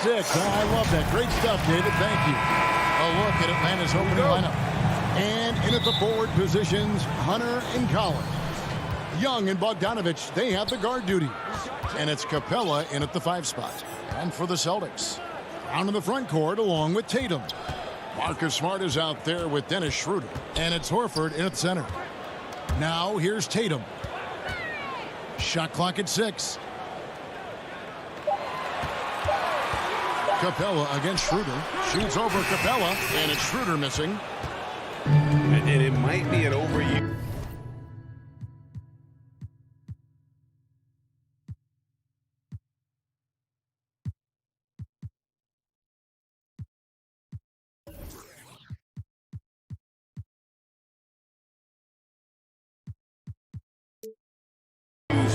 6. I love that. Great stuff, David. Thank you. A look at Atlanta's opening lineup. And in at the forward positions, Hunter and Collins. Young and Bogdanovich, they have the guard duty. And it's Capella in at the 5 spot. And for the Celtics, down in the front court along with Tatum. Marcus Smart is out there with Dennis Schroeder. And it's Horford in at the center. Now here's Tatum. Shot clock at 6. Capella against Schroeder. Shoots over Capella, and it's Schroeder missing. And it might be an overuse.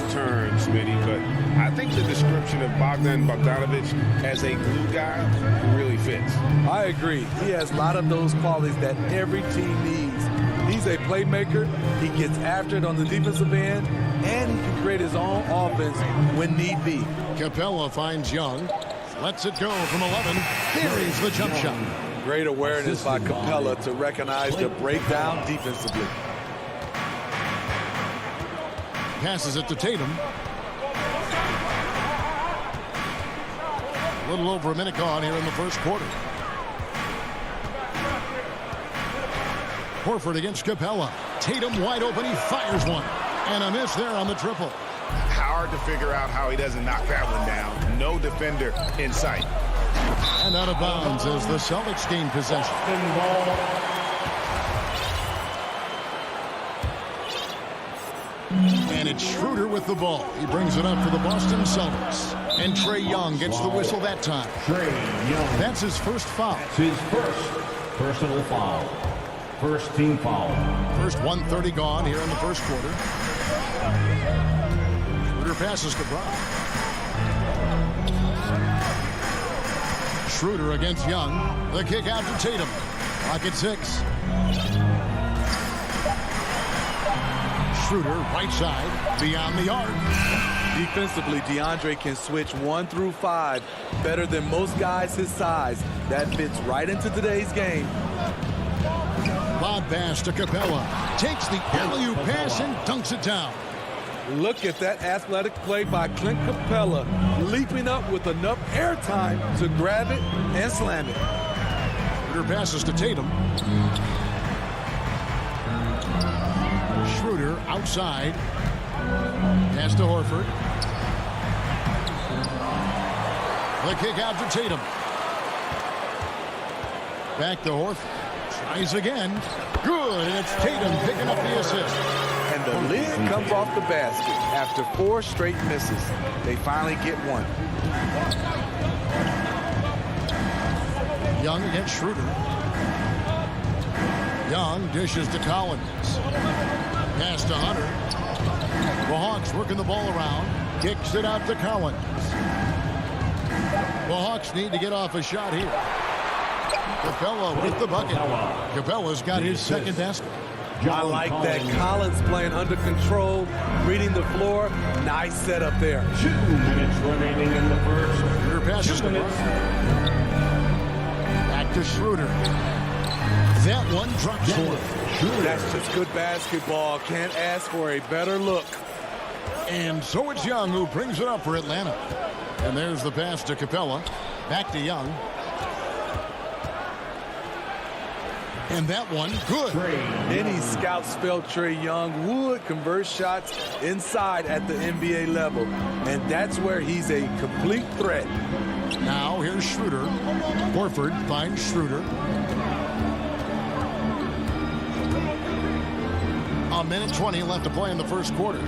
Turn, Smitty, but I think the description of Bogdanovich as a glue guy really fits. I agree. He has a lot of those qualities that every team needs. He's a playmaker. He gets after it on the defensive end, and he can create his own offense when need be. Capella finds Young. Lets it go from 11. Buries the jump shot. Great awareness by Capella to recognize the breakdown defensively. Passes it to Tatum. A little over a minute gone here in the first quarter. Horford against Capella. Tatum wide open. He fires one. And a miss there on the triple. Hard to figure out how he doesn't knock that one down. No defender in sight. And out of bounds as the Celtics gain possession. And it's Schroeder with the ball. He brings it up for the Boston Celtics. And Trae Young gets the whistle that time. That's his first foul. That's his first personal foul. First team foul. First 1:30 gone here in the first quarter. Schroeder passes to Brown. Schroeder against Young. The kick out to Tatum. Clock at 6. Schroeder, right side, beyond the arc. Defensively, DeAndre can switch 1 through 5 better than most guys his size. That fits right into today's game. Lob pass to Capella. Takes the alley-oop pass and dunks it down. Look at that athletic play by Clint Capella, leaping up with enough airtime to grab it and slam it. Schroeder passes to Tatum. Schroeder outside. Pass to Horford. The kick out to Tatum. Back to Horford. Tries again. Good, and it's Tatum picking up the assist. And the lid comes off the basket after 4 straight misses. They finally get one. Young against Schroeder. Young dishes to Collins. Pass to Hunter. The Hawks working the ball around. Kicks it out to Collins. The Hawks need to get off a shot here. Capella with the bucket. Capella's got his second basket. I like that. Collins playing under control, reading the floor. Nice setup there. 2 minutes remaining in the first. Schroeder passes to Brown. Back to Schroeder. That one drops for him. That's just good basketball. Can't ask for a better look. And so it's Young who brings it up for Atlanta. And there's the pass to Capella. Back to Young. And that one, good. Many scouts felt Trae Young would convert shots inside at the NBA level. And that's where he's a complete threat. Now here's Schroeder. Horford finds Schroeder. A minute 20 left to play in the first quarter.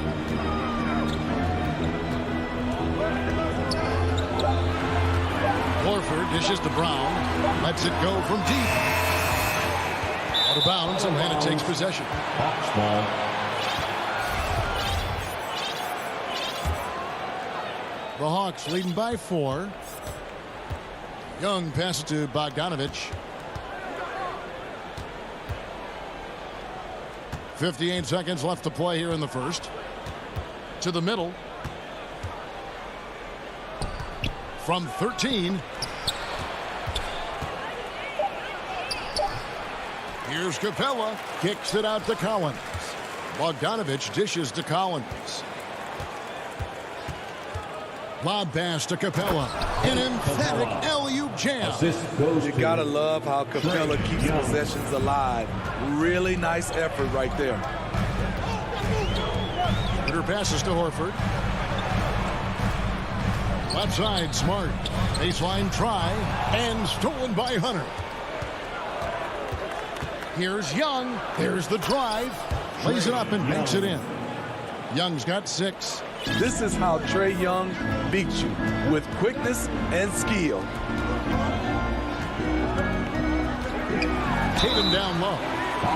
Horford dishes to Brown. Lets it go from deep. Out of bounds, Atlanta takes possession. Hawks ball. The Hawks leading by 4. Young passes to Bogdanovich. 58 seconds left to play here in the first. To the middle. From 13, Here's Capella. Kicks it out to Collins. Bogdanovich dishes to Collins. Lob pass to Capella. An emphatic alley-oop jam. You gotta love how Capella keeps possessions alive. Really nice effort right there. Hunter passes to Horford. Left side, Smart. Baseline try, and stolen by Hunter. Here's Young. There's the drive. Plays it up and makes it in. Young's got 6. This is how Trae Young beats you, with quickness and skill. Tatum down low.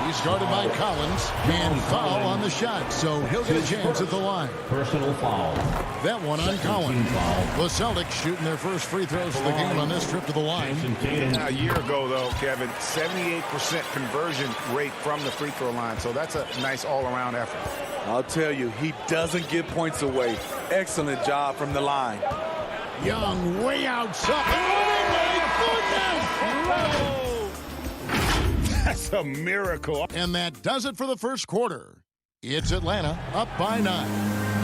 He's guarded by Collins, and foul on the shot, so he'll get a chance at the line. Personal foul. That one on Collins. The Celtics shooting their first free throws of the game on this trip to the line. A year ago, though, Kevin, 78% conversion rate from the free throw line, so that's a nice all-around effort. I'll tell you, he doesn't give points away. Excellent job from the line. Young way outside. Oh, my goodness! That's a miracle. And that does it for the first quarter. It's Atlanta up by 9.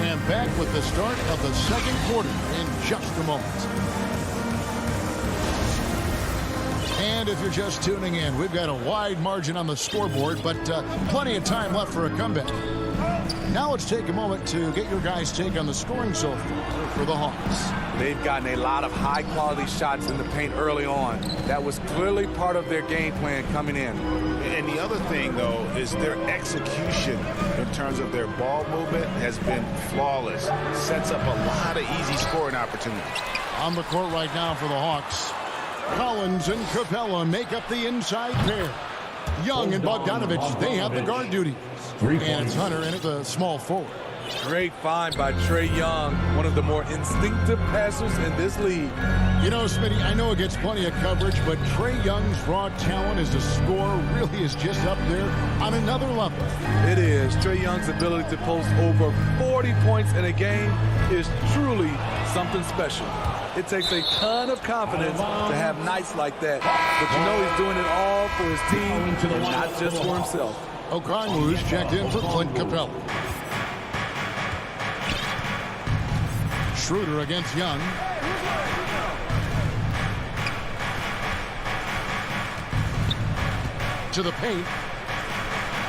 And back with the start of the second quarter in just a moment. And if you're just tuning in, we've got a wide margin on the scoreboard, but plenty of time left for a comeback. Now let's take a moment to get your guys' take on the scoring so far for the Hawks. They've gotten a lot of high-quality shots in the paint early on. That was clearly part of their game plan coming in. And the other thing, though, is their execution in terms of their ball movement has been flawless. Sets up a lot of easy scoring opportunities. On the court right now for the Hawks, Collins and Capella make up the inside pair. Young and Bogdanovich, they have the guard duty. And it's Hunter in at the small forward. Great find by Trae Young, one of the more instinctive passers in this league. You know, Smitty, I know it gets plenty of coverage, but Trae Young's raw talent as a scorer really is just up there on another level. It is. Trae Young's ability to post over 40 points in a game is truly something special. It takes a ton of confidence to have nights like that. But you know he's doing it all for his team and not just for himself. Okongwu's checked in for Clint Capella. Schroeder against Young. To the paint.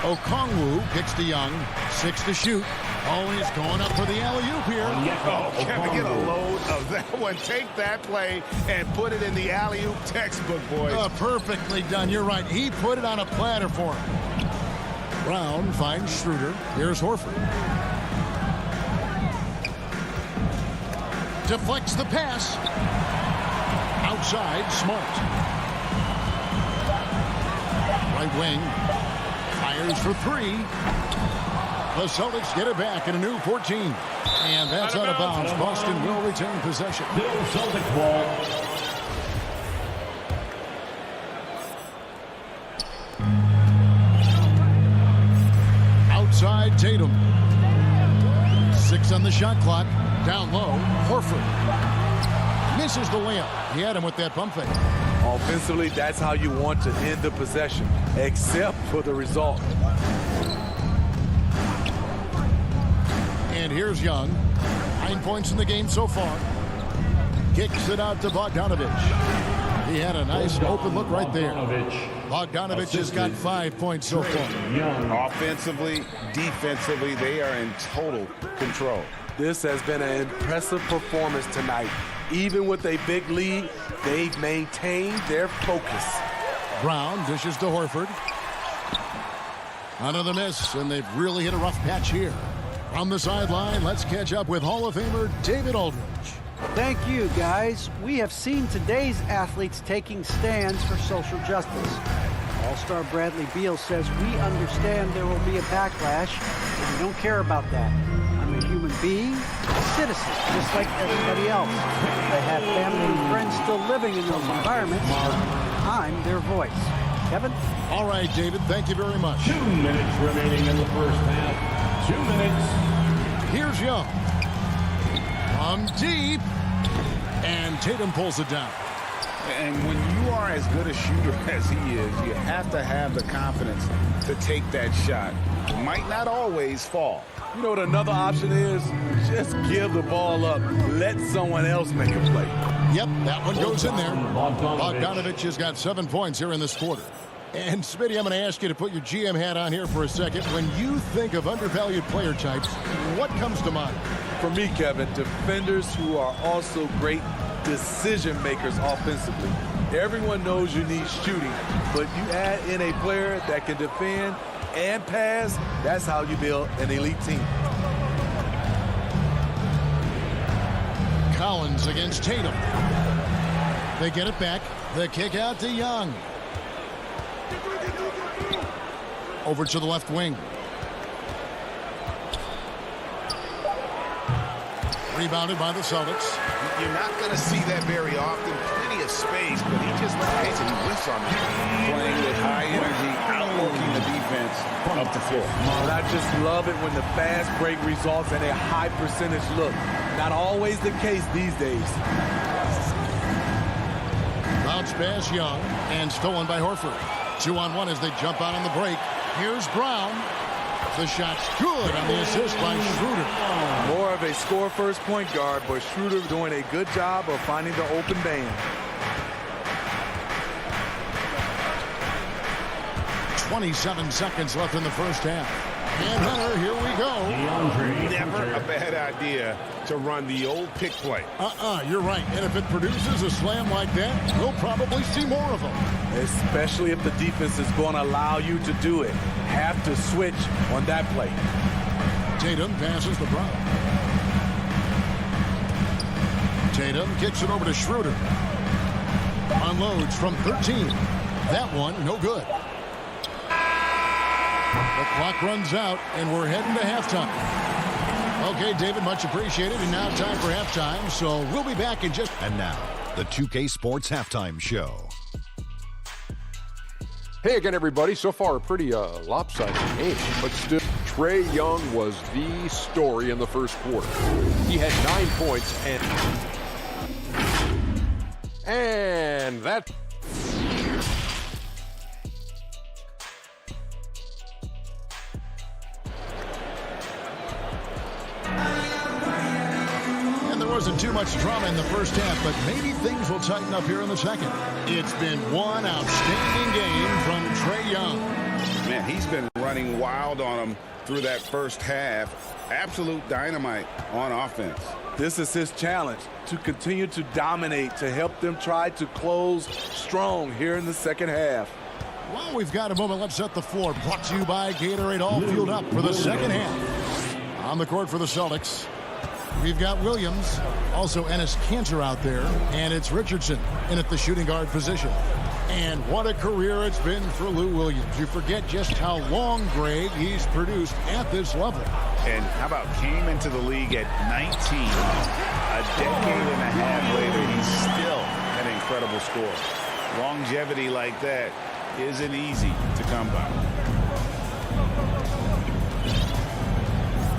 Okongwu kicks to Young. 6 to shoot. Oh, he's going up for the alley-oop here. Oh, Kevin, get a load of that one. Take that play and put it in the alley-oop textbook, boys. Perfectly done. You're right. He put it on a platter for him. Brown finds Schroeder. Here's Horford. Deflects the pass. Outside, Smart. Right wing. Fires for 3. The Celtics get it back in a new 14. And that's out of bounds. Boston will retain possession. Celtic ball. Outside, Tatum. 6 on the shot clock. Down low, Horford. Misses the layup. He had him with that pump fake. Offensively, that's how you want to end the possession, except for the result. And here's Young. 9 points in the game so far. Kicks it out to Bogdanovich. He had a nice open look right there. Bogdanovich has got 5 points so far. Offensively, defensively, they are in total control. This has been an impressive performance tonight. Even with a big lead, they've maintained their focus. Brown dishes to Horford. Another miss, and they've really hit a rough patch here. From the sideline, let's catch up with Hall of Famer David Aldridge. Thank you, guys. We have seen today's athletes taking stands for social justice. All-star Bradley Beal says, "We understand there will be a backlash, and we don't care about that. I'm a human being, a citizen, just like everybody else. I have family and friends still living in those environments. I'm their voice." Kevin? All right, David, thank you very much. 2 minutes remaining in the first half. 2 minutes. Here's Young. From deep. And Tatum pulls it down. And when you are as good a shooter as he is, you have to have the confidence to take that shot. It might not always fall. You know what another option is? Just give the ball up. Let someone else make a play. Yep, that one goes in there. Bogdanovich has got 7 points here in this quarter. And Smitty, I'm going to ask you to put your GM hat on here for a second. When you think of undervalued player types, what comes to mind? For me, Kevin, defenders who are also great decision makers offensively. Everyone knows you need shooting, but you add in a player that can defend and pass, that's how you build an elite team. Collins against Tatum. They get it back. The kick out to Young. Over to the left wing. Rebounded by the Celtics. You're not going to see that very often. Plenty of space, but he just lays and he whiffs on that. Playing with high energy, outworking the defense up the floor. And I just love it when the fast break results in a high percentage look. Not always the case these days. Bounce pass Young and stolen by Horford. 2-on-1 as they jump out on the break. Here's Brown. The shot's good on the assist by Schroeder. More of a score-first point guard, but Schroeder doing a good job of finding the open man. 27 seconds left in the first half. And Hunter, here we go. Never a bad idea to run the old pick play. You're right. And if it produces a slam like that, we'll probably see more of them. Especially if the defense is going to allow you to do it. Have to switch on that play. Tatum passes the Brown. Tatum kicks it over to Schroeder. Unloads from 13. That one, no good. The clock runs out, and we're heading to halftime. Okay, David, much appreciated. And now time for halftime, so we'll be back in just... And now, the 2K Sports Halftime Show. Hey again, everybody. So far, a pretty lopsided game, but still, Trae Young was the story in the first quarter. He had 9 points, and that... Wasn't too much drama in the first half, but maybe things will tighten up here in the second. It's been one outstanding game from Trae Young. Man, he's been running wild on him through that first half. Absolute dynamite on offense. This is his challenge, to continue to dominate, to help them try to close strong here in the second half. Well, we've got a moment. Let's set the floor. Brought to you by Gatorade, all fueled up for the second half. On the court for the Celtics, we've got Williams, also Enes Kanter out there, and it's Richardson in at the shooting guard position. And what a career it's been for Lou Williams. You forget just how long, Greg, he's produced at this level. And how about came into the league at 19. A decade and a half later, he's still an incredible scorer. Longevity like that isn't easy to come by.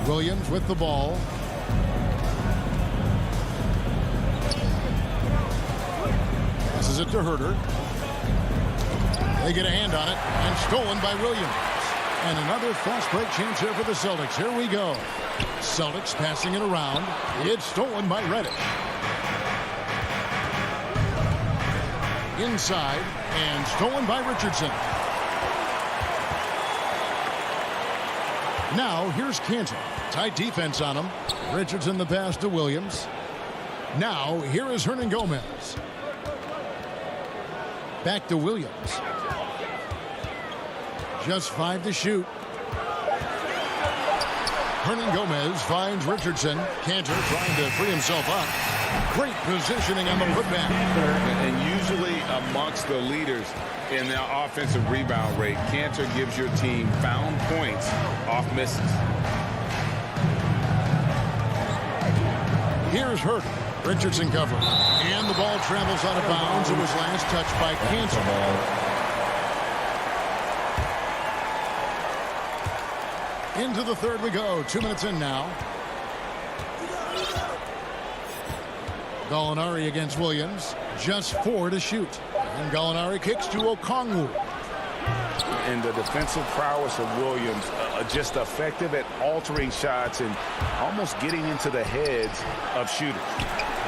Williams with the ball. Passes it to Herter. They get a hand on it, and stolen by Williams. And another fast break chance here for the Celtics. Here we go. Celtics passing it around. It's stolen by Reddish. Inside, and stolen by Richardson. Now, here's Kanter. Tight defense on him. Richardson the pass to Williams. Now, here is Hernan Gomez. Back to Williams. Just 5 to shoot. Hernan Gomez finds Richardson. Kanter trying to free himself up. Great positioning on the putback. And usually amongst the leaders in the offensive rebound rate, Kanter gives your team found points off misses. Here's Herter. Richardson covering. And the ball travels out of bounds. It was last touched by Kanter. Into the third we go. 2 minutes in now. Gallinari against Williams. Just 4 to shoot. And Gallinari kicks to Okongwu. And the defensive prowess of Williams, just effective at altering shots and almost getting into the heads of shooters.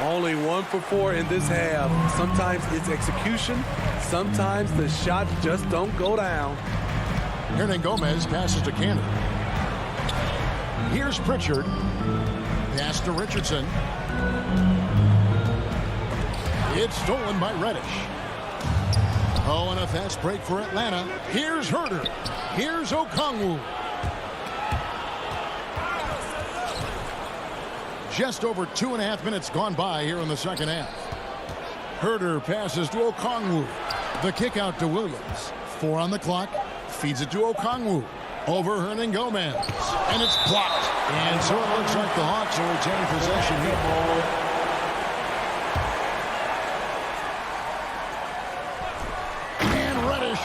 Only 1 for 4 in this half. Sometimes it's execution. Sometimes the shots just don't go down. Hernangomez passes to Cannon. Here's Pritchard. Pass to Richardson. It's stolen by Reddish. Oh, and a fast break for Atlanta. Here's Herter. Here's Okongwu. Just over 2.5 minutes gone by here in the second half. Herter passes to Okongwu. The kick out to Williams. 4 on the clock. Feeds it to Okongwu. Over Hernangomez. And it's blocked. And so it looks like the Hawks will retain possession here.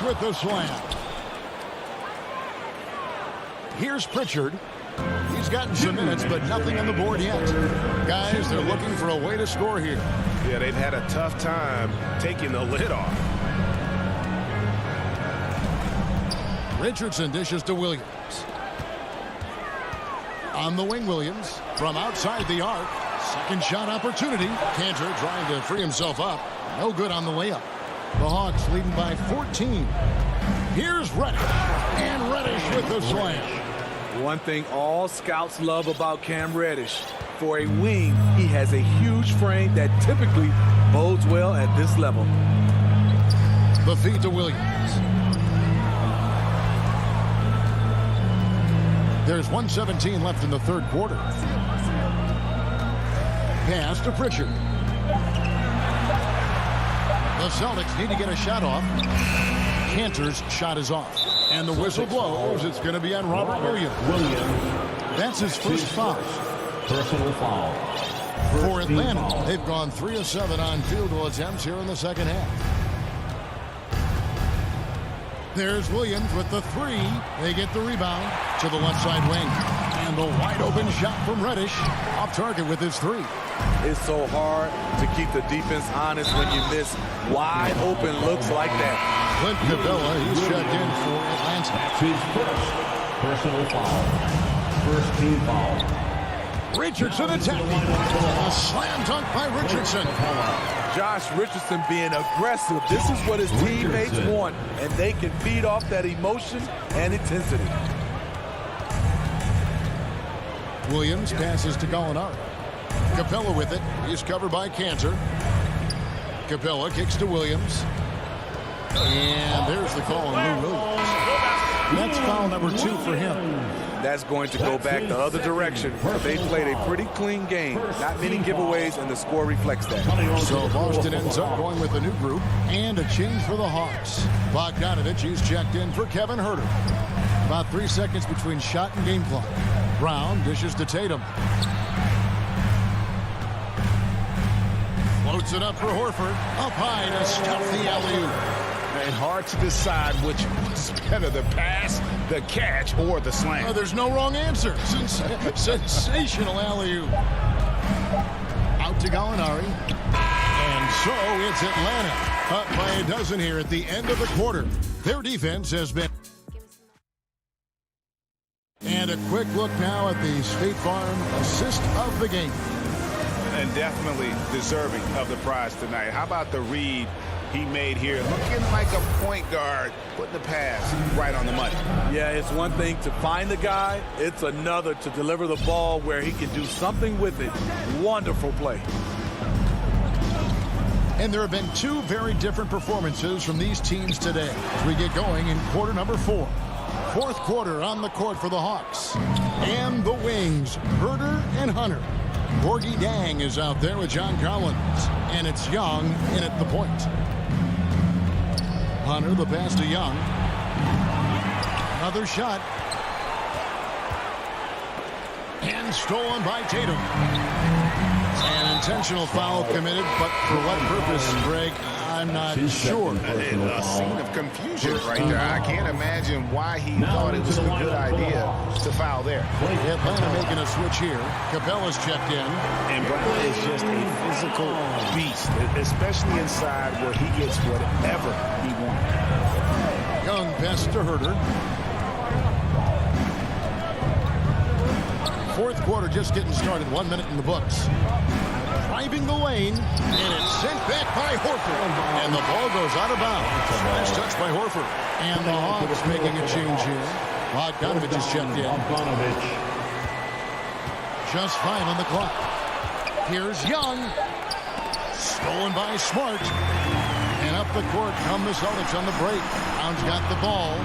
With the slam. Here's Pritchard. He's gotten some minutes, but nothing on the board yet. Guys, they're looking for a way to score here. Yeah, they've had a tough time taking the lid off. Richardson dishes to Williams. On the wing, Williams. From outside the arc. Second shot opportunity. Cantor trying to free himself up. No good on the layup. The Hawks leading by 14. Here's Reddish. And Reddish with the slam. One thing all scouts love about Cam Reddish. For a wing, he has a huge frame that typically bodes well at this level. The feed to Williams. There's 1:17 left in the third quarter. Pass to Pritchard. The Celtics need to get a shot off. Cantor's shot is off. And the whistle blows. It's going to be on Robert Williams. That's his first foul. Personal foul. For Atlanta, they've gone 3 of 7 on field goal attempts here in the second half. There's Williams with the 3. They get the rebound to the left side wing. And the wide open shot from Reddish. Off target with his 3. It's so hard to keep the defense honest when you miss wide open looks like that. Clint Capella, he's checked in for Atlanta. That's his first personal foul. First team foul. Richardson attacking. A slam dunk by Richardson. Josh Richardson being aggressive. This is what his teammates want, and they can feed off that emotion and intensity. Williams passes to Gallinari. Capella with it. He's covered by Cantor. Capella kicks to Williams. And there's the call on Lou Williams. That's foul number 2 for him. That's going to go back the other direction. They played a pretty clean game. Not many giveaways, and the score reflects that. So Boston ends up going with a new group and a change for the Hawks. Bogdanovich, he's checked in for Kevin Herter. About 3 seconds between shot and game clock. Brown dishes to Tatum. Floats it up for Horford. Up high to stuff the alley-oop. And hard to decide which was better, the pass, the catch, or the slam. There's no wrong answer. Sensational alley-oop. Out to Gallinari. And so it's Atlanta. Up by a dozen here at the end of the quarter. Their defense has been... And a quick look now at the State Farm assist of the game. And definitely deserving of the prize tonight. How about the read he made here? Looking like a point guard, putting the pass right on the money. Yeah, it's one thing to find the guy. It's another to deliver the ball where he can do something with it. Wonderful play. And there have been 2 very different performances from these teams today as we get going in quarter number 4. Fourth quarter on the court for the Hawks. And the wings, Herter and Hunter. Gorgie Dang is out there with John Collins. And it's Young in at the point. Hunter, the pass to Young. Another shot. And stolen by Tatum. An intentional foul committed, but for what purpose, Greg, I'm not sure. A scene of confusion right there. I can't imagine why he thought it was a good idea It's a foul there. Atlanta making a switch here. Capella's checked in. And Brown is just a physical beast, especially inside where he gets whatever he wants. Young pass to Herter. Fourth quarter just getting started. 1 minute in the books. Driving the lane, and it's sent back by Horford. And the ball goes out of bounds. Nice touch by Horford. And the Hawks making a change here. Bogdanovich is checked in. Just 5 on the clock. Here's Young. Stolen by Smart. And up the court come the Celtics on the break. Brown's got the ball.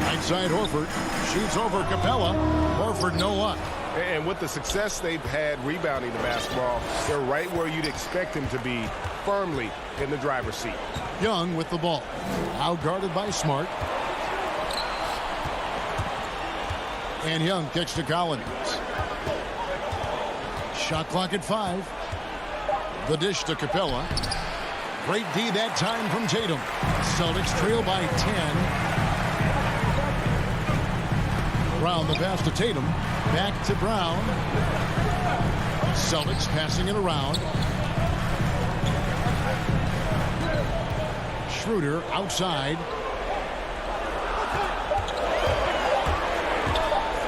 Right side Horford. Shoots over Capella. Horford no luck. And with the success they've had rebounding the basketball, they're right where you'd expect them to be, firmly in the driver's seat. Young with the ball. Out guarded by Smart. And Young kicks to Collins. Shot clock at 5. The dish to Capella. Great D that time from Tatum. Celtics trail by 10. Brown the pass to Tatum. Back to Brown. Celtics passing it around. Schroeder outside.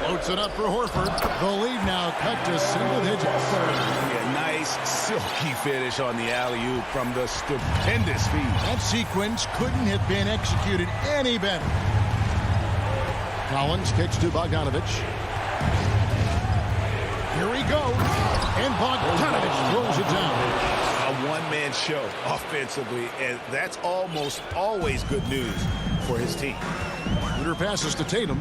Floats it up for Horford. The lead now cut to single digits. Yeah, nice silky finish on the alley-oop from the stupendous feed. That sequence couldn't have been executed any better. Collins kicks to Bogdanovich. Here he goes. And Bogdanovich throws it down. A one-man show offensively, and that's almost always good news for his team. Schroeder passes to Tatum.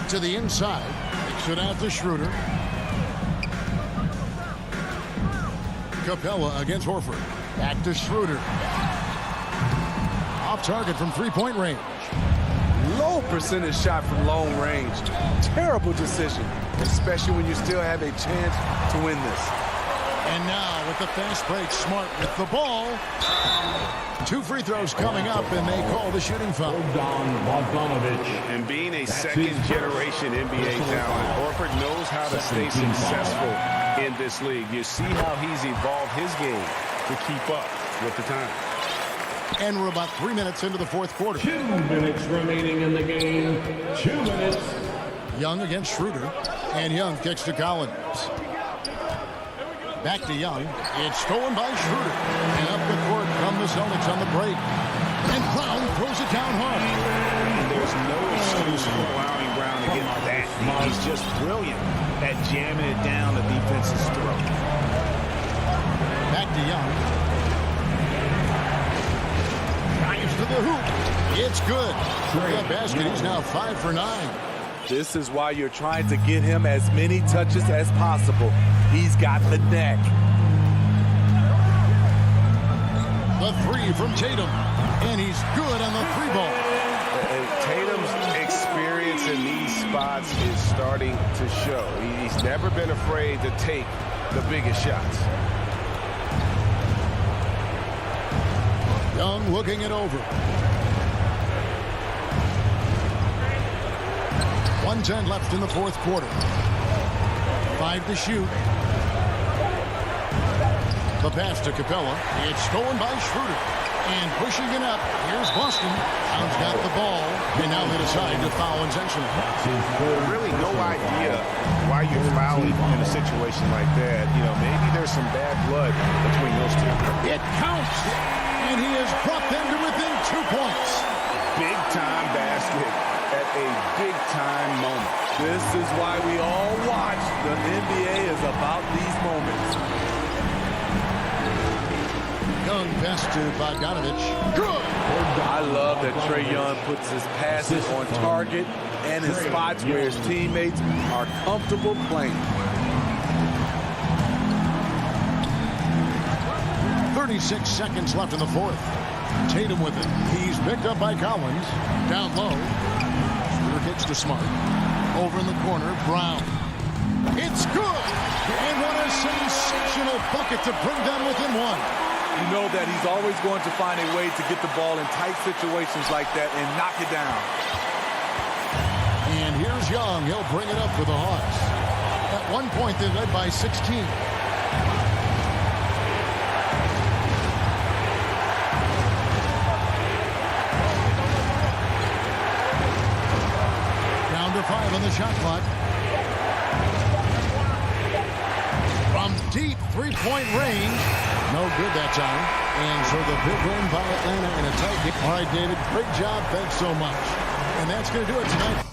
To the inside. Kicks it out to Schroeder. Capella against Horford. Back to Schroeder. Off target from three-point range. Low percentage shot from long range. Terrible decision, especially when you still have a chance to win this. And now with the fast break, Smart with the ball. 2 free throws coming up, and they call the shooting foul. And being a second-generation NBA talent, Horford knows how to stay successful in this league. You see how he's evolved his game to keep up with the time. And we're about 3 minutes into the fourth quarter. 2 minutes remaining in the game. 2 minutes. Young against Schroeder. And Young kicks to Collins. Back to Young. It's stolen by Schroeder. And up the court come the Celtics on the break. And Brown throws it down hard. There's no excuse for allowing Brown to get that. He's just brilliant at jamming it down the defense's throat. Back to Young. Drives to the hoop. It's good. That basket, he's now 5 for 9. This is why you're trying to get him as many touches as possible. He's got the neck. The 3 from Tatum. And he's good on the 3-ball. Tatum's experience in these spots is starting to show. He's never been afraid to take the biggest shots. Young looking it over. 1:10 left in the fourth quarter. 5 to shoot. The pass to Capella. It's stolen by Schroeder. And pushing it up. Here's Boston. Brown's got the ball. And now they decide to foul intentionally. Really no idea why you're fouling in a situation like that. You know, maybe there's some bad blood between those two. It counts. And he has brought them to within 2 points. Big-time basket at a big-time moment. This is why we all watch. The NBA is about these moments. Young pass to Bogdanovich. Good. I love that Trae Young puts his passes on target and in spots where his teammates are comfortable playing. 36 seconds left in the fourth. Tatum with it. He's picked up by Collins. Down low. Schroeder kicks to Smart. Over in the corner, Brown. It's good! And what a sensational bucket to bring them within 1. You know that he's always going to find a way to get the ball in tight situations like that and knock it down. And here's Young. He'll bring it up for the Hawks. At one point, they led by 16. Down to 5 on the shot clock. From deep three-point range. No good that time. And so the big win by Atlanta in a tight game. All right, David, great job. Thanks so much. And that's going to do it tonight.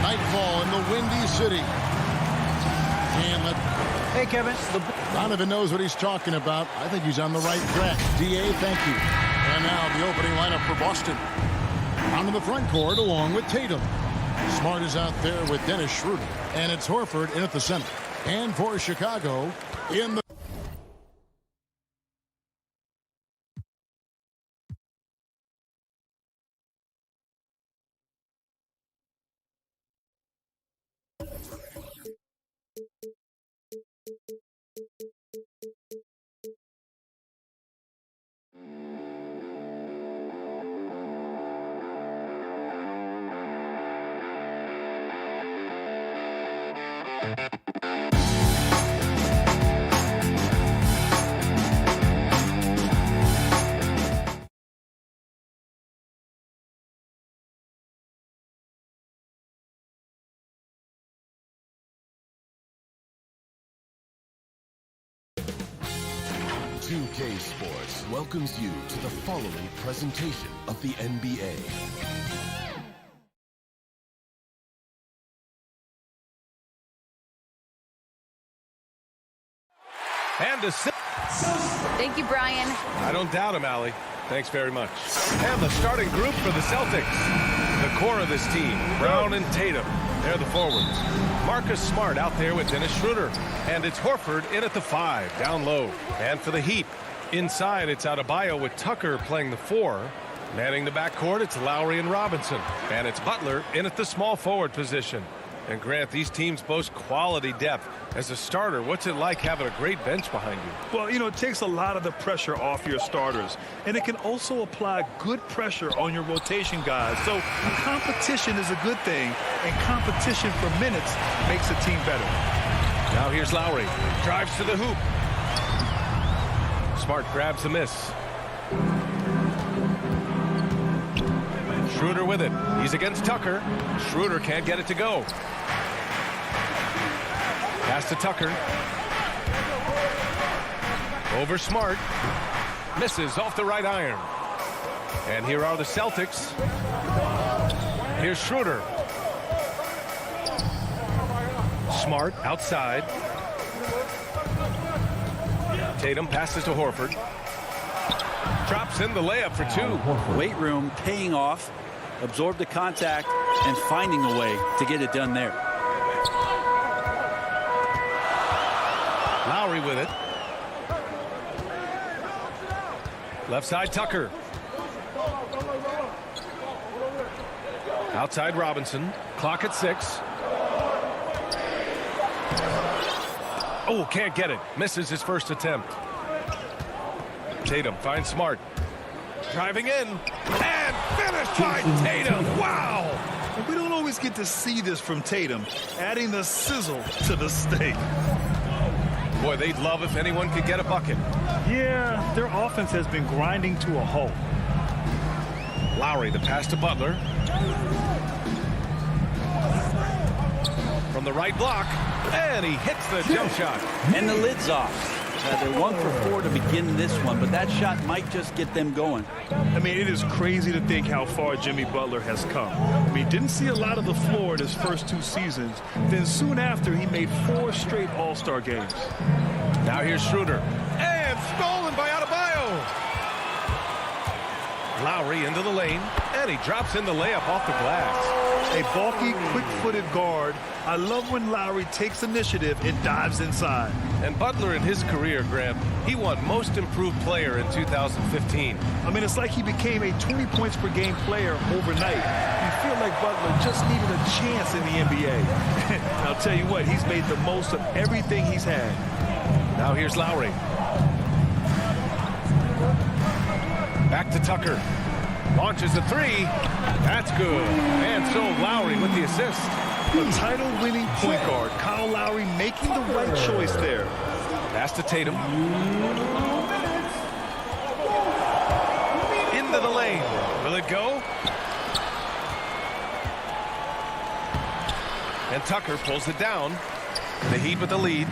Nightfall in the Windy City. And Hey, Kevin. Donovan knows what he's talking about. I think he's on the right track. D.A., thank you. And now the opening lineup for Boston. Onto the front court along with Tatum. Smart is out there with Dennis Schroeder. And it's Horford in at the center. And for Chicago in the... UK Sports welcomes you to the following presentation of the NBA. And a Thank you, Brian. I don't doubt him, Allie. Thanks very much. And the starting group for the Celtics. The core of this team, Brown and Tatum. They're the forwards. Marcus Smart out there with Dennis Schroeder. And it's Horford in at the 5, down low. And for the Heat, inside it's Adebayo with Tucker playing the 4. Manning the backcourt, it's Lowry and Robinson. And it's Butler in at the small forward position. And Grant, these teams boast quality depth. As a starter, what's it like having a great bench behind you? Well, you know, it takes a lot of the pressure off your starters. And it can also apply good pressure on your rotation guys. So competition is a good thing. And competition for minutes makes a team better. Now here's Lowry. Drives to the hoop. Smart grabs the miss. Schroeder with it. He's against Tucker. Schroeder can't get it to go. Pass to Tucker. Over Smart. Misses off the right iron. And here are the Celtics. Here's Schroeder. Smart outside. Tatum passes to Horford. Drops in the layup for 2. Weight room paying off. Absorb the contact and finding a way to get it done there. Lowry with it. Left side Tucker. Outside Robinson. Clock at 6. Oh, can't get it. Misses his first attempt. Tatum finds Smart. Driving in. And finished by Tatum. Wow! We don't always get to see this from Tatum, adding the sizzle to the steak. Boy, they'd love if anyone could get a bucket. Yeah, their offense has been grinding to a halt. Lowry, the pass to Butler. From the right block. And he hits the jump shot. And the lid's off. They're 1 for 4 to begin this one, but that shot might just get them going. I mean, it is crazy to think how far Jimmy Butler has come. I mean, didn't see a lot of the floor in his first 2 seasons. Then soon after, he made 4 straight All-Star games. Now here's Schroeder. And stolen by Adebayo. Lowry into the lane, and he drops in the layup off the glass. A bulky, quick-footed guard. I love when Lowry takes initiative and dives inside. And Butler in his career, Graham, he won Most Improved Player in 2015. I mean, it's like he became a 20 points per game player overnight. You feel like Butler just needed a chance in the NBA. I'll tell you what, he's made the most of everything he's had. Now here's Lowry. Back to Tucker. Launches a three. That's good. And so Lowry with the assist. A title-winning point guard, Kyle Lowry, making the right choice there. Pass to Tatum. Into the lane. Will it go? And Tucker pulls it down. The Heat with the lead.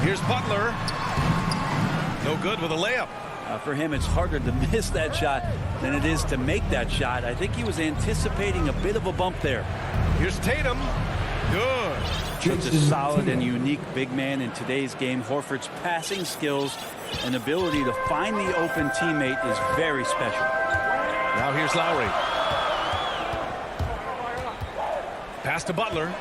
Here's Butler. No good with a layup. For him, it's harder to miss that shot than it is to make that shot. I think he was anticipating a bit of a bump there. Here's Tatum. Good. Such a solid and unique big man in today's game. Horford's passing skills and ability to find the open teammate is very special. Now here's Lowry. Pass to Butler.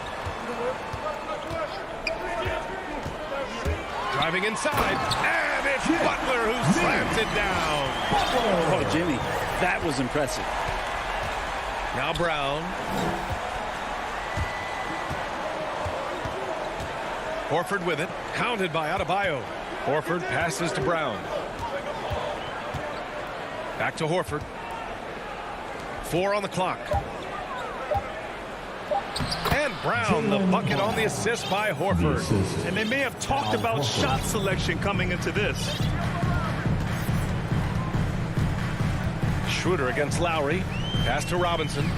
Driving inside. And it's Butler who slams it down. Oh, Jimmy, that was impressive. Now Brown. Horford with it. Counted by Adebayo. Horford passes to Brown. Back to Horford. 4 on the clock. And Brown, the bucket on the assist by Horford. And they may have talked about shot selection coming into this. Schroeder against Lowry. Pass to Robinson.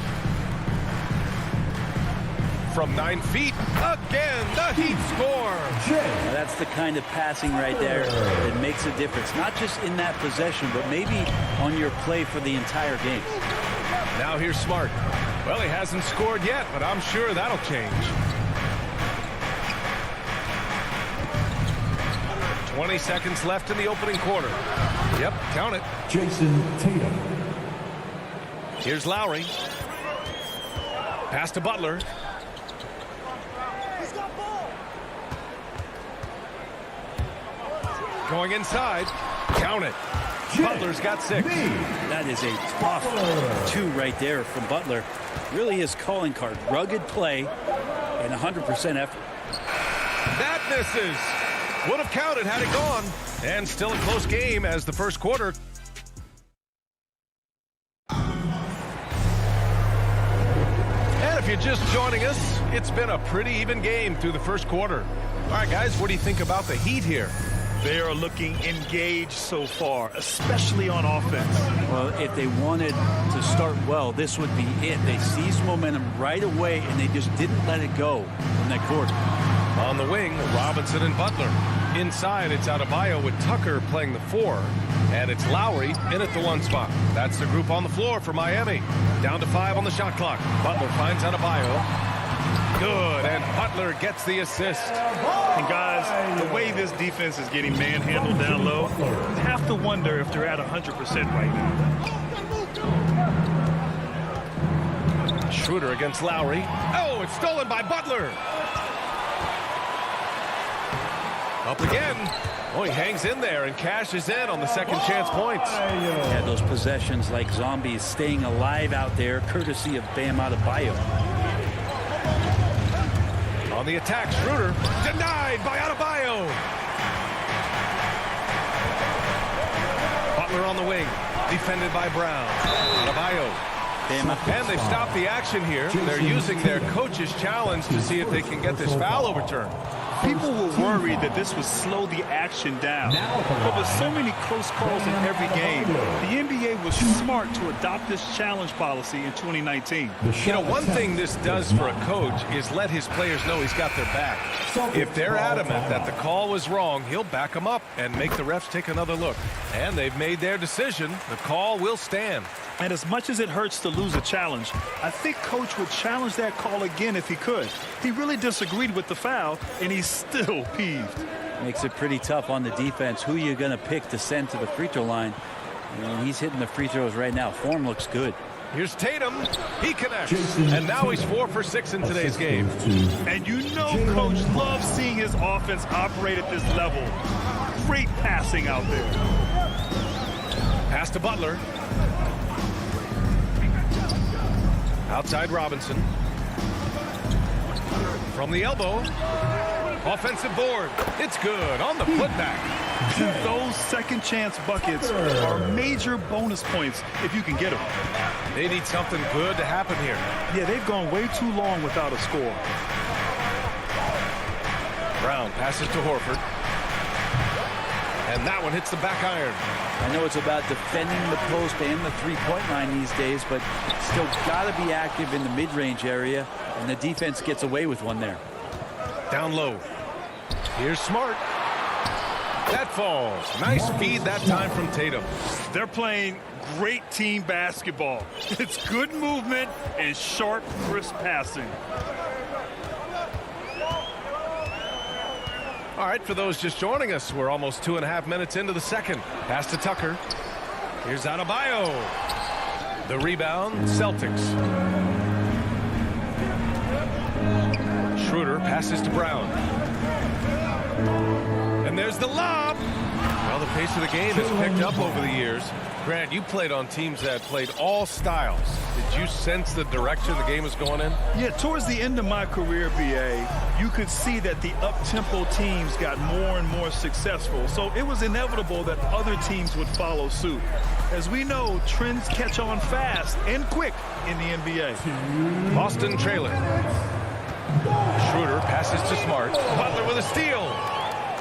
From 9 feet. Again, the Heat score. Now that's the kind of passing right there that makes a difference. Not just in that possession, but maybe on your play for the entire game. Now here's Smart. Well, he hasn't scored yet, but I'm sure that'll change. 20 seconds left in the opening quarter. Yep, count it. Jason Tatum. Here's Lowry. Pass to Butler. Going inside. Count it. Butler's got 6. That is a tough 2 right there from Butler. Really his calling card. Rugged play and 100% effort. That misses. Would have counted had it gone. And still a close game as the first quarter. And if you're just joining us, it's been a pretty even game through the first quarter. All right, guys, what do you think about the Heat here? They are looking engaged so far, especially on offense. Well, if they wanted to start well, this would be it. They seized momentum right away, and they just didn't let it go in that quarter. On the wing, Robinson and Butler. Inside, it's Adebayo with Tucker playing the 4. And it's Lowry in at the 1 spot. That's the group on the floor for Miami. Down to 5 on the shot clock. Butler finds Adebayo. Good, and Butler gets the assist. And guys, the way this defense is getting manhandled down low, you have to wonder if they're at 100% right now. Schroeder against Lowry. Oh, it's stolen by Butler. Up again. Oh, he hangs in there and cashes in on the second chance points. Yeah, those possessions like zombies staying alive out there, courtesy of Bam Adebayo. On the attack, Schroeder denied by Adebayo. Butler on the wing, defended by Brown. Adebayo. And they've stopped the action here. They're using their coach's challenge to see if they can get this foul overturned. People were worried that this would slow the action down. But with so many close calls in every game, the NBA was smart to adopt this challenge policy in 2019. You know, one thing this does for a coach is let his players know he's got their back. If they're adamant that the call was wrong, he'll back them up and make the refs take another look. And they've made their decision. The call will stand. And as much as it hurts to lose a challenge, I think Coach would challenge that call again if he could. He really disagreed with the foul, and he's still peeved. Makes it pretty tough on the defense. Who are you going to pick to send to the free throw line? And he's hitting the free throws right now. Form looks good. Here's Tatum. He connects. And now he's 4 for 6 in today's game. And you know Coach loves seeing his offense operate at this level. Great passing out there. Pass to Butler. Outside Robinson. From the elbow. Offensive board. It's good on the putback. Those second chance buckets are major bonus points if you can get them. They need something good to happen here. Yeah, they've gone way too long without a score. Brown passes to Horford. And that one hits the back iron. I know it's about defending the post and the three-point line these days, but still got to be active in the mid-range area, and the defense gets away with one there. Down low. Here's Smart. That falls. Nice feed that time from Tatum. They're playing great team basketball. It's good movement and sharp, crisp passing. All right, for those just joining us, we're almost 2.5 minutes into the second. Pass to Tucker. Here's Adebayo. The rebound, Celtics. Schroeder passes to Brown. And there's the lob. Well, the pace of the game has picked up over the years. Grant, you played on teams that played all styles. Did you sense the direction the game was going in? Yeah, towards the end of my career, BA, you could see that the up-tempo teams got more and more successful. So it was inevitable that other teams would follow suit. As we know, trends catch on fast and quick in the NBA. Boston trailing. Schroeder passes to Smart. Butler with a steal.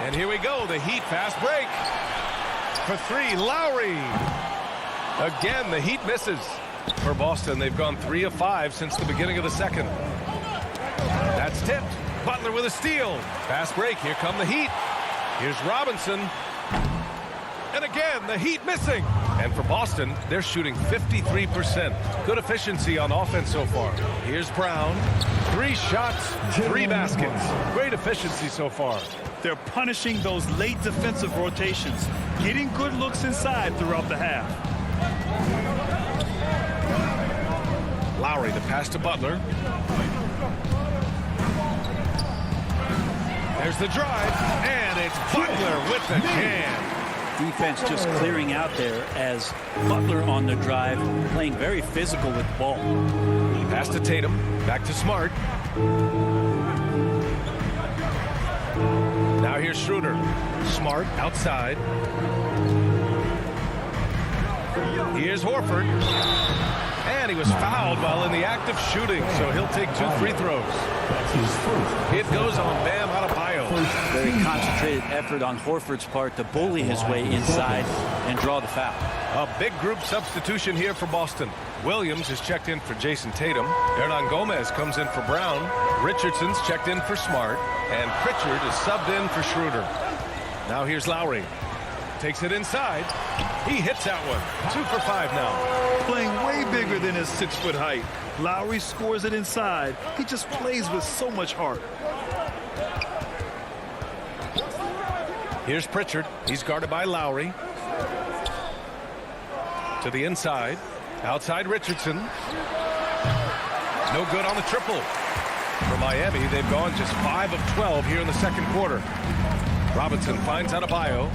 And here we go, the Heat fast break. For 3, Lowry. Again, the Heat misses. For Boston, they've gone 3 of 5 since the beginning of the second. That's tipped. Butler with a steal. Fast break, here come the Heat. Here's Robinson. And again, the Heat missing. And for Boston, they're shooting 53%. Good efficiency on offense so far. Here's Brown. 3 shots, 3 baskets. Great efficiency so far. They're punishing those late defensive rotations, getting good looks inside throughout the half. Lowry, the pass to Butler. There's the drive, and it's Butler with the jam. Defense just clearing out there as Butler on the drive, playing very physical with the ball. Pass to Tatum, back to Smart. Now here's Schroeder. Smart outside. Here's Horford. And he was fouled while in the act of shooting, so he'll take 2 free throws. It goes on Bam Adebayo. Very concentrated effort on Horford's part to bully his way inside and draw the foul. A big group substitution here for Boston. Williams is checked in for Jason Tatum. Hernan Gomez comes in for Brown. Richardson's checked in for Smart. And Pritchard is subbed in for Schroeder. Now here's Lowry. Takes it inside. He hits that one. 2 for 5 now. Playing way bigger than his 6-foot height. Lowry scores it inside. He just plays with so much heart. Here's Pritchard. He's guarded by Lowry. To the inside. Outside Richardson. No good on the triple. For Miami, they've gone just 5 of 12 here in the second quarter. Robinson finds Adebayo.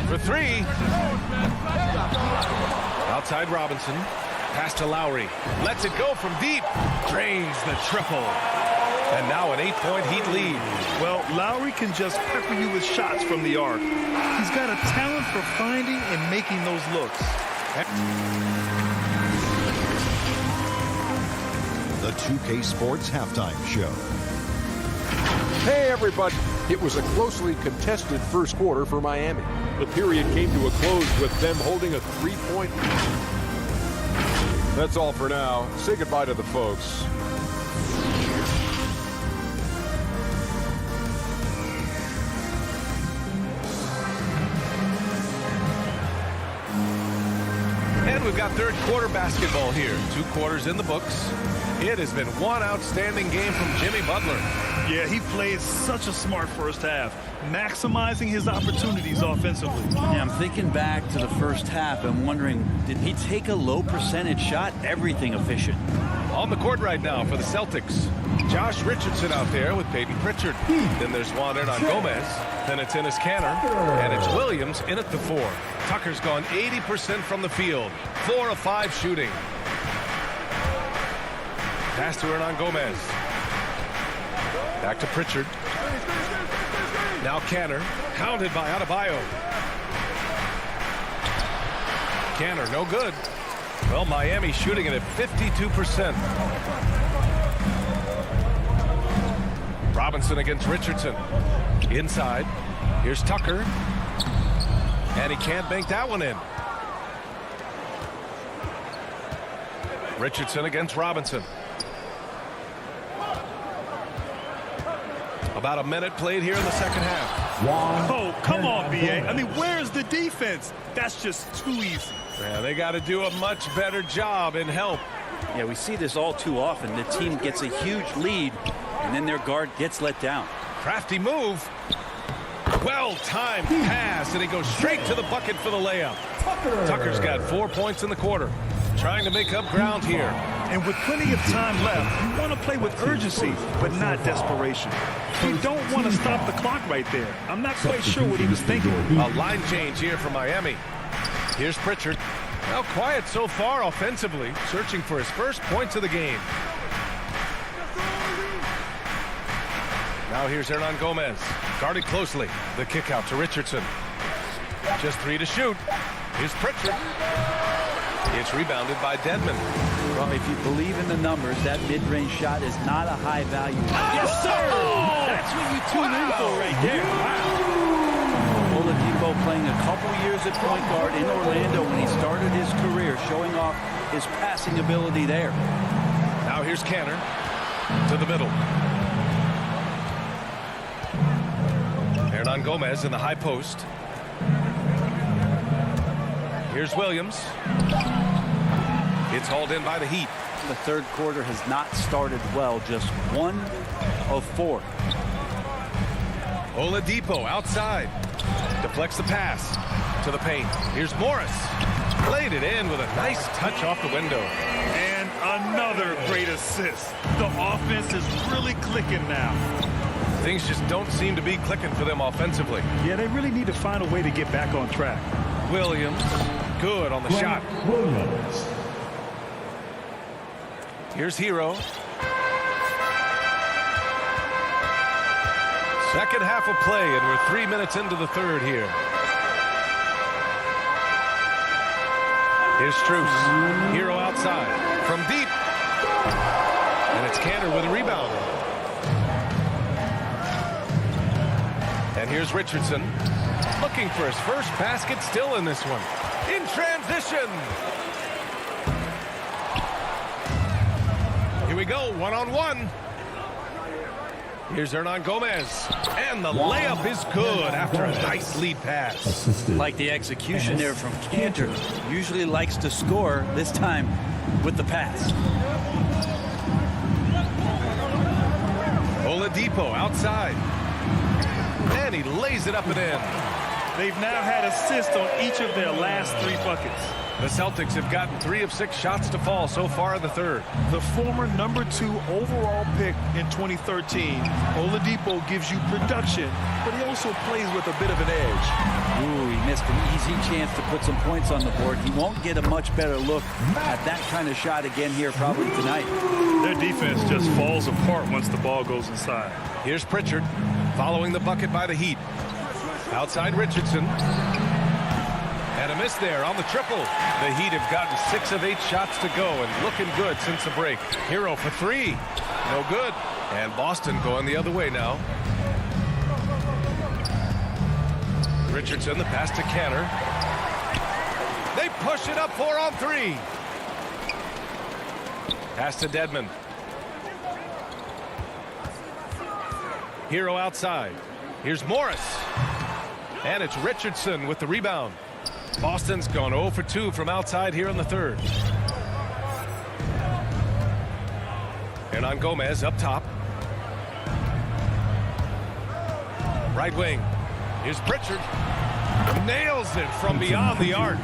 For 3. Outside Robinson. Pass to Lowry. Lets it go from deep. Drains the triple. And now an 8-point Heat lead. Well, Lowry can just pepper you with shots from the arc. He's got a talent for finding and making those looks. The 2K Sports Halftime Show. Hey, everybody. It was a closely contested first quarter for Miami. The period came to a close with them holding a 3-point lead. That's all for now. Say goodbye to the folks. And we've got third quarter basketball here. 2 quarters in the books. It has been one outstanding game from Jimmy Butler. Yeah, he played such a smart first half, maximizing his opportunities offensively. Yeah, I'm thinking back to the first half. I'm wondering, did he take a low percentage shot? Everything efficient. On the court right now for the Celtics. Josh Richardson out there with Peyton Pritchard. Then there's Juan Hernan Gomez. Then it's Enes Kanter. And it's Williams in at the 4. Tucker's gone 80% from the field. 4 of 5 shooting. Pass to Hernan Gomez. Back to Pritchard. Now Kanter. Hounded by Adebayo. Kanter, no good. Well, Miami shooting it at 52%. Robinson against Richardson. Inside. Here's Tucker. And he can't bank that one in. Richardson against Robinson. About a minute played here in the second half. Oh, come on, B.A. I mean, where's the defense? That's just too easy. Yeah, they got to do a much better job in help. Yeah, we see this all too often. The team gets a huge lead, and then their guard gets let down. Crafty move. Well-timed pass, and he goes straight to the bucket for the layup. Tucker's got 4 points in the quarter. Trying to make up ground here. And with plenty of time left, you want to play with urgency, but not desperation. You don't want to stop the clock right there. I'm not quite sure what he was thinking. A line change here for Miami. Here's Pritchard. Now quiet so far offensively, searching for his first points of the game. Now here's Hernan Gomez. Guarded closely. The kick out to Richardson. Just 3 to shoot. Here's Pritchard. It's rebounded by Dedmon. Well, if you believe in the numbers, that mid-range shot is not a high value. Yes, sir! That's what you tune in for right there. Wow. Oladipo playing a couple years at point guard in Orlando when he started his career, showing off his passing ability there. Now here's Kanter to the middle. Hernan Gomez in the high post. Here's Williams. It's hauled in by the Heat. The third quarter has not started well, just 1 of 4. Oladipo outside. Deflects the pass to the paint. Here's Morris. Played it in with a nice touch off the window. And another great assist. The offense is really clicking now. Things just don't seem to be clicking for them offensively. Yeah, they really need to find a way to get back on track. Williams, good on the shot. Williams. Here's Hero. Second half of play, and we're 3 minutes into the third here. Here's Strus. Hero outside. From deep. And it's Kanter with a rebound. And here's Richardson. Looking for his first basket, still in this one. In transition. Here we go, one-on-one. Here's Hernan Gomez. And the layup is good after a nice lead pass. Like the execution there from Kanter. Usually likes to score, this time with the pass. Oladipo outside. And he lays it up and in. They've now had assists on each of their last 3 buckets. The Celtics have gotten 3 of 6 shots to fall so far in the third. The former number 2 overall pick in 2013, Oladipo gives you production, but he also plays with a bit of an edge. Ooh, he missed an easy chance to put some points on the board. He won't get a much better look at that kind of shot again here probably tonight. Their defense just falls apart once the ball goes inside. Here's Pritchard following the bucket by the Heat. Outside Richardson. And a miss there on the triple. The Heat have gotten 6 of 8 shots to go and looking good since the break. Hero for 3. No good. And Boston going the other way now. Richardson, the pass to Kanter. They push it up 4 on 3. Pass to Dedmon. Hero outside. Here's Morris. And it's Richardson with the rebound. Boston's gone 0 for 2 from outside here in the third. Hernan Gomez up top. Right wing. Here's Pritchard. Nails it from beyond the arc.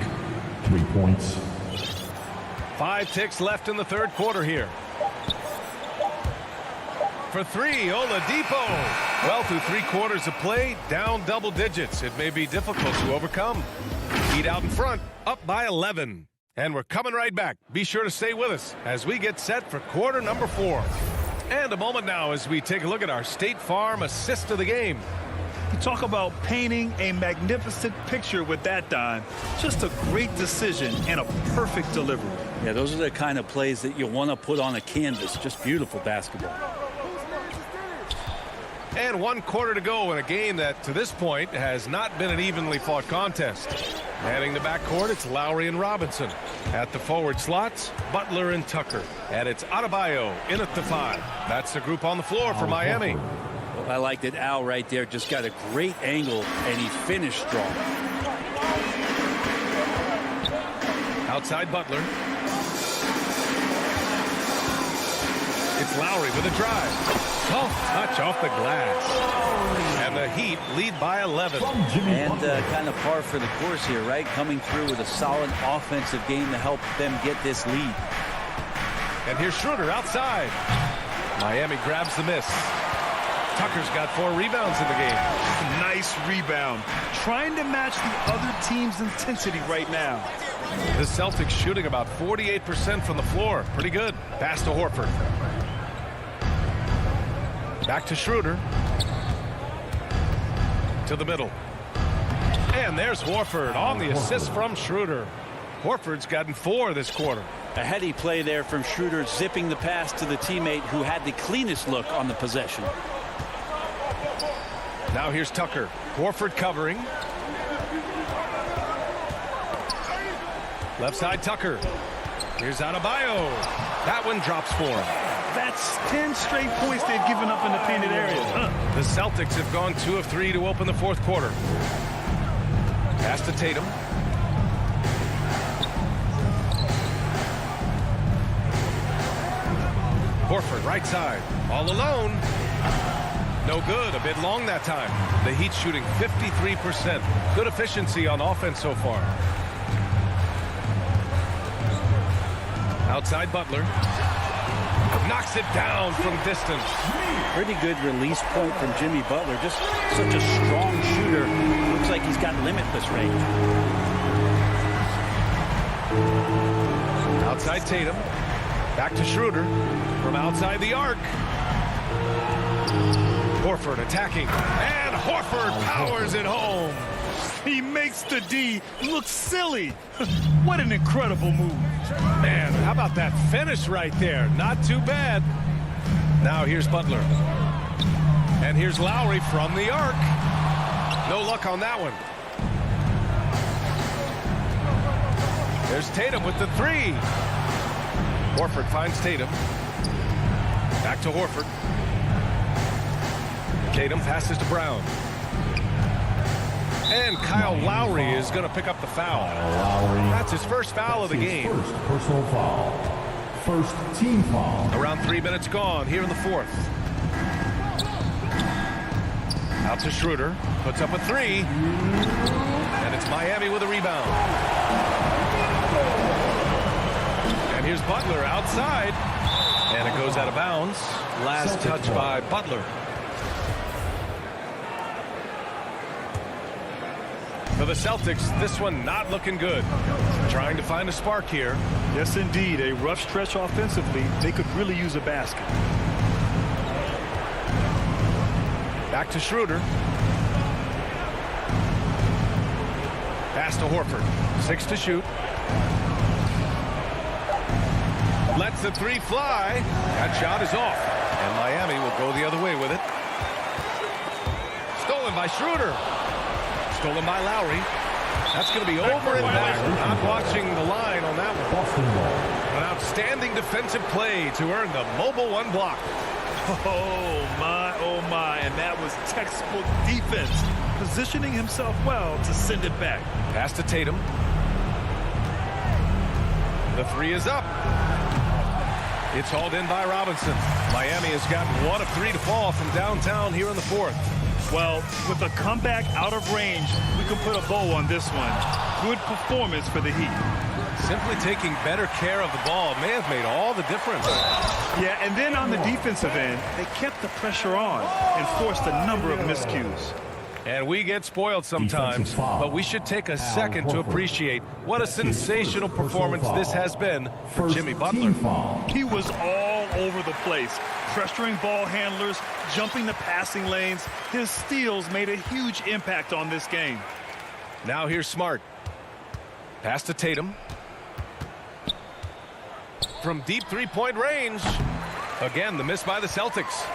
3 points. 5 ticks left in the third quarter here. For 3, Oladipo. Well, through 3 quarters of play, down double digits. It may be difficult to overcome. Heat out in front, up by 11. And we're coming right back. Be sure to stay with us as we get set for quarter number 4. And a moment now as we take a look at our State Farm assist of the game. You talk about painting a magnificent picture with that, Don. Just a great decision and a perfect delivery. Yeah, those are the kind of plays that you want to put on a canvas. Just beautiful basketball. And 1 quarter to go in a game that, to this point, has not been an evenly fought contest. Heading the backcourt, it's Lowry and Robinson. At the forward slots, Butler and Tucker. And it's Adebayo in at the 5. That's the group on the floor for Miami. Well, I like that Al right there just got a great angle, and he finished strong. Outside Butler. It's Lowry with a drive. Soft touch off the glass. And the Heat lead by 11. And kind of par for the course here, right? Coming through with a solid offensive game to help them get this lead. And here's Schroeder outside. Miami grabs the miss. Tucker's got 4 rebounds in the game. Nice rebound. Trying to match the other team's intensity right now. The Celtics shooting about 48% from the floor. Pretty good. Pass to Horford. Back to Schroeder. To the middle. And there's Horford on the assist from Schroeder. Horford's gotten 4 this quarter. A heady play there from Schroeder, zipping the pass to the teammate who had the cleanest look on the possession. Now here's Tucker. Horford covering. Left side Tucker. Here's Adebayo. That one drops for him. That's 10 straight points they've given up in the painted area. The Celtics have gone 2 of 3 to open the 4th quarter. Pass to Tatum. Horford right side. All alone. No good. A bit long that time. The Heat shooting 53%. Good efficiency on offense so far. Outside Butler. Knocks it down from distance. Pretty good release point from Jimmy Butler. Just such a strong shooter. Looks like he's got limitless range. Outside Tatum. Back to Schroeder. From outside the arc. Horford attacking. And Horford powers it home. He makes the D look silly. What an incredible move. Man, how about that finish right there? Not too bad. Now here's Butler. And here's Lowry from the arc. No luck on that one. There's Tatum with the 3. Horford finds Tatum. Back to Horford. Tatum passes to Brown. And Kyle Lowry is going to pick up the foul. That's his first foul of the game. First personal foul. First team foul. Around 3 minutes gone here in the 4th. Out to Schroeder. Puts up a 3. And it's Miami with a rebound. And here's Butler outside. And it goes out of bounds. Last touch by Butler. For the Celtics, this one not looking good. Trying to find a spark here. Yes, indeed. A rough stretch offensively. They could really use a basket. Back to Schroeder. Pass to Horford. 6 to shoot. Lets the 3 fly. That shot is off. And Miami will go the other way with it. Stolen by Schroeder. Stolen by Lowry. That's going to be over and back. Not watching the line on that one. An outstanding defensive play to earn the mobile 1 block. Oh, my. And that was textbook defense. Positioning himself well to send it back. Pass to Tatum. The 3 is up. It's hauled in by Robinson. Miami has gotten 1 of 3 to fall from downtown here in the 4th. Well, with a comeback out of range, we can put a bow on this one. Good performance for the Heat. Simply taking better care of the ball may have made all the difference. Yeah, and then on the defensive end, they kept the pressure on and forced a number of miscues. And we get spoiled sometimes, but we should take a second to appreciate what a sensational performance this has been for Jimmy Butler. He was all over the place, pressuring ball handlers, jumping the passing lanes. His steals made a huge impact on this game. Now here's Smart. Pass to Tatum. From deep three-point range. Again, the miss by the Celtics.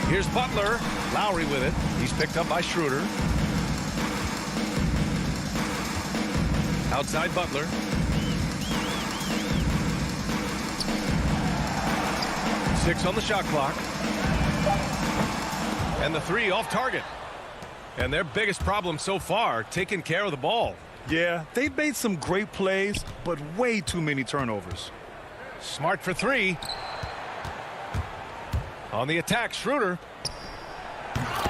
Here's Butler. Lowry with it. He's picked up by Schroeder. Outside Butler. Six on the shot clock. And the three off target. And their biggest problem so far, taking care of the ball. Yeah, they've made some great plays, but way too many turnovers. Smart for three. On the attack, Schroeder.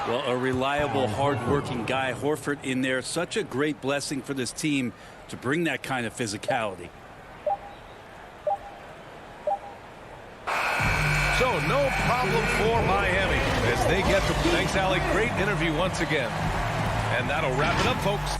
Well, a reliable, hard-working guy. Horford in there. Such a great blessing for this team to bring that kind of physicality. So no problem for Miami as they get to. Thanks, Allie. Great interview once again. And that'll wrap it up, folks.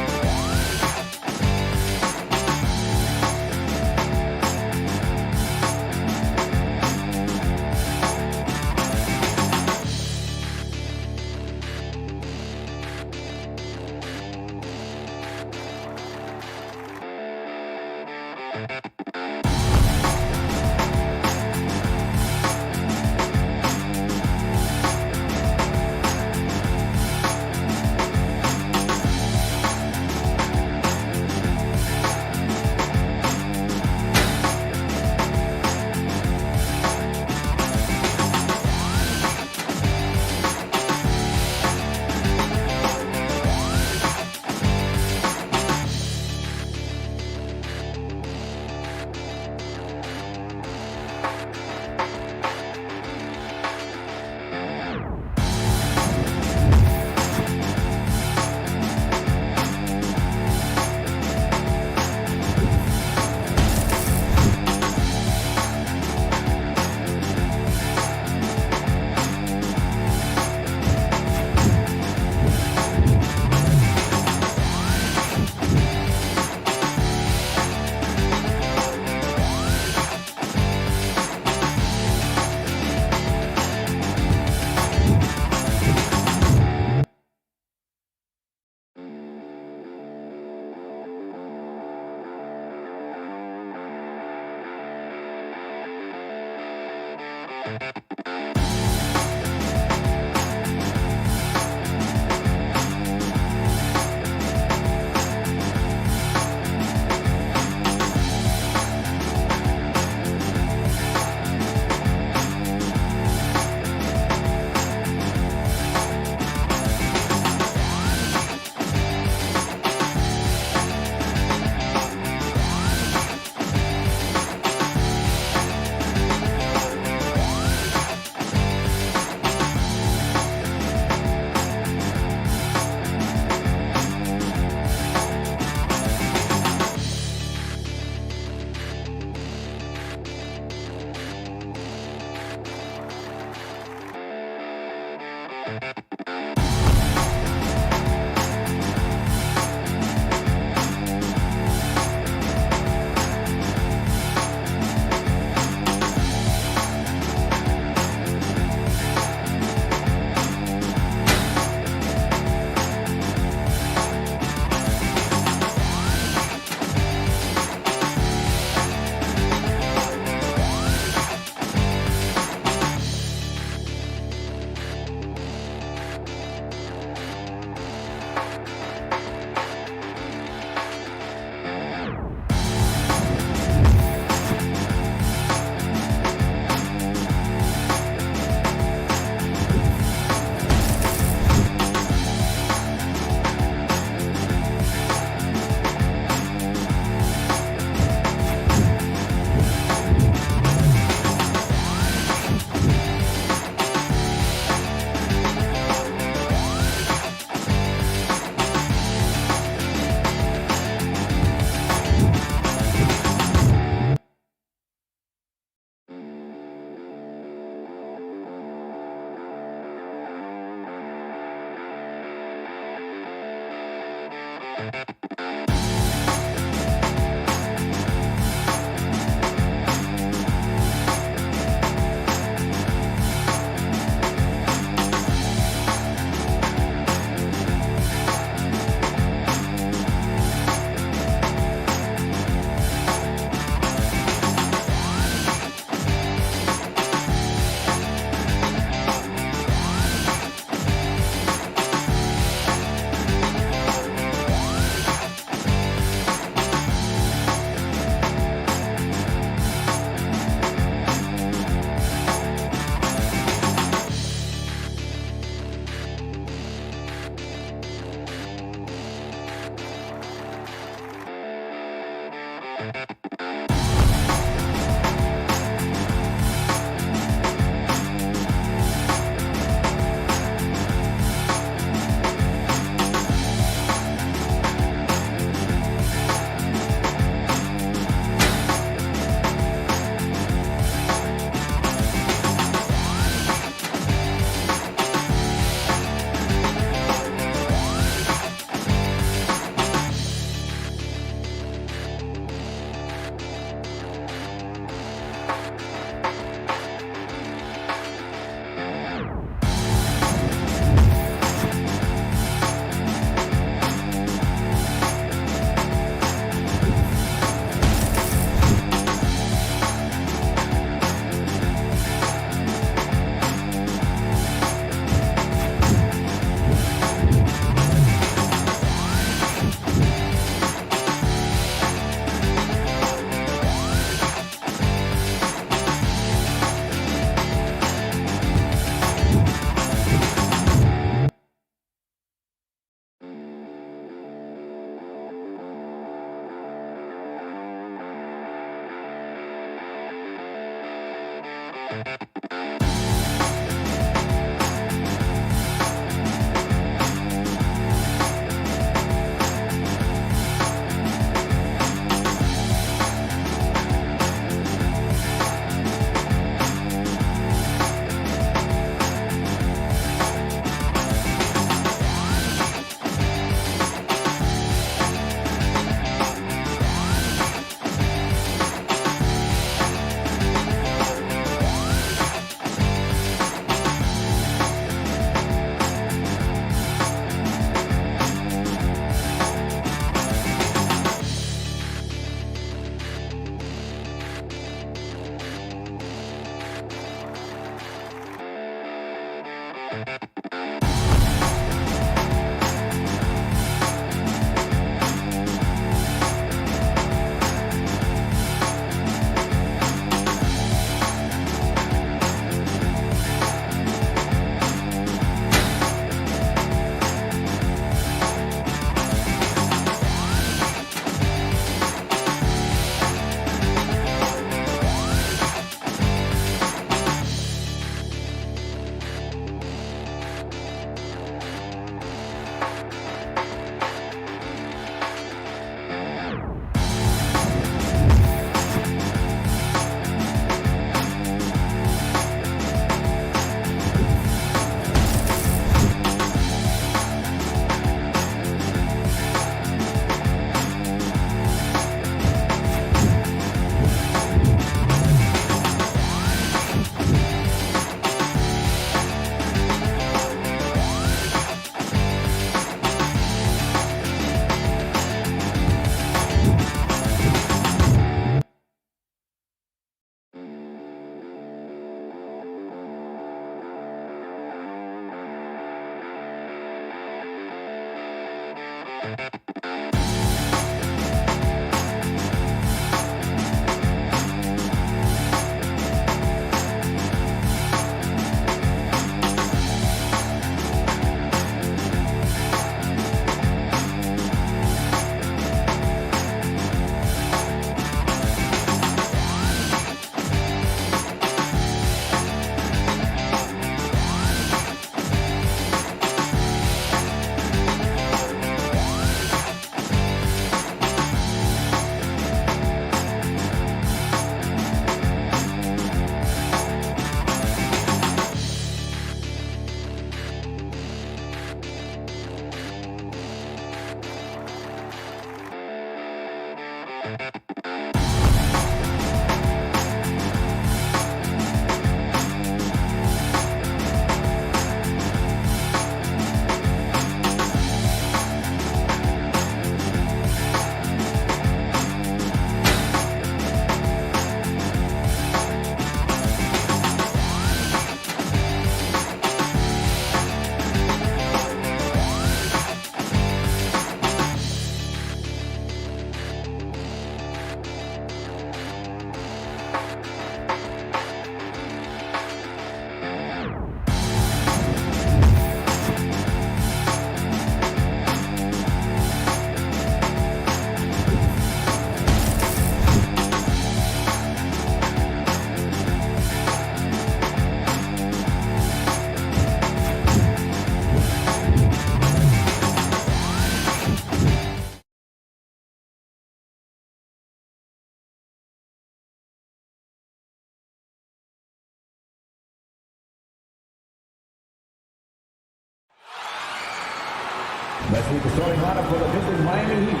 Let's meet the starting lineup for the visiting Miami Heat.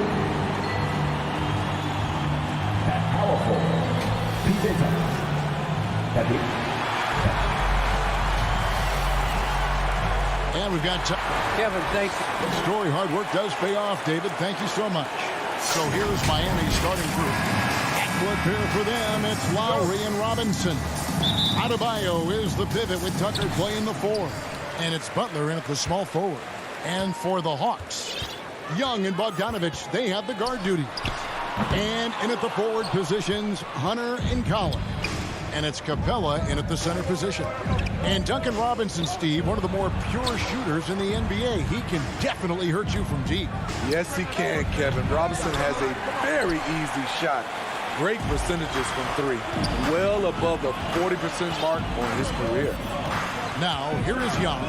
At power forward, PJ Tucker. And we've got Kevin, thank you. Story hard work does pay off, David. Thank you so much. So here's Miami's starting group. What pair for them? It's Lowry and Robinson. Adebayo is the pivot with Tucker playing the 4. And it's Butler in at the small forward. And for the Hawks, Young and Bogdanovich, they have the guard duty. And in at the forward positions, Hunter and Collins. And it's Capella in at the center position. And Duncan Robinson, Steve, one of the more pure shooters in the NBA. He can definitely hurt you from deep. Yes, he can, Kevin. Robinson has a very easy shot. Great percentages from three. Well above the 40% mark on his career. Now, here is Young.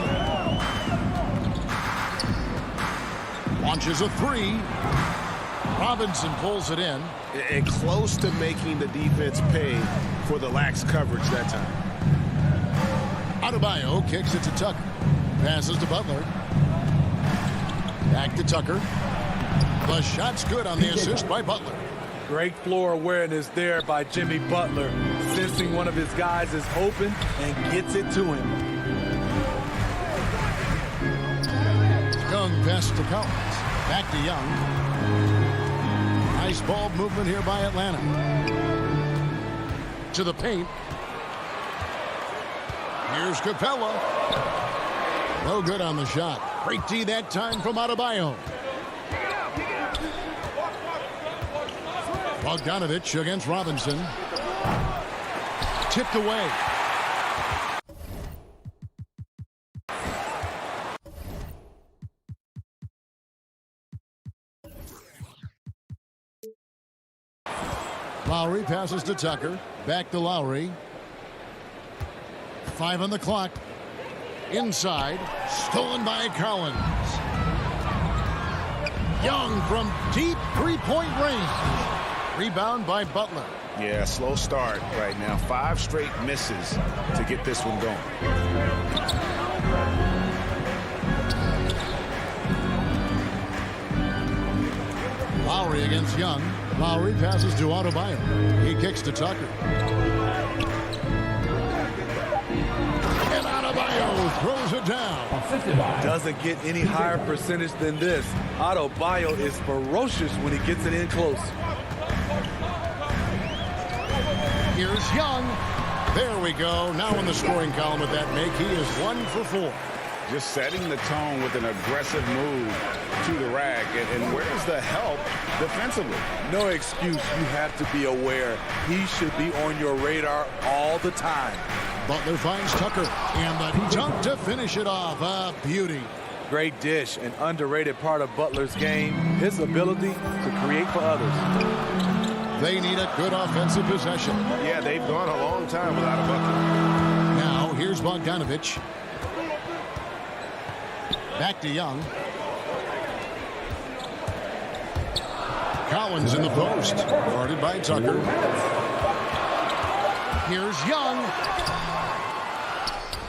Launches a three. Robinson pulls it in. And close to making the defense pay for the lax coverage that time. Adebayo kicks it to Tucker. Passes to Butler. Back to Tucker. The shot's good on the assist by Butler. Great floor awareness there by Jimmy Butler, sensing one of his guys is open and gets it to him. Young pass to Collins. Back to Young. Nice ball movement here by Atlanta. To the paint. Here's Capella. No good on the shot. Great D that time from Adebayo. Bogdanovich against Robinson. Tipped away. Lowry passes to Tucker. Back to Lowry. 5 on the clock. Inside. Stolen by Collins. Young from deep three-point range. Rebound by Butler. Yeah, slow start right now. 5 straight misses to get this one going. Lowry against Young. Lowry passes to Adebayo. He kicks to Tucker. And Adebayo throws it down. Doesn't get any higher percentage than this. Adebayo is ferocious when he gets it in close. Here's Young. There we go. Now in the scoring column with that make, he is 1 for 4. Just setting the tone with an aggressive move to the rack. And where's the help defensively? No excuse. You have to be aware. He should be on your radar all the time. Butler finds Tucker. And the dunk to finish it off. A beauty. Great dish. An underrated part of Butler's game. His ability to create for others. They need a good offensive possession. Yeah, they've gone a long time without a bucket. Now, here's Bogdanovich. Back to Young. Collins in the post. Guarded by Tucker. Here's Young.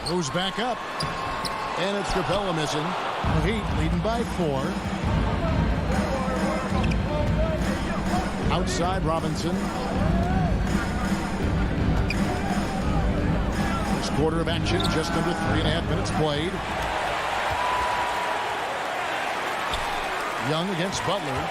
Goes back up. And it's Capella missing. Heat leading by 4. Outside Robinson. First quarter of action, just under 3.5 minutes played. Young against Butler.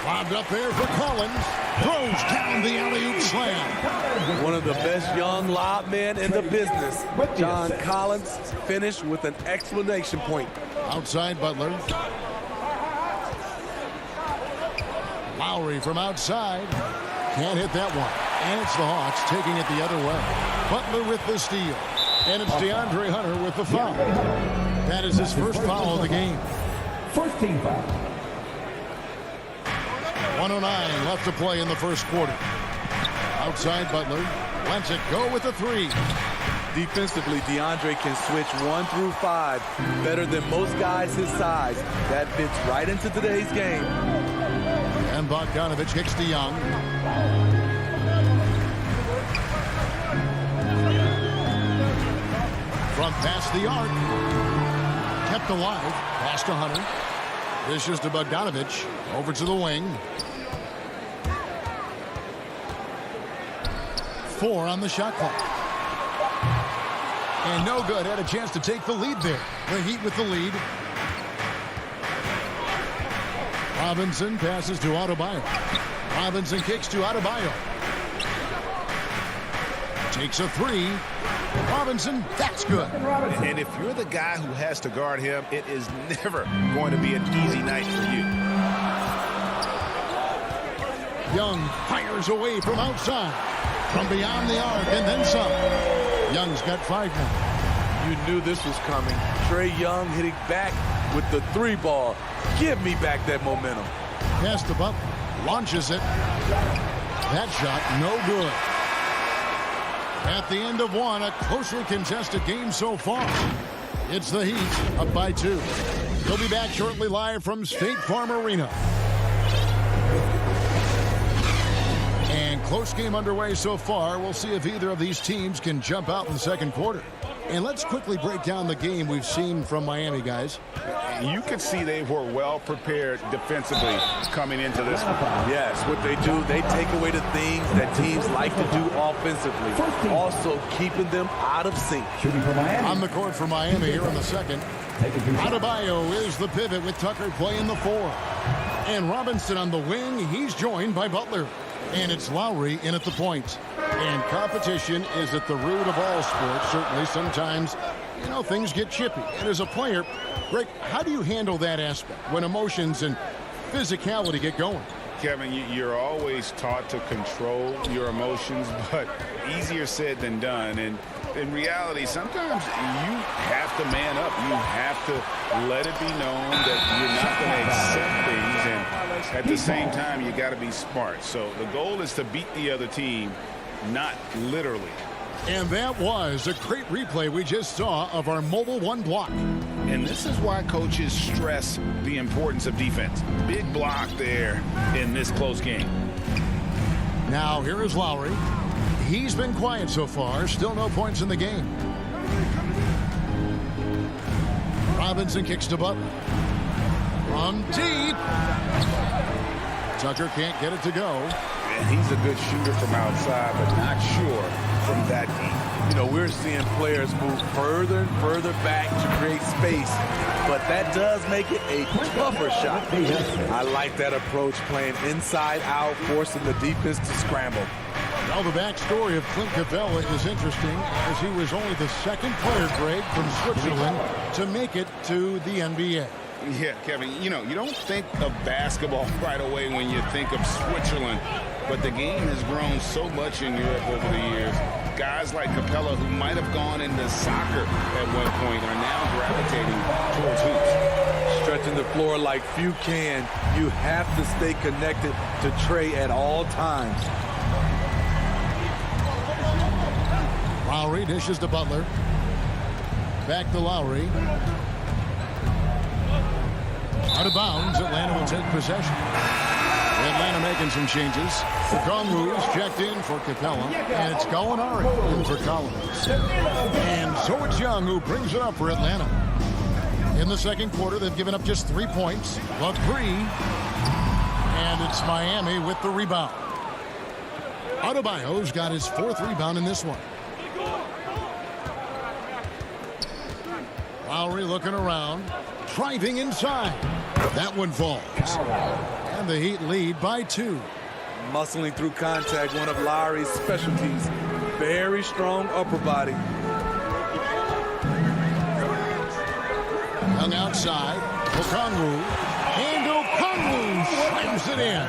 Lobbed up there for Collins. Throws down the alley-oop slam. One of the best young lob men in the business. John Collins finished with an exclamation point. Outside Butler. Lowry from outside. Can't hit that one. And it's the Hawks taking it the other way. Butler with the steal. And it's DeAndre Hunter with the foul. That is his first foul of the game. First team foul. 1:09 left to play in the first quarter. Outside Butler. Lets it go with the 3. Defensively, DeAndre can switch 1 through 5 better than most guys his size. That fits right into today's game. And Bogdanovich kicks to Young. From past the arc. Kept alive. Pass to Hunter. Dishes to Bogdanovich. Over to the wing. 4 on the shot clock. And no good. Had a chance to take the lead there. The Heat with the lead. Robinson passes to Adebayo. Robinson kicks to Adebayo. Takes a 3. Robinson, that's good. And if you're the guy who has to guard him, it is never going to be an easy night for you. Young fires away from outside. From beyond the arc and then some. Young's got 5 now. You knew this was coming. Trae Young hitting back with the 3 ball. Give me back that momentum. Pass to Butler. Launches it. That shot, no good. At the end of one, a closely contested game so far. It's the Heat up by 2. They'll be back shortly live from State Farm Arena. And close game underway so far. We'll see if either of these teams can jump out in the second quarter. And let's quickly break down the game we've seen from Miami, guys. You could see they were well prepared defensively coming into this one. Yes, what they do, they take away the things that teams like to do offensively, also keeping them out of sync. On the court for Miami here in the second. Adebayo is the pivot with Tucker playing the 4. And Robinson on the wing. He's joined by Butler. And it's Lowry in at the point. And competition is at the root of all sports. Certainly sometimes, things get chippy. And as a player, Greg, how do you handle that aspect when emotions and physicality get going? Kevin, you're always taught to control your emotions, but easier said than done. And in reality, sometimes you have to man up. You have to let it be known that you're not going to accept things. And at the same time, you got to be smart. So the goal is to beat the other team, not literally. And that was a great replay we just saw of our Mobile One block. And this is why coaches stress the importance of defense. Big block there in this close game. Now here is Lowry. He's been quiet so far. Still no points in the game. Robinson kicks to Butler. From deep. Tucker can't get it to go. And he's a good shooter from outside, but not sure from that deep. We're seeing players move further and further back to create space, but that does make it a tougher shot. I like that approach, playing inside out, forcing the defense to scramble. Now the backstory of Clint Capella is interesting, as he was only the second player, Greg, from Switzerland to make it to the NBA. Yeah, Kevin, you don't think of basketball right away when you think of Switzerland, but the game has grown so much in Europe over the years. Guys like Capella, who might have gone into soccer at one point, are now gravitating towards hoops. Stretching the floor like few can, you have to stay connected to Trey at all times. Lowry dishes to Butler. Back to Lowry. Out of bounds, Atlanta will take possession. Atlanta making some changes. Okongwu is checked in for Capella, and it's Gallinari in for Collins. And so it's Young who brings it up for Atlanta. In the second quarter, they've given up just 3 points, but 3. And it's Miami with the rebound. Adebayo's got his 4th rebound in this one. Lowry looking around, driving inside. That one falls. And the Heat lead by 2. Muscling through contact, one of Lowry's specialties. Very strong upper body. Young outside. Okongwu. And Okongwu slams it in.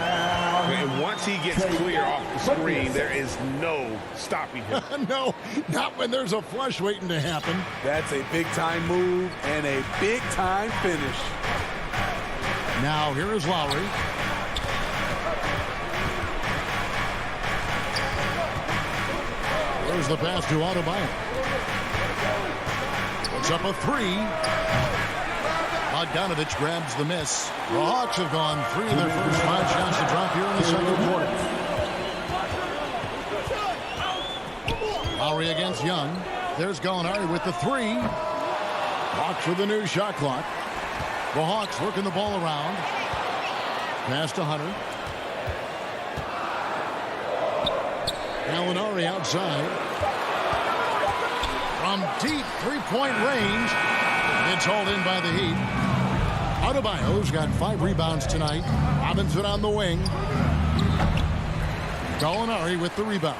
And once he gets clear off the screen, there is no stopping him. No, not when there's a flush waiting to happen. That's a big-time move and a big-time finish. Now here is Lowry. There's the pass to Adebayo. Puts up a 3. Bogdanovich grabs the miss. The Hawks have gone 3 of their first 5 shots to drop here in the second quarter. Lowry against Young. There's Gallinari with the 3. Hawks with the new shot clock. The Hawks working the ball around. Pass to Hunter. Gallinari outside. From deep 3-point range. It's hauled in by the Heat. Adebayo's got 5 rebounds tonight. Robinson on the wing. Gallinari with the rebound.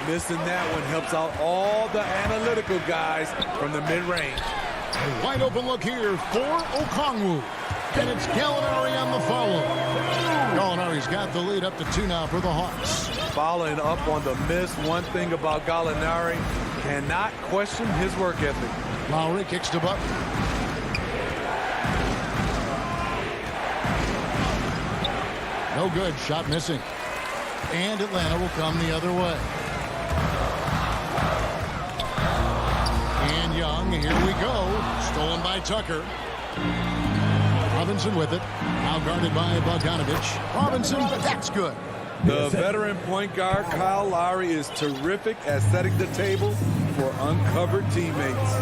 Missing that one helps out all the analytical guys from the mid-range. A wide open look here for Okongwu. And it's Gallinari on the follow. Gallinari's got the lead up to 2 now for the Hawks. Following up on the miss, one thing about Gallinari, cannot question his work ethic. Lowry kicks to Butler. No good. Shot missing. And Atlanta will come the other way. And Young, here we go. Stolen by Tucker. Robinson with it. Now guarded by Bogdanovich. Robinson, that's good. The veteran point guard, Kyle Lowry, is terrific at setting the table for uncovered teammates.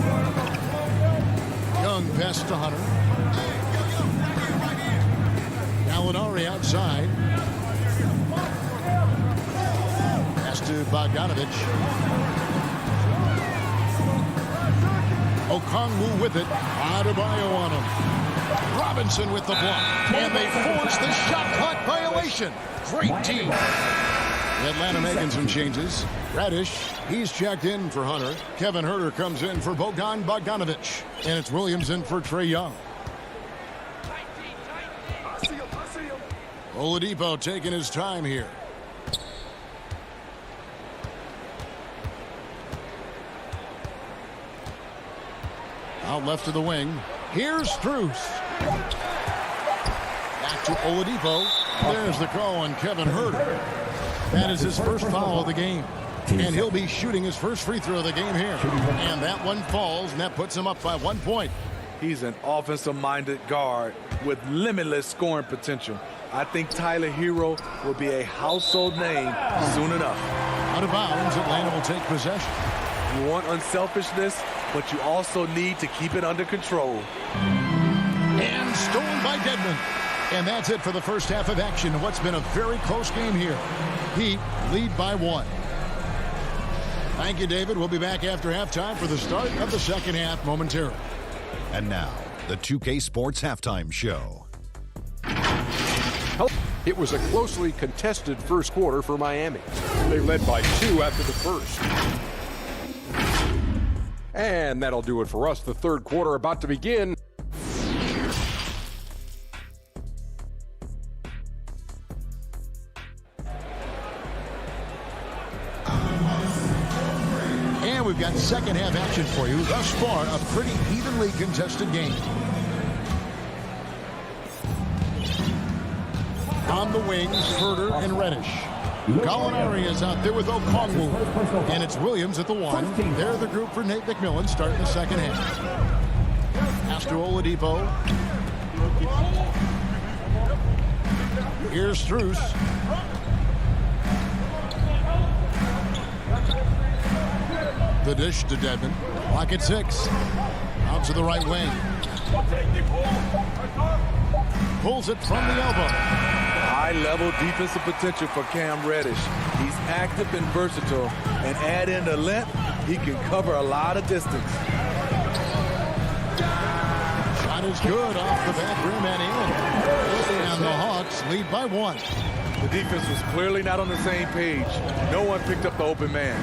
Young pass to Hunter. Gallinari outside. Pass to Bogdanovich. Okongwu with it. Adebayo on him. Robinson with the block. And they force the shot clock violation. Great team. Atlanta making some changes. Radish, he's checked in for Hunter. Kevin Huerter comes in for Bogdanovich. And it's Williams in for Trae Young. Oladipo taking his time here. Out left of the wing. Here's Strus. Back to Oladipo. There's the call on Kevin Huerter. That is his first foul of the game. And he'll be shooting his first free throw of the game here. And that one falls, and that puts him up by 1 point. He's an offensive-minded guard with limitless scoring potential. I think Tyler Hero will be a household name soon enough. Out of bounds, Atlanta will take possession. You want unselfishness, but you also need to keep it under control. And stolen by Dedmon. And that's it for the first half of action in what's been a very close game here. Heat lead by 1. Thank you, David. We'll be back after halftime for the start of the second half momentarily. And now, the 2K Sports Halftime Show. It was a closely contested first quarter for Miami. They led by 2 after the first. And that'll do it for us. The third quarter about to begin. And we've got second half action for you. Thus far, a pretty evenly contested game. On the wings, Huerter and Reddish. Gallinari is out there with Okongwu. And it's Williams at the 1. They're the group for Nate McMillan starting the second half. Pass to Oladipo. Here's Strus. The dish to Dedmon. Clock at 6. Out to the right wing. Pulls it from the elbow. High-level defensive potential for Cam Reddish. He's active and versatile, and add in the length, he can cover a lot of distance. Shot is good off the back rim and in. And the Hawks lead by 1. The defense was clearly not on the same page. No one picked up the open man.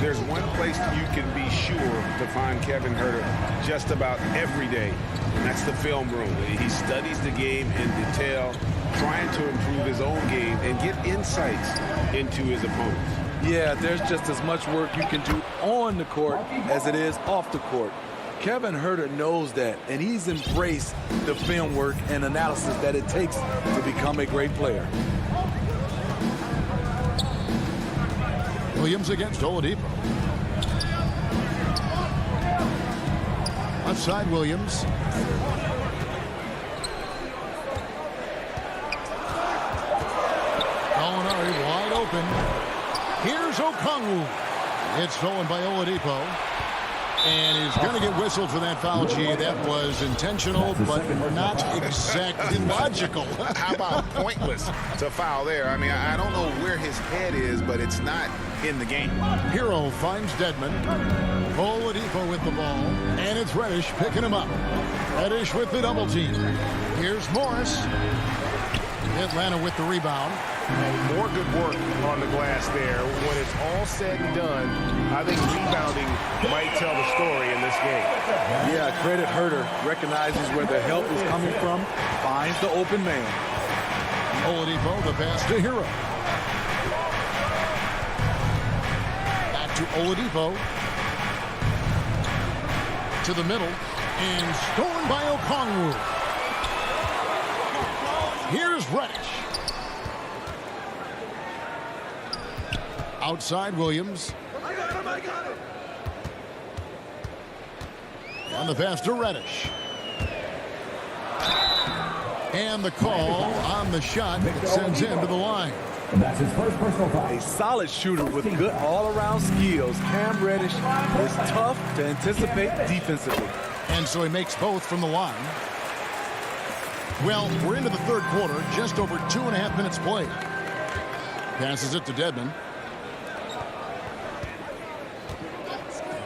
There's one place you can be sure to find Kevin Huerter just about every day, and that's the film room. He studies the game in detail, trying to improve his own game and get insights into his opponents. Yeah, there's just as much work you can do on the court as it is off the court. Kevin Huerter knows that, and he's embraced the film work and analysis that it takes to become a great player. Williams against Oladipo. Left side, Williams. Gallinari wide open. Here's Okongwu. It's stolen by Oladipo. And he's going to get whistled for that foul, G. That was intentional, but not exactly logical. How about pointless to foul there? I mean, I don't know where his head is, but it's not in the game. Hero finds Dedmon. Oladipo with the ball. And it's Reddish picking him up. Reddish with the double team. Here's Morris. Atlanta with the rebound. More good work on the glass there. When it's all said and done, I think rebounding might tell the story in this game. Yeah, credit Huerter. Recognizes where the help is coming from, finds the open man. Oladipo, the pass to Hero. Back to Oladipo. To the middle. And stolen by Okongwu. Here's Reddish. Outside Williams. And the pass to Reddish. And the call on the shot that sends him to the line. That's his first personal foul. A solid shooter with good all-around skills. Cam Reddish is tough to anticipate defensively. And so he makes both from the line. Well, we're into the third quarter, just over 2.5 minutes played. Passes it to Dedmon.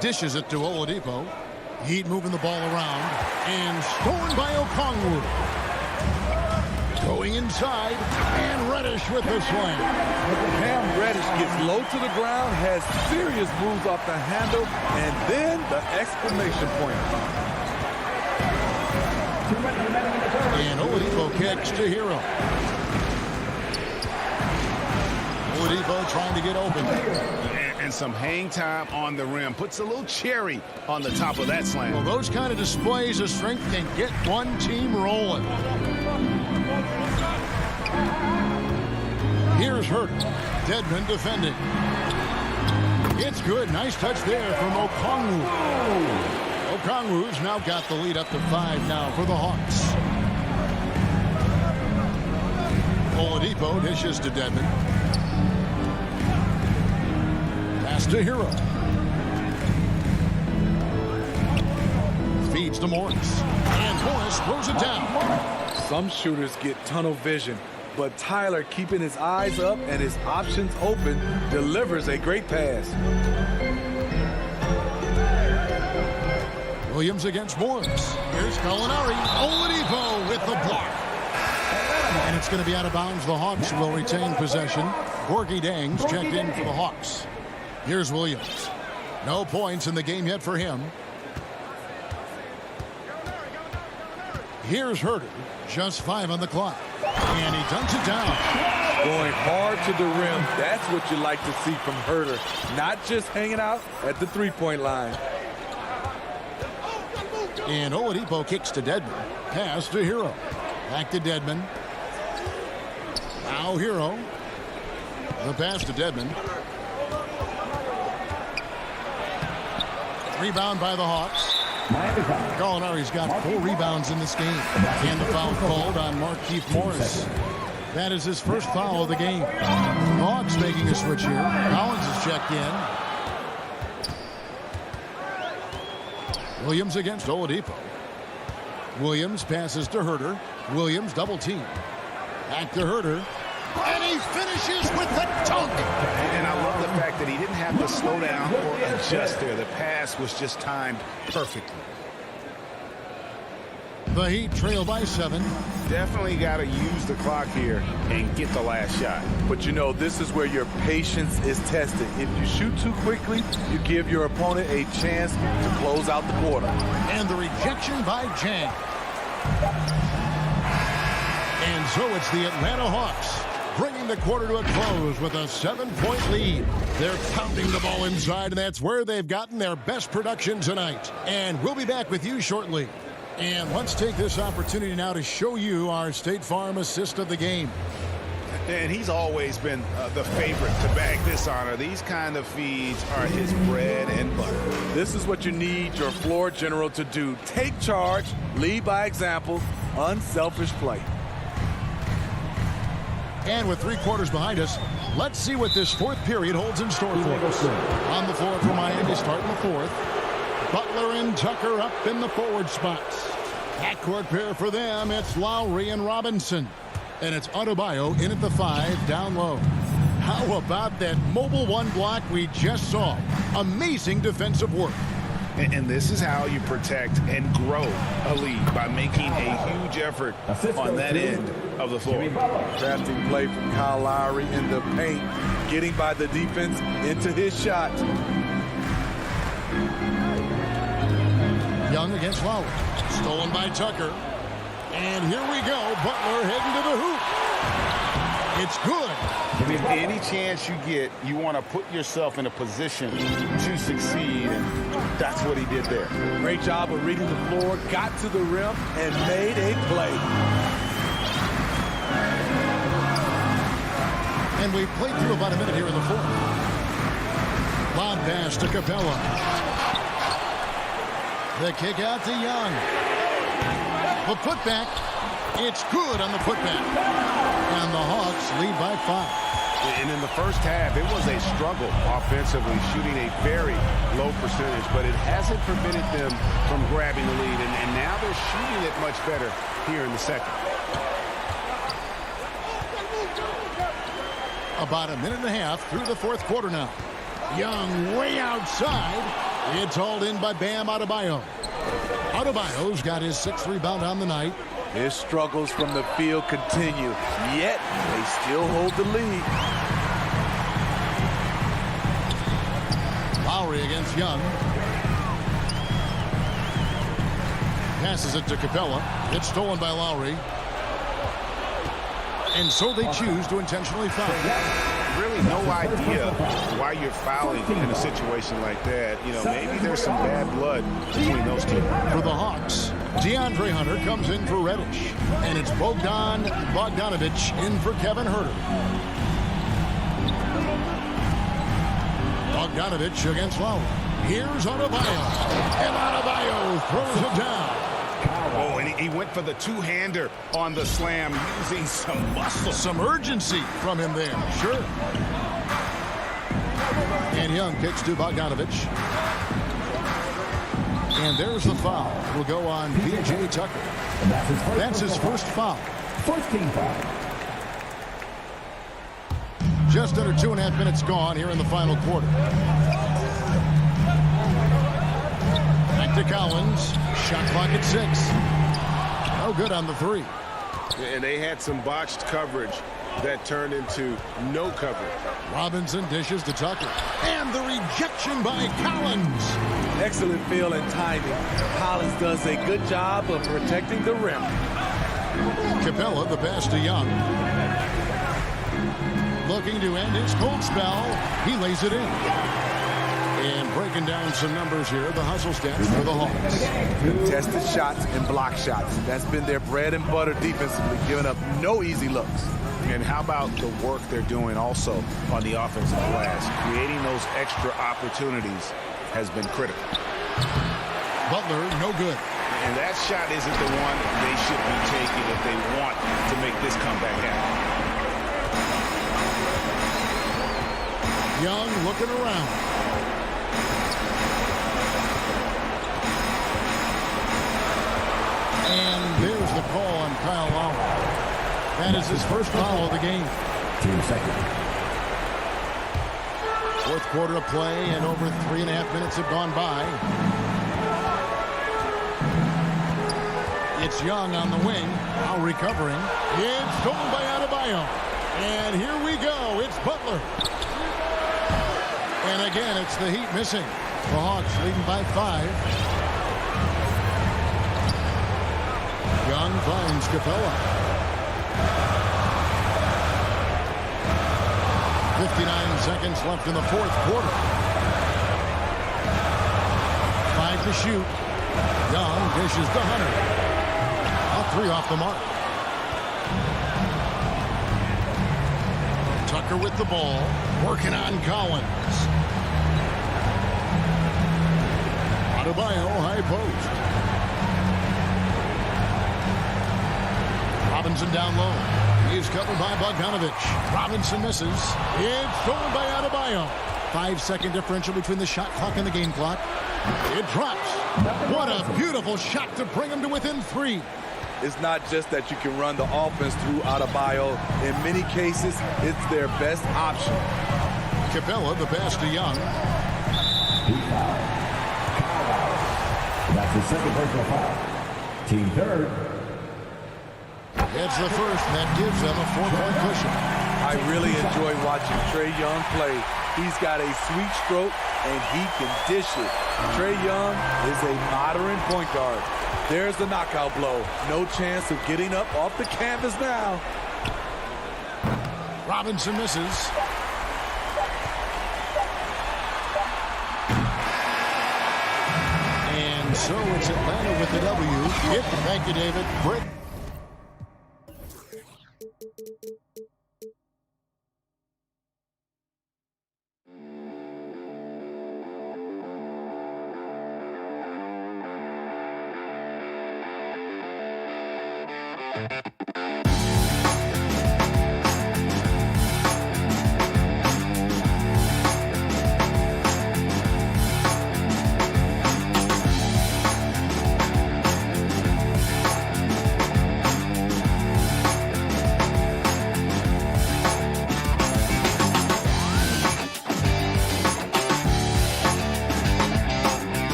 Dishes it to Oladipo. Heat moving the ball around. And stolen by Okongwu. Going inside, and Reddish with the slam. Cam Reddish gets low to the ground, has serious moves off the handle, and then the exclamation point. And Oladipo kicks to Hero. Oladipo trying to get open. And some hang time on the rim. Puts a little cherry on the top of that slam. Well, those kind of displays of strength can get one team rolling. Here's Hurt. Dedmon defending. It's good. Nice touch there from Okongwu. Okongwu's now got the lead up to 5 now for the Hawks. Oladipo dishes to Dedmon. Pass to Hero. Feeds to Morris. And Morris throws it down. Some shooters get tunnel vision, but Tyler, keeping his eyes up and his options open, delivers a great pass. Williams against Morris. Here's Gallinari. Oladipo with the block. And it's going to be out of bounds. The Hawks will retain possession. Gorgie Dangs checked in for the Hawks. Here's Williams. No points in the game yet for him. Here's Herter. Just 5 on the clock. And he dunks it down. Going hard to the rim. That's what you like to see from Herter. Not just hanging out at the three-point line. And Oladipo kicks to Dedmon. Pass to Hero. Back to Dedmon. Now Hero. The pass to Dedmon. Rebound by the Hawks. Gallinari's got 4 rebounds in this game. And the foul called on Markieff Morris. That is his first foul of the game. The Hawks making a switch here. Collins is checked in. Williams against Oladipo. Williams passes to Herter. Williams double team. Back to Herter. And he finishes with the dunk. And I love the fact that he didn't have to slow down or adjust there. The pass was just timed perfectly. The Heat trail by 7. Definitely got to use the clock here and get the last shot. But you know, this is where your patience is tested. If you shoot too quickly, you give your opponent a chance to close out the quarter. And the rejection by Jang. And so it's the Atlanta Hawks bringing the quarter to a close with a 7-point lead. They're pounding the ball inside, and that's where they've gotten their best production tonight. And we'll be back with you shortly. And let's take this opportunity now to show you our State Farm assist of the game. And he's always been the favorite to bag this honor. These kind of feeds are his bread and butter. This is what you need your floor general to do. Take charge, lead by example, unselfish play. And with 3 quarters behind us, let's see what this 4th period holds in store for us. On the floor for Miami starting the 4th. Butler and Tucker up in the forward spots. Backcourt pair for them, it's Lowry and Robinson. And it's Adebayo in at the 5, down low. How about that mobile 1 block we just saw? Amazing defensive work. And this is how you protect and grow a lead, by making a huge effort on that end of the floor. Drafting play from Kyle Lowry in the paint, getting by the defense into his shot. Young against Lowry. Stolen by Tucker. And here we go. Butler heading to the hoop. It's good. Any chance you get, you want to put yourself in a position to succeed, and that's what he did there. Great job of reading the floor, got to the rim, and made a play. And we played through about a minute here in the 4th. Lob pass to Capella. The kick out to Young. The putback. It's good on the putback. And the Hawks lead by 5. And in the first half, it was a struggle offensively, shooting a very low percentage, but it hasn't prevented them from grabbing the lead. And now they're shooting it much better here in the second. About a minute and a half through the fourth quarter now. Young way outside. It's hauled in by Bam Adebayo. Adebayo's got his 6th rebound on the night. His struggles from the field continue, yet they still hold the lead. Lowry against Young. Passes it to Capella. It's stolen by Lowry. And so they choose to intentionally foul. Really no idea why you're fouling in a situation like that. You know, maybe there's some bad blood between those two. For the Hawks, DeAndre Hunter comes in for Reddish. And it's Bogdan Bogdanovic in for Kevin Huerter. Bogdanovic against Lowry. Here's Adebayo. And Adebayo throws it down. Oh, and he went for the two-hander on the slam, using some muscle. Some urgency from him there, sure. And Young kicks to Bogdanovic. And there's the foul. Will go on P.J. Tucker. That's his first foul. First team foul. Just under 2.5 minutes gone here in the final quarter. Back to Collins. Shot clock at 6. No good on the 3. And they had some botched coverage that turned into no coverage. Robinson dishes to Tucker. And the rejection by Collins. Excellent feel and timing. Collins does a good job of protecting the rim. Capella, the pass to Young. Looking to end his cold spell. He lays it in. And breaking down some numbers here, the hustle stats for the Hawks. Contested shots and block shots. That's been their bread and butter defensively, giving up no easy looks. And how about the work they're doing also on the offensive glass? Creating those extra opportunities has been critical. Butler, no good. And that shot isn't the one they should be taking if they want to make this comeback happen. Young looking around. And there's the call on Kyle Lowry. That is his first foul of the game. 2 seconds. Fourth quarter of play, and over 3.5 minutes have gone by. It's Young on the wing, now recovering. It's stolen by Adebayo. And here we go, it's Butler. And again, it's the Heat missing. The Hawks leading by 5. Young finds Capella. 59 seconds left in the fourth quarter. 5 to shoot. Young dishes to Hunter. A 3 off the mark. Tucker with the ball. Working on Collins. Adebayo, high post. Robinson down low. He's covered by Bogdanovic. Robinson misses. It's stolen by Adebayo. 5-second differential between the shot clock and the game clock. It drops. What a beautiful shot to bring him to within 3. It's not just that you can run the offense through Adebayo. In many cases, it's their best option. Capella, the pass to Young. That's his second personal foul. Team third. It's the first, and that gives them a 4-point cushion. I really enjoy watching Trae Young play. He's got a sweet stroke, and he can dish it. Trae Young is a modern point guard. There's the knockout blow. No chance of getting up off the canvas now. Robinson misses. And so it's Atlanta with the W. Thank you, David. Break.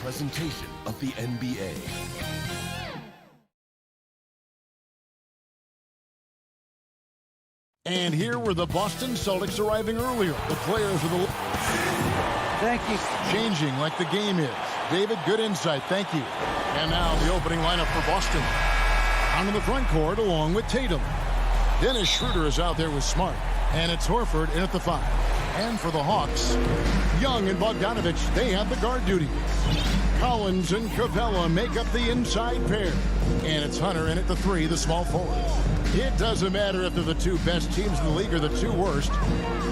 Presentation of the NBA. And here were the Boston Celtics arriving earlier. The players of the... Thank you. Changing like the game is. David, good insight. Thank you. And now the opening lineup for Boston. Out in the front court along with Tatum. Dennis Schroeder is out there with Smart. And it's Horford in at the 5. And for the Hawks, Young and Bogdanovich, they have the guard duties. Collins and Capella make up the inside pair. And it's Hunter in at the 3, the small forward. It doesn't matter if they're the two best teams in the league or the two worst.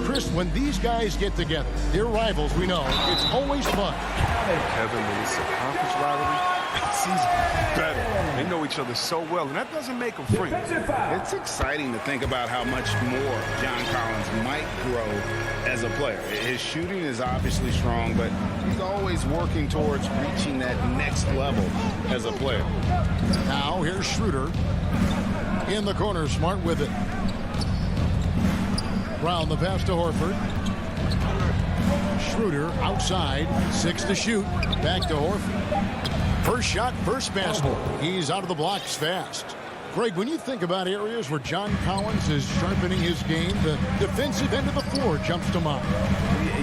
Chris, when these guys get together, they're rivals, we know. It's always fun. Kevin, when it's a conference rivalry, it's better. They know each other so well, and that doesn't make them free. It's exciting to think about how much more John Collins might grow as a player. His shooting is obviously strong, but he's always working towards reaching that next level as a player. Now here's Schroeder. In the corner, Smart with it. Round the pass to Horford. Schroeder outside, 6 to shoot. Back to Horford. First shot, first basket. He's out of the blocks fast. Greg, when you think about areas where John Collins is sharpening his game, the defensive end of the floor jumps to mind.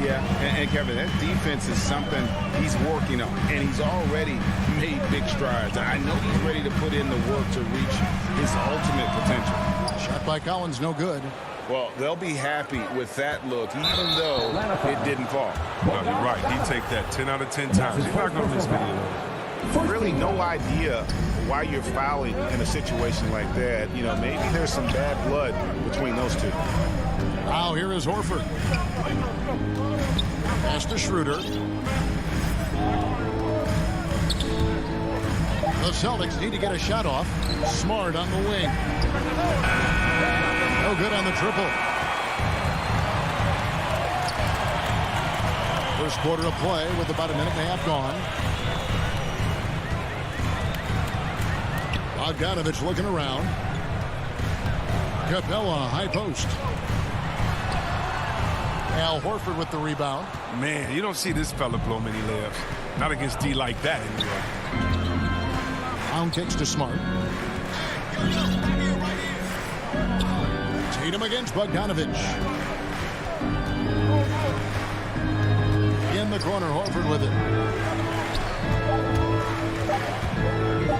Yeah, and Kevin, that defense is something he's working on, and he's already made big strides. I know he's ready to put in the work to reach his ultimate potential. Shot by Collins, no good. Well, they'll be happy with that look, even though it didn't fall. No, you're right. He'd take that 10 out of 10 times. He's not going to miss many of those. Really no idea why you're fouling in a situation like that. You know, maybe there's some bad blood between those two. Now here is Horford. Pass to Schroeder. The Celtics need to get a shot off. Smart on the wing. No good on the triple. First quarter of play with about a minute and a half gone. Bogdanovich looking around. Capella, high post. Al Horford with the rebound. Man, you don't see this fella blow many layups. Not against D like that, anyway. Brown kicks to Smart. Tatum against Bogdanovich. In the corner, Horford with it.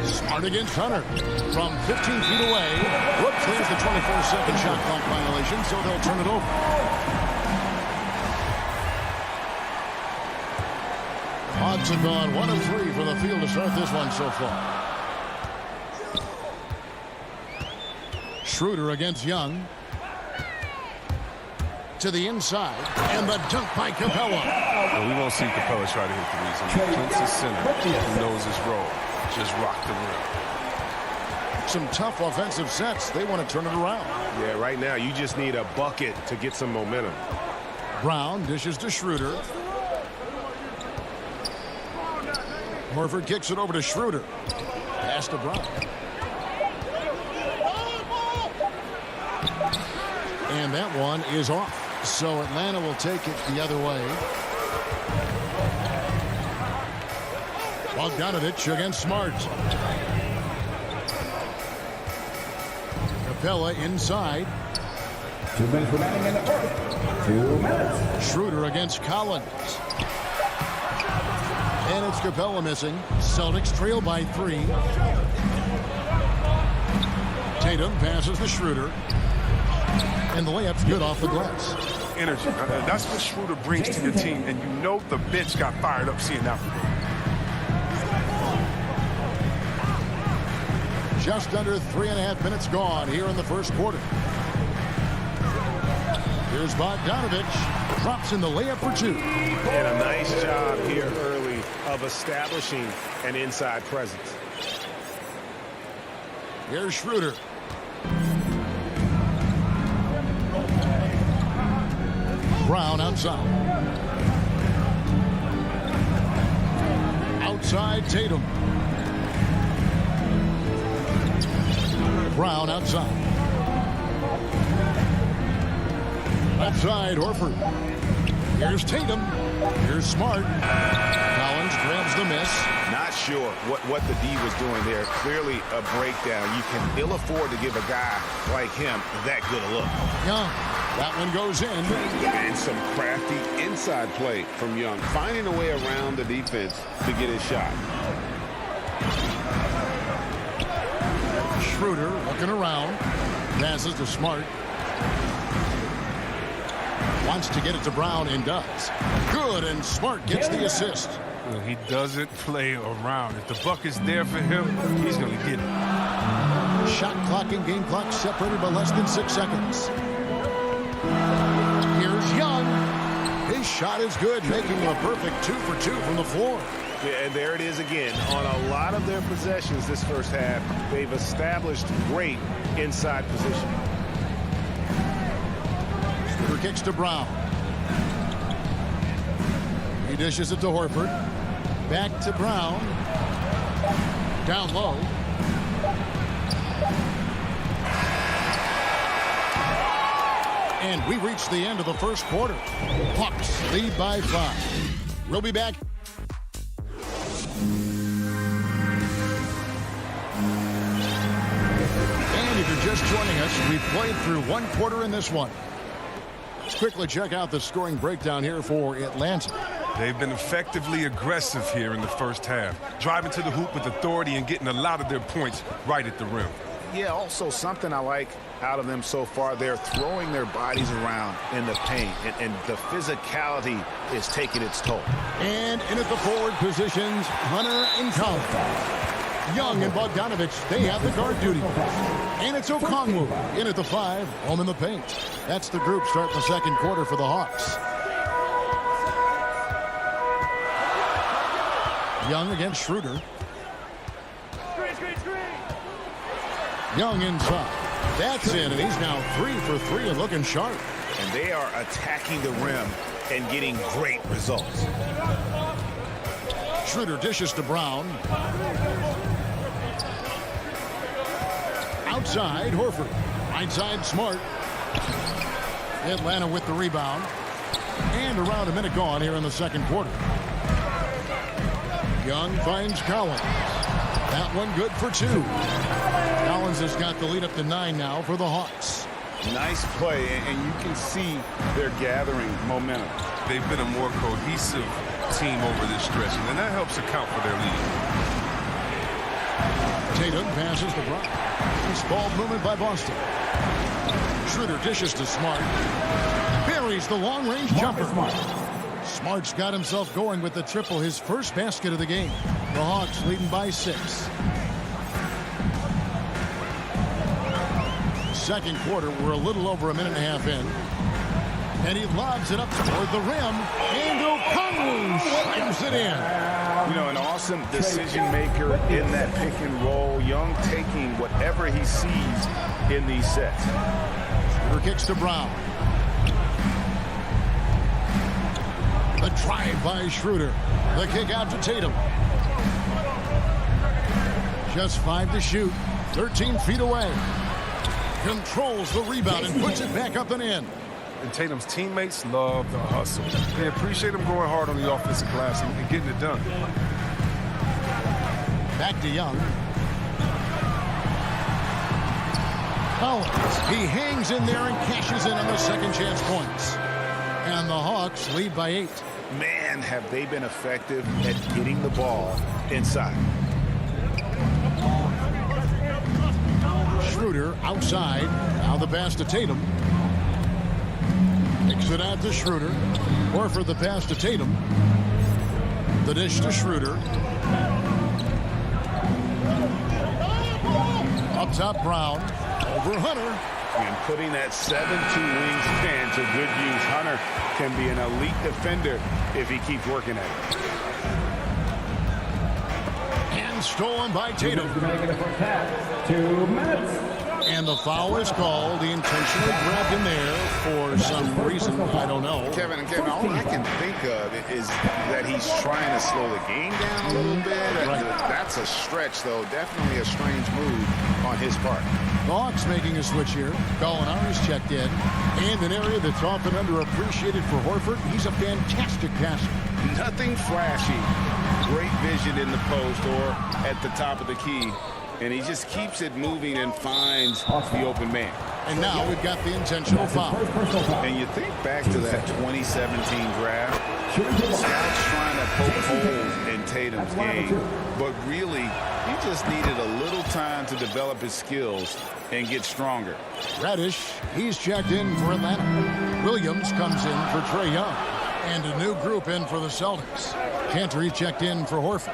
Smart against Hunter. From 15 feet away. Whoops, there's the 24-second shot clock violation, so they'll turn it over. Hodgson gone 1 of 3 for the field to start this one so far. Schroeder against Young. To the inside. And the dunk by Capella. Well, we won't see Capella try to hit threes. He gets his center. He knows his role. Just rock the rim. Some tough offensive sets. They want to turn it around. Yeah, right now you just need a bucket to get some momentum. Brown dishes to Schroeder. Horford kicks it over to Schroeder. Pass to Brown. And that one is off. So Atlanta will take it the other way. Bogdanovich against Smart. Capella inside. 2 minutes remaining in the first. 2 minutes. Schroeder against Collins. And it's Capella missing. Celtics trail by 3. Tatum passes to Schroeder. And the layup's good off the glass. Energy. That's what Schroeder brings to your team, and you know the bench got fired up seeing that one. Just under 3.5 minutes gone here in the first quarter. Here's Bogdanovich. Drops in the layup for 2. And a nice job here early of establishing an inside presence. Here's Schroeder. Brown outside. Outside Tatum. Brown outside. Outside Horford. Here's Tatum. Here's Smart. Collins grabs the miss. Not sure what the D was doing there. Clearly a breakdown. You can ill afford to give a guy like him that good a look. Yeah, that one goes in. And some crafty inside play from Young, finding a way around the defense to get his shot. Schroeder looking around. Passes to Smart. Wants to get it to Brown and does. Good, and Smart gets the assist. Well, he doesn't play around. If the buck is there for him, he's going to get it. Shot clock and game clock separated by less than 6 seconds. Here's Young. His shot is good, making him a perfect 2 for 2 from the floor. Yeah, and there it is again. On a lot of their possessions this first half, they've established great inside position. Schroeder kicks to Brown. He dishes it to Horford. Back to Brown. Down low. And we reach the end of the first quarter. Hawks lead by 5. We'll be back. just joining us, we've played through one quarter in this one. Let's quickly check out the scoring breakdown here for Atlanta. They've been effectively aggressive here in the first half, driving to the hoop with authority and getting a lot of their points right at the rim. Yeah, also something I like out of them so far, they're throwing their bodies around in the paint, and the physicality is taking its toll. And in at the forward positions, Hunter and Collins. Young and Bogdanovich, they have the guard duty. And it's Okongwu in at the 5, home in the paint. That's the group starting the second quarter for the Hawks. Young against Schroeder. Young inside. That's in, and he's now 3 for 3 and looking sharp. And they are attacking the rim and getting great results. Schroeder dishes to Brown. Outside, Horford. Right side, Smart. Atlanta with the rebound. And around a minute gone here in the second quarter. Young finds Collins. That one good for 2. Collins has got the lead up to 9 now for the Hawks. Nice play, and you can see they're gathering momentum. They've been a more cohesive team over this stretch, and that helps account for their lead. Tatum passes to Brown. Nice ball movement by Boston. Schroeder dishes to Smart. Buries the long-range jumper. Smart's got himself going with the triple, his first basket of the game. The Hawks leading by 6. Second quarter, we're a little over a minute and a half in. And he lobs it up toward the rim. And Okongwu slams it in. You know, an awesome decision maker in that pick and roll. Young taking whatever he sees in these sets. Schroeder kicks to Brown. The drive by Schroeder. The kick out to Tatum. Just 5 to shoot. 13 feet away. Controls the rebound and puts it back up and in. And Tatum's teammates love the hustle. They appreciate him going hard on the offensive glass and getting it done. Back to Young. Collins. He hangs in there and cashes in on the second chance points. And the Hawks lead by 8. Man, have they been effective at getting the ball inside. Schroeder outside. Now the pass to Tatum. Kicks it out to Schroeder. Horford the pass to Tatum. The dish to Schroeder. Up top, Brown. Over Hunter. And putting that 7-2 wingspan to good use. Hunter can be an elite defender if he keeps working at it. And stolen by Tatum. 2 minutes. And the foul is called. He intentionally grabbed him there for some reason. I don't know. Kevin, all I can think of is that he's trying to slow the game down a little bit. Right. That's a stretch, though. Definitely a strange move on his part. The Hawks making a switch here. Gallinari's checked in. And an area that's often underappreciated for Horford. He's a fantastic passer. Nothing flashy. Great vision in the post or at the top of the key. And he just keeps it moving and finds the open man. And now we've got the intentional foul. And you think back to that 2017 draft, Scott's trying to poke holes in Tatum's game, but really, he just needed a little time to develop his skills and get stronger. Reddish, he's checked in for Atlanta. Williams comes in for Trae Young. And a new group in for the Celtics. Cantor, he's checked in for Horford.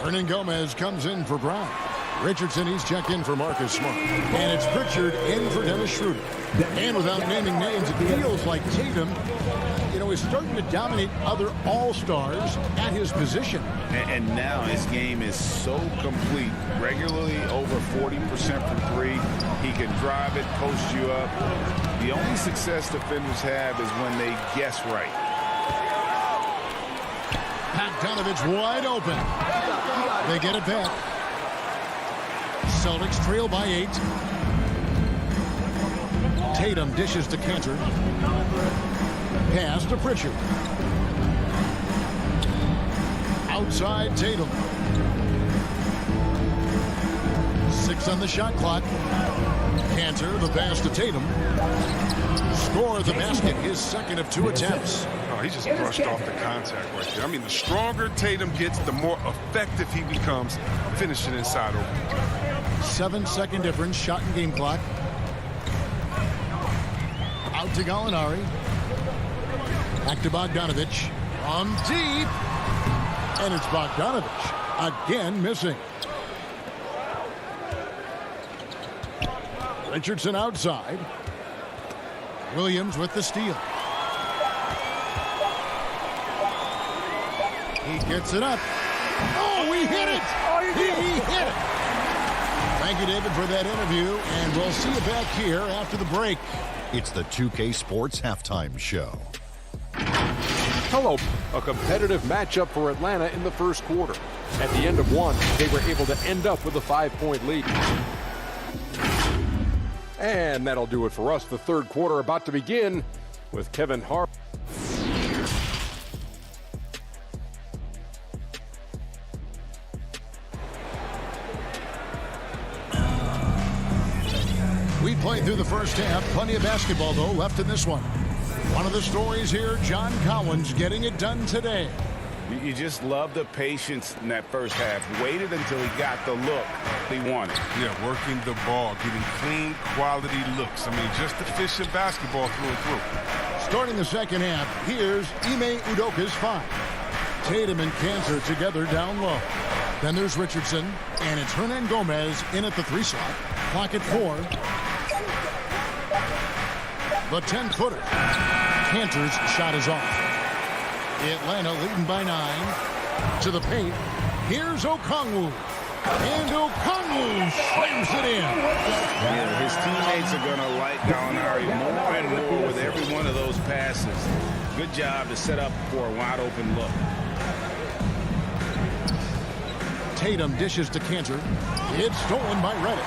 Hernan Gomez comes in for Brown. Richardson, he's checked in for Marcus Smart. And it's Pritchard in for Dennis Schroeder. And without naming names, it feels like Tatum, is starting to dominate other all-stars at his position. And now his game is so complete. Regularly over 40% from 3. He can drive it, post you up. The only success defenders have is when they guess right. Bogdanovich wide open. They get it back. Celtics trail by 8. Tatum dishes to Cantor. Pass to Pritchard. Outside Tatum. 6 on the shot clock. Cantor, the pass to Tatum. Score the basket, his second of 2 attempts. Oh, he just brushed off the contact right there. I mean, the stronger Tatum gets, the more effective he becomes finishing inside over. 7-second difference, shot and game clock. Out to Gallinari. Back to Bogdanovich. From deep. And it's Bogdanovich. Again missing. Richardson outside. Williams with the steal. He gets it up. Oh, he hit it! He hit it! Thank you, David, for that interview, and we'll see you back here after the break. It's the 2K Sports Halftime Show. Hello. A competitive matchup for Atlanta in the first quarter. At the end of one, they were able to end up with a 5-point lead. And that'll do it for us. The third quarter about to begin with Kevin Hart. We played through the first half. Plenty of basketball, though, left in this one. One of the stories here, John Collins getting it done today. You just love the patience in that first half. Waited until he got the look he wanted. Yeah, working the ball, getting clean, quality looks. I mean, just efficient basketball through and through. Starting the second half, here's Ime Udoka's 5. Tatum and Cantor together down low. Then there's Richardson, and it's Hernan Gomez in at the 3 slot. Clock at 4. The 10-footer. Cantor's shot is off. Atlanta leading by 9. To the paint. Here's Okongwu. And Okongwu slams it in. Yeah, his teammates are going to like Gallinari more and more with every one of those passes. Good job to set up for a wide-open look. Tatum dishes to Cantor. It's stolen by Reddish.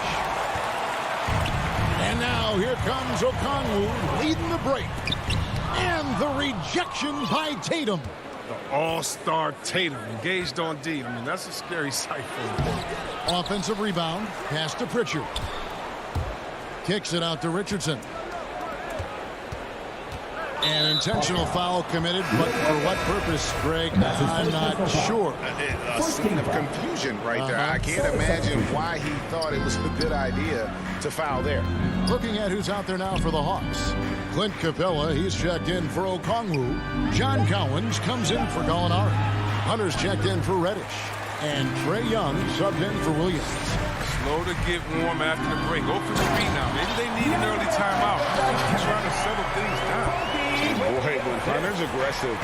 And now here comes Okongwu leading the break. And the rejection by Tatum. The all-star Tatum engaged on D. I mean, that's a scary sight for him. Offensive rebound. Pass to Pritchard. Kicks it out to Richardson. An intentional foul committed, but for what purpose, Greg? I'm not sure. A scene of confusion right there. I can't imagine why he thought it was a good idea to foul there. Looking at who's out there now for the Hawks. Clint Capella, he's checked in for Okongwu. John Collins comes in for Gallinari. Hunter's checked in for Reddish. And Trae Young subbed in for Williams. Slow to get warm after the break. Go for the beat now. Maybe they need an early timeout. He's trying to settle things down. Boy, when Hunter's aggressive,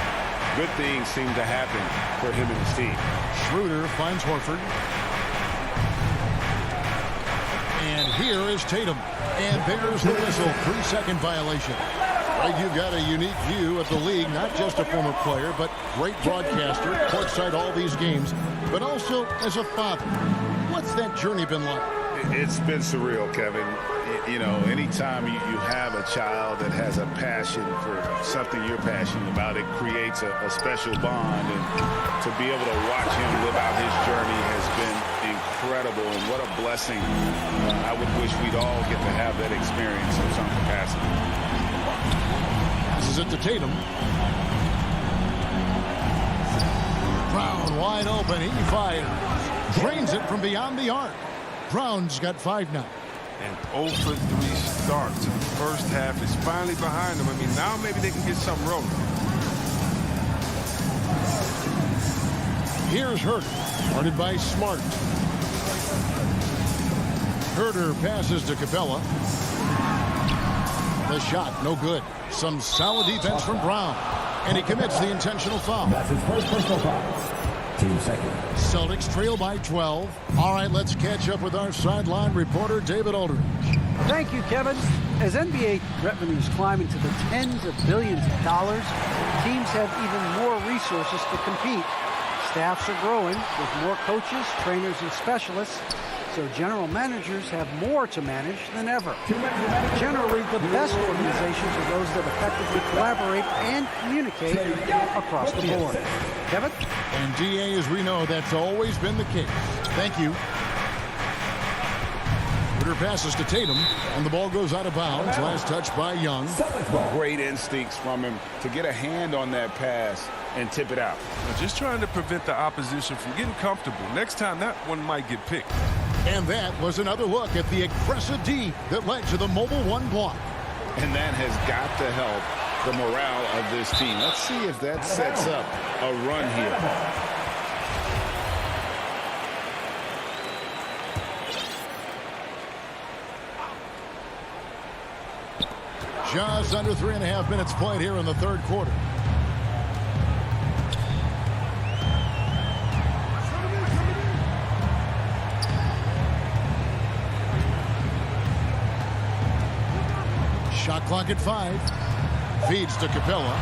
good things seem to happen for him and his team. Schroeder finds Horford. And here is Tatum. And there's the whistle. 3-second violation. Greg, you've got a unique view of the league, not just a former player, but great broadcaster, courtside all these games, but also as a father. What's that journey been like? It's been surreal, Kevin. You know, anytime you have a child that has a passion for something you're passionate about, it creates a special bond. And to be able to watch him live out his journey has been incredible. And what a blessing. I would wish we'd all get to have that experience in some capacity. Passes it to Tatum. Brown wide open. He fires. Drains it from beyond the arc. Brown's got 5 now. And 0 for 3 start to the first half is finally behind them. I mean, now maybe they can get something rolling. Here's Herter. Guarded by Smart. Herter passes to Capella. The shot, no good. Some solid defense from Brown. And he commits the intentional foul. That's his first personal foul. Team second. Celtics trail by 12. All right, let's catch up with our sideline reporter, David Aldridge. Thank you, Kevin. As NBA revenues climb into the tens of billions of dollars, teams have even more resources to compete. Staffs are growing with more coaches, trainers, and specialists, so general managers have more to manage than ever. Generally, the best organizations are those that effectively collaborate and communicate across the board. Kevin? And DA, as we know, that's always been the case. Thank you. Herter passes to Tatum, and the ball goes out of bounds. Last touch by Young. Great instincts from him to get a hand on that pass and tip it out. Just trying to prevent the opposition from getting comfortable. Next time, that one might get picked. And that was another look at the aggressive D that led to the mobile one block. And that has got to help the morale of this team. Let's see if that sets up a run here. Just under 3.5 minutes played here in the third quarter. Shot clock at 5. Feeds to Capella.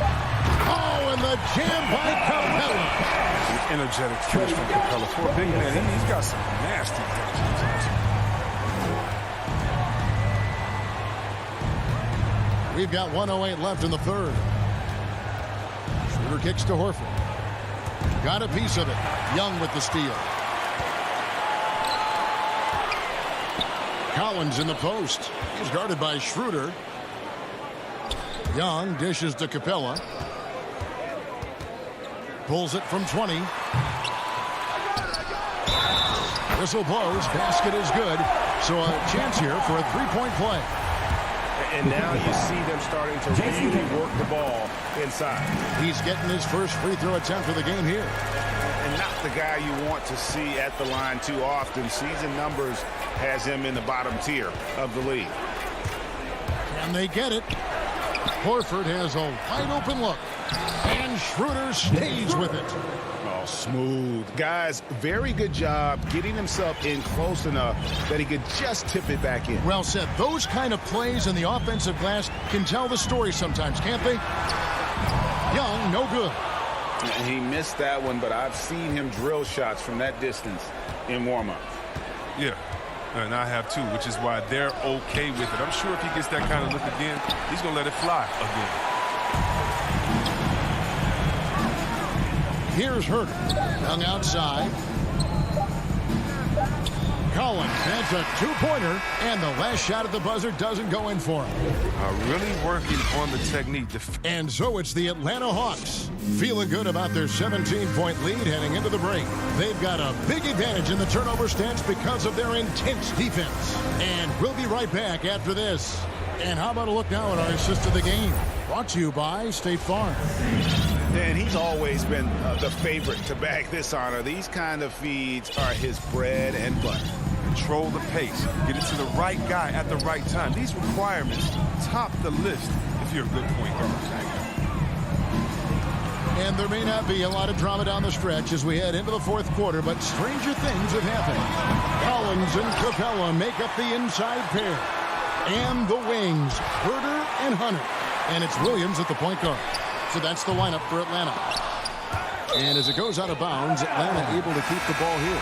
Oh, and the jam by Capella. An energetic finish from Capella. For a big man, he's got some nasty things. We've got 1:08 left in the third. Schroeder kicks to Horford. Got a piece of it. Young with the steal. Collins in the post. He's guarded by Schroeder. Young dishes to Capella. Pulls it from 20. Whistle blows. Basket is good. So a chance here for a three-point play. And now you see them starting to really work the ball inside. He's getting his first free throw attempt of the game here. And not the guy you want to see at the line too often. Season numbers has him in the bottom tier of the league. And they get it. Horford has a wide open look. And Schroeder stays with it. Oh, smooth. Guys, very good job getting himself in close enough that he could just tip it back in. Well said. Those kind of plays in the offensive glass can tell the story sometimes, can't they? Young, no good. And he missed that one, but I've seen him drill shots from that distance in warm-up. Yeah. And I have too, which is why they're okay with it. I'm sure if he gets that kind of look again, he's going to let it fly again. Here's Herter. Young outside. Collins has a two-pointer, and the last shot at the buzzer doesn't go in for him. Really working on the technique. And so it's the Atlanta Hawks. Feeling good about their 17-point lead heading into the break. They've got a big advantage in the turnover stats because of their intense defense. And we'll be right back after this. And how about a look now at our assist of the game? Brought to you by State Farm. Dan, he's always been the favorite to bag this honor. These kind of feeds are his bread and butter. Control the pace. Get it to the right guy at the right time. These requirements top the list if you're a good point guard. And there may not be a lot of drama down the stretch as we head into the fourth quarter, but stranger things have happened. Collins and Capella make up the inside pair. And the wings, Herter and Hunter. And it's Williams at the point guard. So that's the lineup for Atlanta. And as it goes out of bounds, Atlanta able to keep the ball here.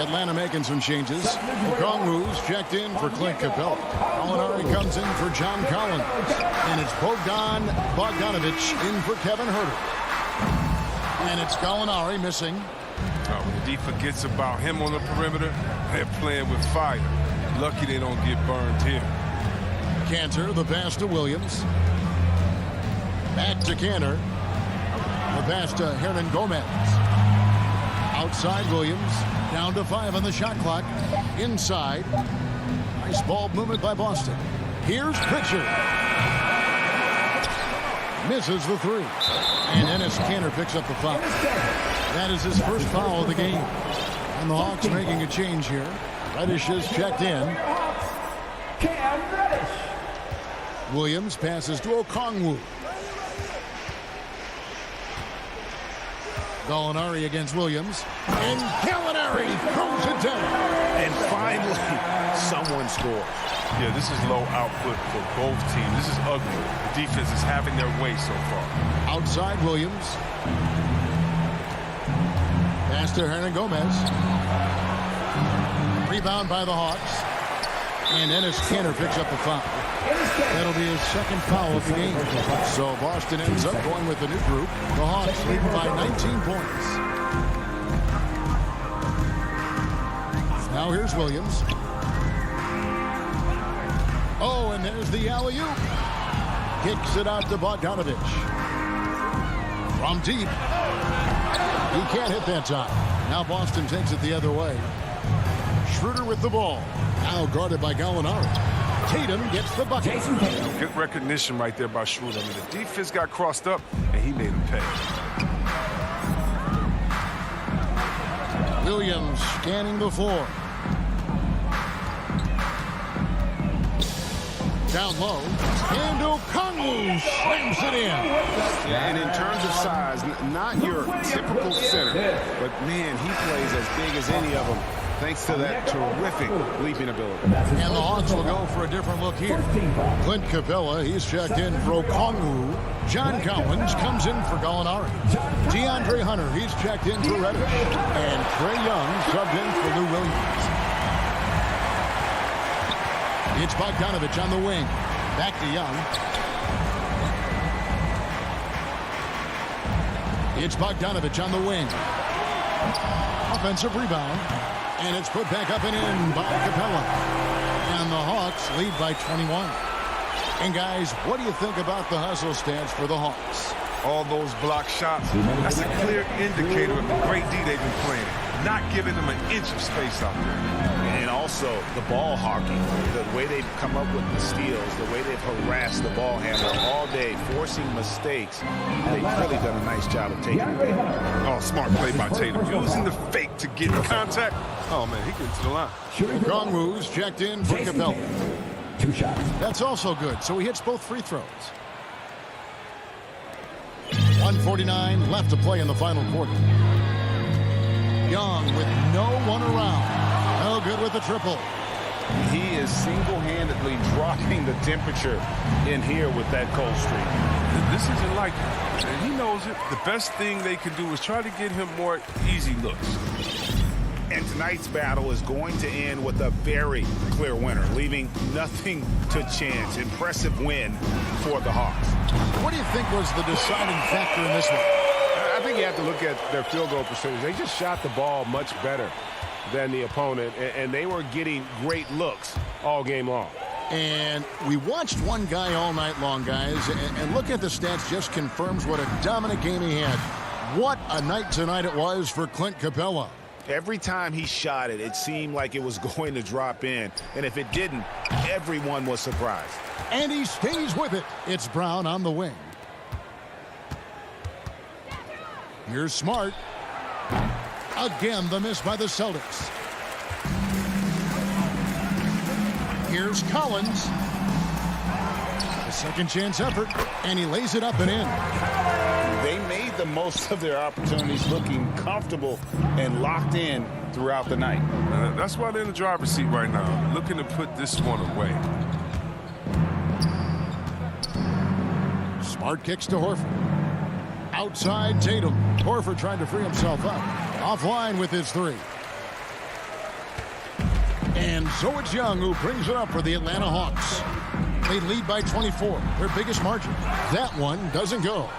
Atlanta making some changes. Okongwu's checked in for Clint Capella. Molinari comes in for John Collins. And it's Bogdanovich in for Kevin Herter. And it's Gallinari missing. When the D forgets about him on the perimeter, they're playing with fire. Lucky they don't get burned here. Cantor, the pass to Williams. Back to Cantor. The pass to Hernan Gomez. Outside Williams. Down to 5 on the shot clock. Inside. Nice ball movement by Boston. Here's Pritchard. Misses the 3. And Enes Kanter picks up the foul. That is his first foul of the game. And the Hawks making a change here. Reddish is checked in. Williams passes to Okongwu. Gallinari against Williams. And Gallinari throws it down. And finally, someone scores. Yeah, this is low output for both teams. This is ugly. The defense is having their way so far. Outside Williams. Pass to Hernan Gomez. Rebound by the Hawks. And Enes Kanter picks up the foul. That'll be his second foul of the game. So Boston ends up going with the new group. The Hawks lead by 19 points. Now here's Williams. Oh, and there's the alley-oop. Kicks it out to Bogdanovich. From deep. He can't hit that time. Now Boston takes it the other way. Schroeder with the ball. Now guarded by Gallinari. Tatum gets the bucket. Good recognition right there by Schroeder. I mean, the defense got crossed up, and he made him pay. Williams scanning the floor. Down low, and Okongwu slams it in. And in terms of size, not your typical center, but man, he plays as big as any of them, thanks to that terrific leaping ability. And the Hawks will go for a different look here. Clint Capella, he's checked in for Okongwu. John Collins comes in for Gallinari. DeAndre Hunter, he's checked in for Reddish. And Trae Young subbed in for Lou Williams. It's Bogdanovich on the wing. Back to Young. It's Bogdanovich on the wing. Offensive rebound. And it's put back up and in by Capella. And the Hawks lead by 21. And guys, what do you think about the hustle stats for the Hawks? All those block shots, that's a clear indicator of the great D they've been playing. Not giving them an inch of space out there. And also the ball hawking, the way they've come up with the steals, the way they've harassed the ball handler all day, forcing mistakes. They've really done a nice job of taking it. Oh, smart play by Tatum. Using the fake to get in contact. Oh, man, he gets to the line. Okongwu's checked in for Capella. 2 shots. That's also good, so he hits both free throws. 1:49 left to play in the final quarter. Young with no one around. No good with the triple. He is single-handedly dropping the temperature in here with that cold streak. This isn't like him, and he knows it. The best thing they can do is try to get him more easy looks. And tonight's battle is going to end with a very clear winner, leaving nothing to chance. Impressive win for the Hawks. What do you think was the deciding factor in this one? I think you have to look at their field goal percentage. They just shot the ball much better than the opponent, and they were getting great looks all game long. And we watched one guy all night long, guys, and look at the stats, just confirms what a dominant game he had. What a night tonight it was for Clint Capella. Every time he shot it, it seemed like it was going to drop in. And if it didn't, everyone was surprised. And he stays with it. It's Brown on the wing. Here's Smart. Again, the miss by the Celtics. Here's Collins. A second chance effort, and he lays it up and in. They made the most of their opportunities, looking comfortable and locked in throughout the night. That's why they're in the driver's seat right now, looking to put this one away. Smart kicks to Horford. Outside Tatum. Horford trying to free himself up. Offline with his three. And so it's Young who brings it up for the Atlanta Hawks. They lead by 24, their biggest margin. That one doesn't go.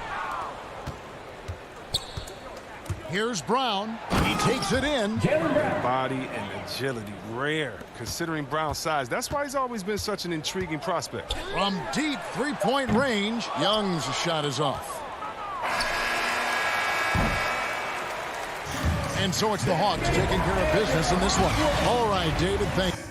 Here's Brown. He takes it in. Body and agility, rare, considering Brown's size. That's why he's always been such an intriguing prospect. From deep three-point range, Young's shot is off. And so it's the Hawks taking care of business in this one. All right, David, thank you.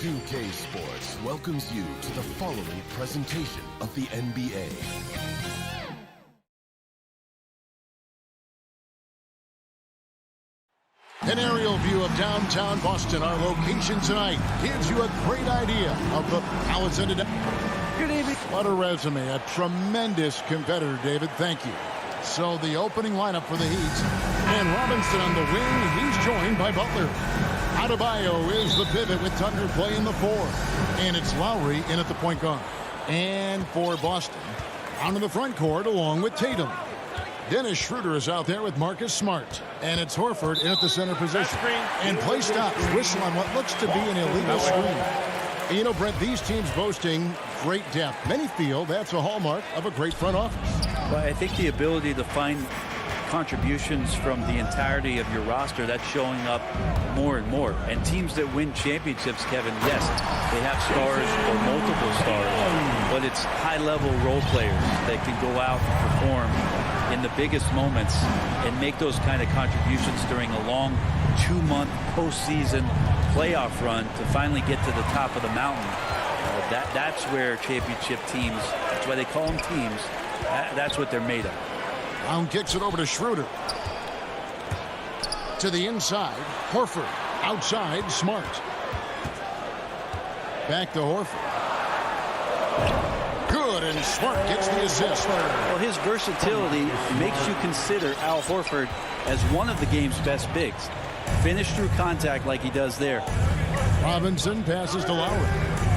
2K Sports welcomes you to the following presentation of the NBA. An aerial view of downtown Boston, our location tonight, gives you a great idea of the Palace ended up. Good evening. What a resume. A tremendous competitor, David. Thank you. So the opening lineup for the Heat. And Robinson on the wing. He's joined by Butler. Adebayo is the pivot with Tucker playing the 4. And it's Lowry in at the point guard. And for Boston, out in the front court along with Tatum. Dennis Schroeder is out there with Marcus Smart. And it's Horford in at the center position. And play stops. Whistle on what looks to be an illegal screen. You know, Brent, these teams boasting great depth. Many feel that's a hallmark of a great front office. Well, I think the ability to find contributions from the entirety of your roster, that's showing up more and more. And teams that win championships, Kevin, yes, they have stars or multiple stars, but it's high-level role players that can go out and perform in the biggest moments and make those kind of contributions during a long 2-month postseason playoff run to finally get to the top of the mountain. That's where championship teams, that's why they call them teams, that's what they're made of. Brown kicks it over to Schroeder. To the inside, Horford. Outside, Smart. Back to Horford. Good. good, and Smart gets the assist. Well, his versatility makes you consider Al Horford as one of the game's best bigs. Finish through contact like he does there. Robinson passes to Lowry,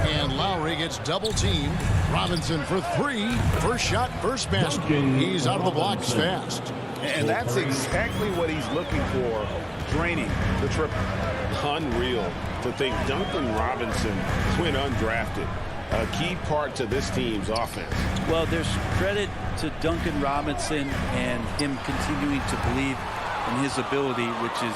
and Lowry gets double-teamed. Robinson for three. First shot, first basket. He's out of the blocks fast. And that's exactly what he's looking for, draining the triple. Unreal to think Duncan Robinson went undrafted. A key part to this team's offense. Well, there's credit to Duncan Robinson and him continuing to believe in his ability, which is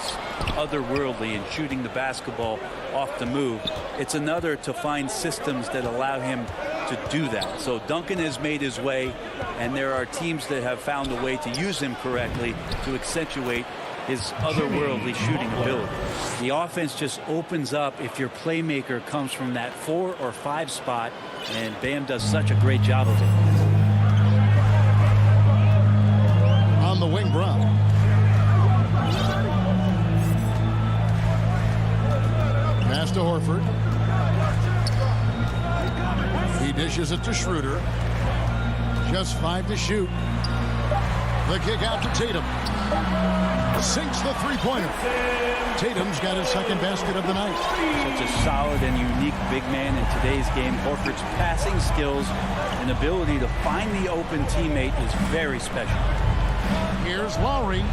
otherworldly in shooting the basketball off the move. It's another to find systems that allow him to do that. So Duncan has made his way, and there are teams that have found a way to use him correctly to accentuate his otherworldly shooting ability. The offense just opens up if your playmaker comes from that 4 or 5 spot, and Bam does such a great job of it. On the wing, Brown. Pass to Horford. He dishes it to Schroeder. Just 5 to shoot. The kick out to Tatum. Sinks the three-pointer. Tatum's got his second basket of the night. Such a solid and unique big man in today's game. Horford's passing skills and ability to find the open teammate is very special. Here's Lowry.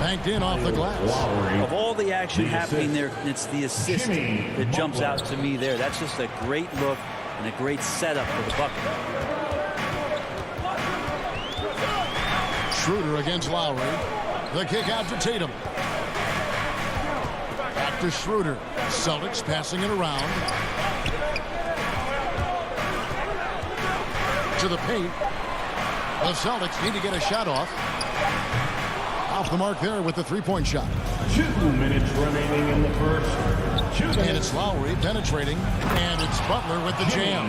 Banked in off the glass. Of all the action happening there, it's the assist that jumps out to me there. That's just a great look and a great setup for the bucket. Schroeder against Lowry. The kick out to Tatum. Back to Schroeder. Celtics passing it around. To the paint. The Celtics need to get a shot off. Off the mark there with the three-point shot. 2 minutes remaining in the first. And it's Lowry penetrating. And it's Butler with the jam.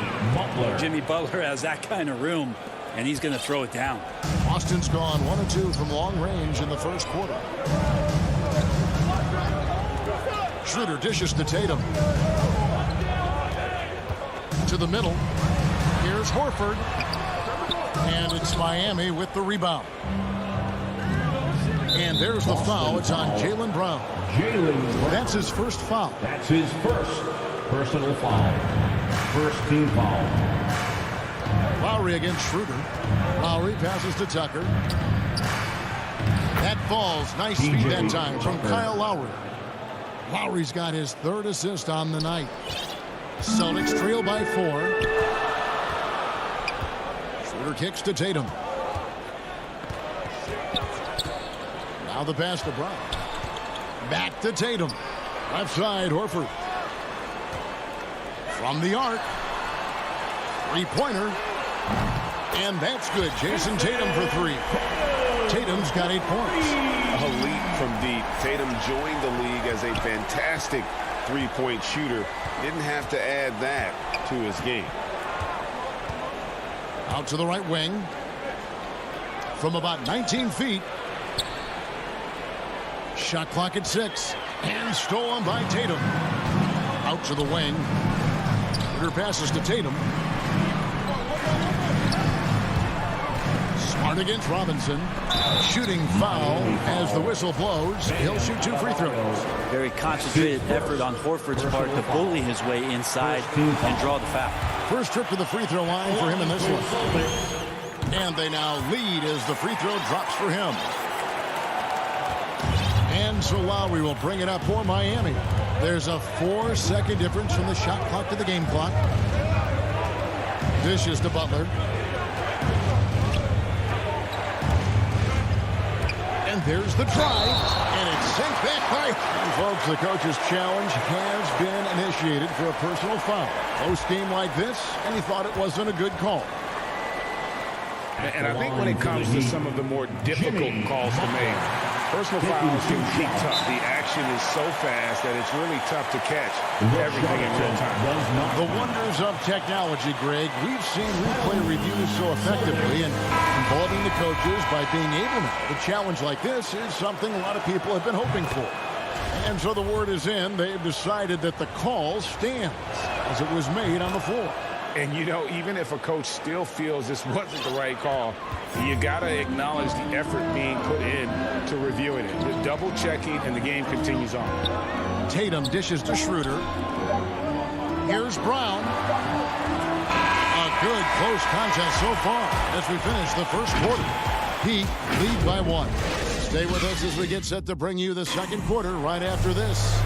Jimmy Butler has that kind of room, and he's going to throw it down. Austin's gone 1 of 2 from long range in the first quarter. Schroeder dishes to Tatum. To the middle. Here's Horford. And it's Miami with the rebound. And there's the foul. It's on Jaylen Brown. That's his first foul. That's his first personal foul. First team foul. Lowry against Schroeder. Lowry passes to Tucker. That falls. Nice feed that time from Kyle Lowry. Lowry's got his third assist on the night. Celtics trail by 4. Schroeder kicks to Tatum. Now the pass to Brown. Back to Tatum. Left side, Horford. From the arc. Three-pointer. And that's good. Jason Tatum for 3. Tatum's got 8 points. A leap from deep. Tatum joined the league as a fantastic three-point shooter. Didn't have to add that to his game. Out to the right wing. From about 19 feet. Shot clock at 6. And stolen by Tatum. Out to the wing. Schroeder passes to Tatum. Smart against Robinson. Shooting foul as the whistle blows. He'll shoot 2 free throws. Very concentrated effort on Horford's part to bully his way inside and draw the foul. First trip to the free throw line for him in this one. And they now lead as the free throw drops for him. And so Lowry will bring it up for Miami. There's a 4-second difference from the shot clock to the game clock. Dishes to Butler. And there's the drive. And it's sent back by... And folks, the coach's challenge has been initiated for a personal foul. Close game like this, and he thought it wasn't a good call. And I think when it comes to some of the more difficult calls to make, personal fouls can be tough. The action is so fast that it's really tough to catch everything in real time. The wonders of technology, Greg. We've seen replay reviews so effectively and involving the coaches by being able to. A challenge like this is something a lot of people have been hoping for. And so the word is in. They've decided that the call stands as it was made on the floor. And, you know, even if a coach still feels this wasn't the right call, you got to acknowledge the effort being put in to reviewing it. The double checking, and the game continues on. Tatum dishes to Schroeder. Here's Brown. A good close contest so far as we finish the first quarter. Heat lead by 1. Stay with us as we get set to bring you the second quarter right after this.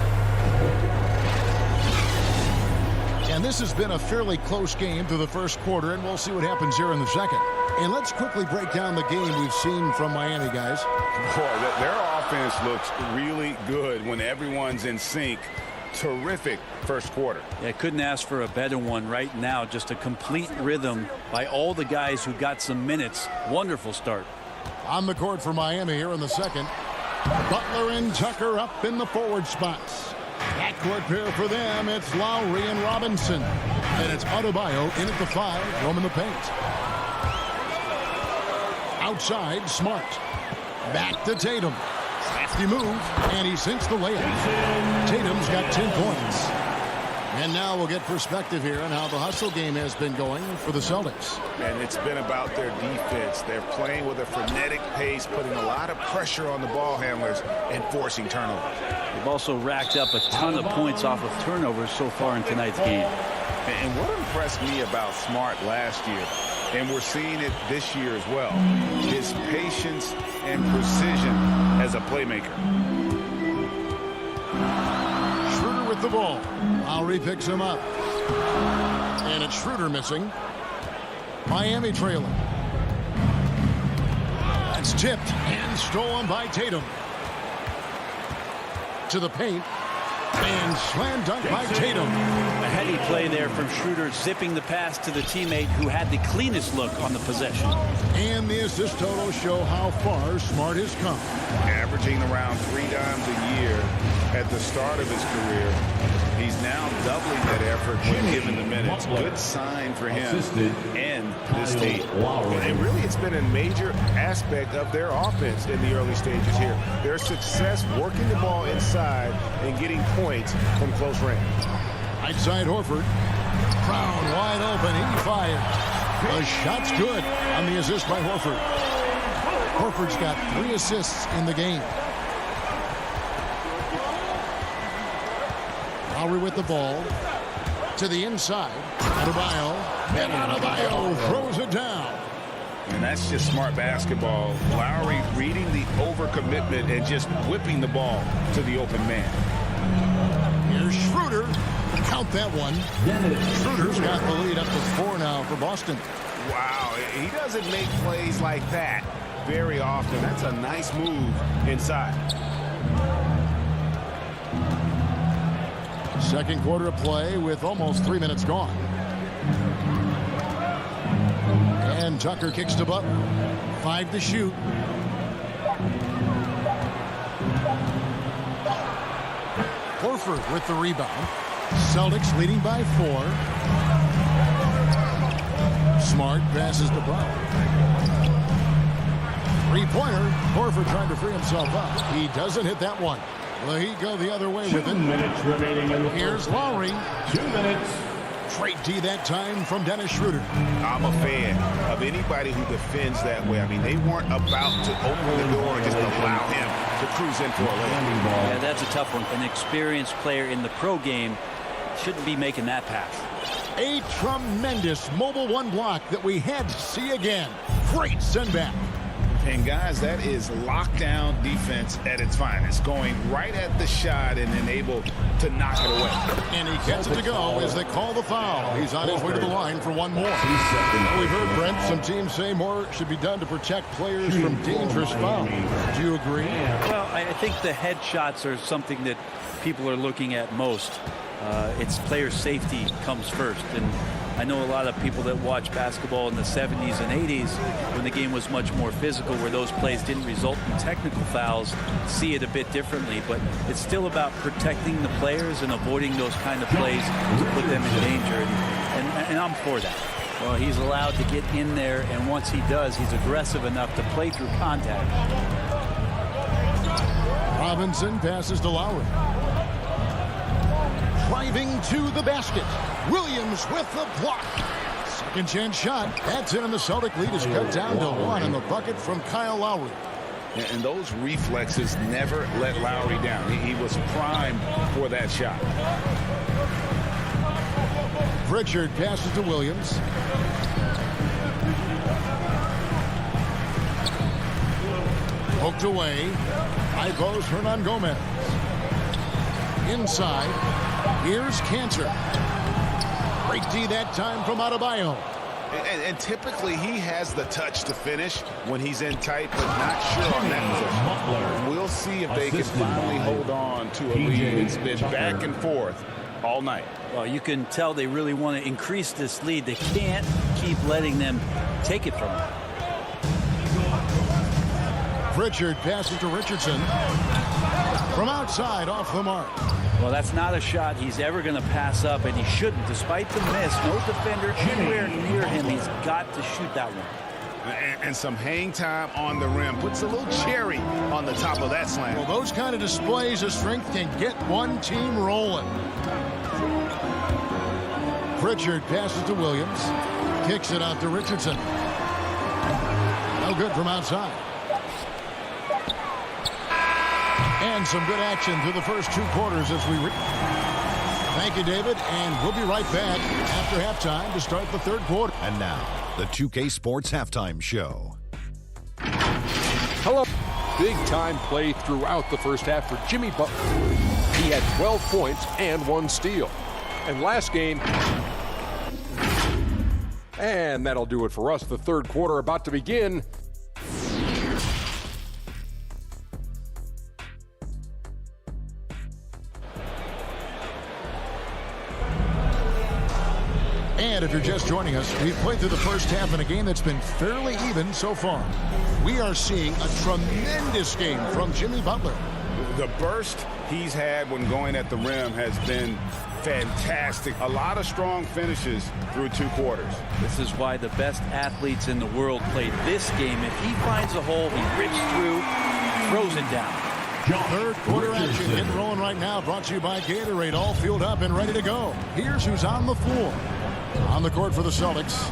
And this has been a fairly close game through the first quarter, and we'll see what happens here in the second. And let's quickly break down the game we've seen from Miami, guys. Boy, their offense looks really good when everyone's in sync. Terrific first quarter. Yeah, couldn't ask for a better one right now. Just a complete rhythm by all the guys who got some minutes. Wonderful start. On the court for Miami here in the second. Butler and Tucker up in the forward spots. Backcourt pair for them, it's Lowry and Robinson. And it's Adebayo in at the 5, roaming the paint. Outside, Smart. Back to Tatum. Crafty move, and he sinks the layup. Tatum's got 10 points. And now we'll get perspective here on how the hustle game has been going for the Celtics. And it's been about their defense. They're playing with a frenetic pace, putting a lot of pressure on the ball handlers and forcing turnovers. They've also racked up a ton of points off of turnovers so far in tonight's game. And what impressed me about Smart last year, and we're seeing it this year as well, his patience and precision as a playmaker. Schroeder with the ball. Lowry picks him up. And it's Schroeder missing. Miami trailing. That's tipped and stolen by Tatum. To the paint. And slam dunk by Tatum. A heady play there from Schroeder, zipping the pass to the teammate who had the cleanest look on the possession. And the assist totals show how far Smart has come. Averaging around 3 dimes a year at the start of his career. He's now doubling that effort when given the minutes. Good sign for him and this team. And really, it's been a major aspect of their offense in the early stages here. Their success working the ball inside and getting points from close range. Right side Horford. Brown wide open. He fires. The shot's good on the assist by Horford. Horford's got 3 assists in the game. Lowry with the ball. To the inside. Adebayo. And Adebayo throws it down. And that's just smart basketball. Lowry reading the overcommitment and just whipping the ball to the open man. Here's Schroeder. Count that one. Schroeder's got the lead up to 4 now for Boston. Wow, he doesn't make plays like that very often. That's a nice move inside. Second quarter of play with almost 3 minutes gone. And Tucker kicks to Butler. 5 to shoot. Horford with the rebound. Celtics leading by 4. Smart passes to Brown. 3-pointer. Horford trying to free himself up. He doesn't hit that one. Well, he go the other way with it. 2 minutes remaining in the Here's Lowry. 2 minutes. Great D that time from Dennis Schroeder. I'm a fan of anybody who defends that way. I mean, they weren't about to open the door and just allow him to cruise in for a layup. Yeah, that's a tough one. An experienced player in the pro game shouldn't be making that pass. A tremendous mobile 1 block that we had to see again. Great send back. And guys, that is lockdown defense at its finest. Going right at the shot and then able to knock it away. And he gets it to go as they call the foul. He's on his way to the line for 1 more. We've heard, Brent, some teams say more should be done to protect players from dangerous fouls. Do you agree? Well, I think the head shots are something that people are looking at most. It's player safety comes first. And I know a lot of people that watch basketball in the 70s and 80s when the game was much more physical, where those plays didn't result in technical fouls, see it a bit differently. But it's still about protecting the players and avoiding those kind of plays to put them in danger. And I'm for that. Well, he's allowed to get in there, and once he does, he's aggressive enough to play through contact. Robinson passes to Lowry. driving to the basket. Williams with the block. Second chance shot. That's in, and the Celtic lead is cut down to 1 in the bucket from Kyle Lowry. And those reflexes never let Lowry down. He was primed for that shot. Pritchard passes to Williams. Poked away. High post, Hernan Gomez. Inside. Here's Cantor. Break D that time from Adebayo. And typically he has the touch to finish when he's in tight, but not sure on that position. We'll see if they can finally hold on to a lead. It's been back and forth all night. Well, you can tell they really want to increase this lead. They can't keep letting them take it from them. Pritchard passes to Richardson. From outside, off the mark. Well, that's not a shot he's ever going to pass up, and he shouldn't. Despite the miss, no defender anywhere near him. He's got to shoot that one. And some hang time on the rim. Puts a little cherry on the top of that slam. Well, those kind of displays of strength can get one team rolling. Pritchard passes to Williams. Kicks it out to Richardson. No good from outside. And some good action through the first 2 quarters as we... Thank you, David, and we'll be right back after halftime to start the 3rd quarter. And now, the 2K Sports Halftime Show. Hello. Big-time play throughout the first half for Jimmy Butler. He had 12 points and 1 steal. And last game... And that'll do it for us. The 3rd quarter about to begin. And if you're just joining us, we've played through the first half in a game that's been fairly even so far. We are seeing a tremendous game from Jimmy Butler. The burst he's had when going at the rim has been fantastic. A lot of strong finishes through 2 quarters. This is why the best athletes in the world play this game. If he finds a hole, he rips through, throws it down. 3rd quarter action getting rolling right now, brought to you by Gatorade, all fueled up and ready to go. Here's who's on the floor. On the court for the Celtics,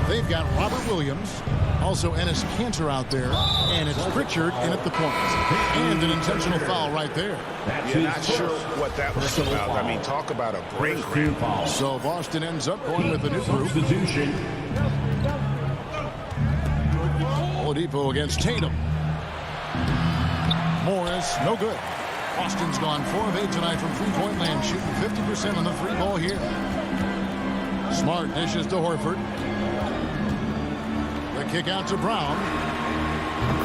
they've got Robert Williams, also Enes Kanter out there, and it's Pritchard in at the point. And an intentional foul right there. You're not sure what that was about. I mean, talk about a break. So Boston ends up going with a new group. Oladipo against Tatum. Morris, no good. Boston's gone 4 of 8 tonight from three-point land, shooting 50% on the 3-ball here. Smart dishes to Horford. The kick out to Brown.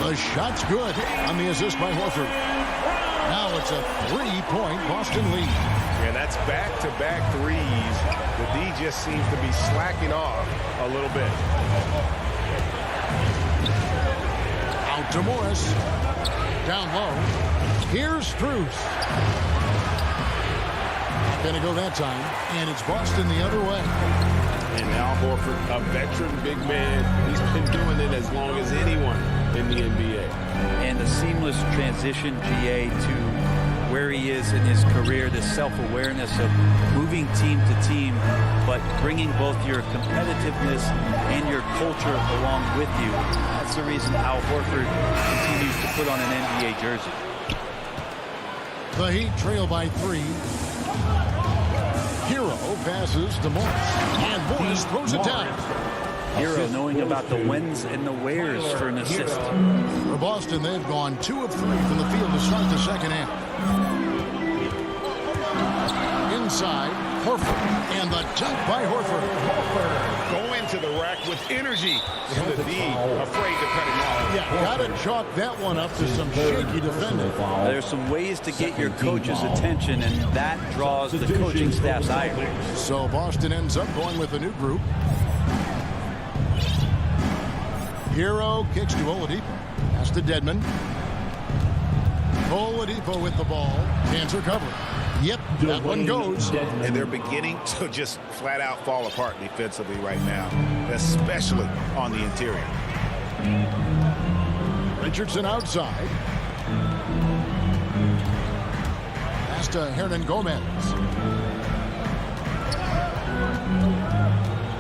The shot's good on the assist by Horford. Now it's a 3-point Boston lead. Yeah, that's back-to-back threes. The D just seems to be slacking off a little bit. Out to Morris. Down low. Here's Strus. Gonna go that time, and it's Boston the other way. And Al Horford, a veteran big man. He's been doing it as long as anyone in the NBA. And the seamless transition, GA, to where he is in his career, the self-awareness of moving team to team, but bringing both your competitiveness and your culture along with you. That's the reason Al Horford continues to put on an NBA jersey. The Heat trail by 3. Hero passes to Morris, and Morris throws it down. Hero knowing about the whens and the wheres for an assist. For Boston, they've gone 2 of 3 from the field to start the second half. Inside, Horford, and the dunk by Horford. Going to the rack with energy, and the D afraid to cut him off. Yeah, gotta chalk that one up to some shaky defending. There's some ways to get your coach's attention, and that draws the coaching staff's ire. So Boston ends up going with a new group. Hero kicks to Oladipo. That's to Dedmon. Oladipo with the ball. Kanter covering. Yep, that one goes. And they're beginning to just flat out fall apart defensively right now, especially on the interior. Richardson outside. Pass to Hernan Gomez.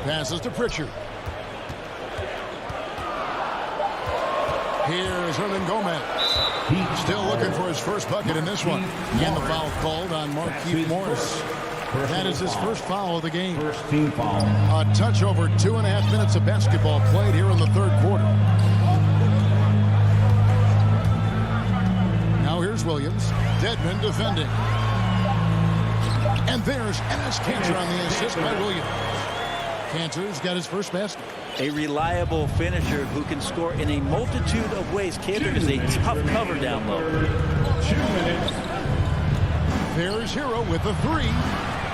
Passes to Pritchard. Here's Hernan Gomez. Still looking for his first bucket in this one. And the foul called on Markieff Morris. That is his first foul of the game. First team foul. A touch over 2.5 minutes of basketball played here in the third quarter. Now here's Williams. Dedmon defending. And there's Enes Kanter on the assist by Williams. Kanter's got his first basket. A reliable finisher who can score in a multitude of ways. Kanter is a tough cover down low. 2 minutes. There's Hero with the three.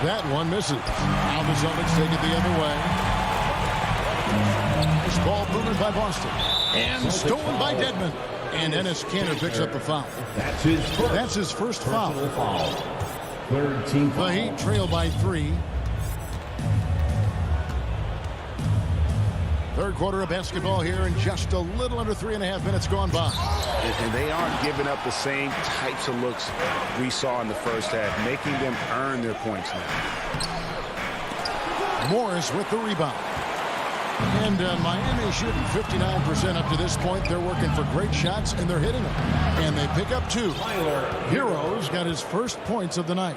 That one misses. Now the Celtics take it the other way. This ball moved by Boston. And stolen by Dedmon. And Enes Kanter picks up the foul. That's his first foul. Third team foul. The Heat trail by 3. Third quarter of basketball here, and just a little under 3.5 minutes gone by. And they aren't giving up the same types of looks we saw in the first half, making them earn their points now. Morris with the rebound. And Miami shooting 59% up to this point. They're working for great shots, and they're hitting them. And they pick up 2. Hero's got his first points of the night.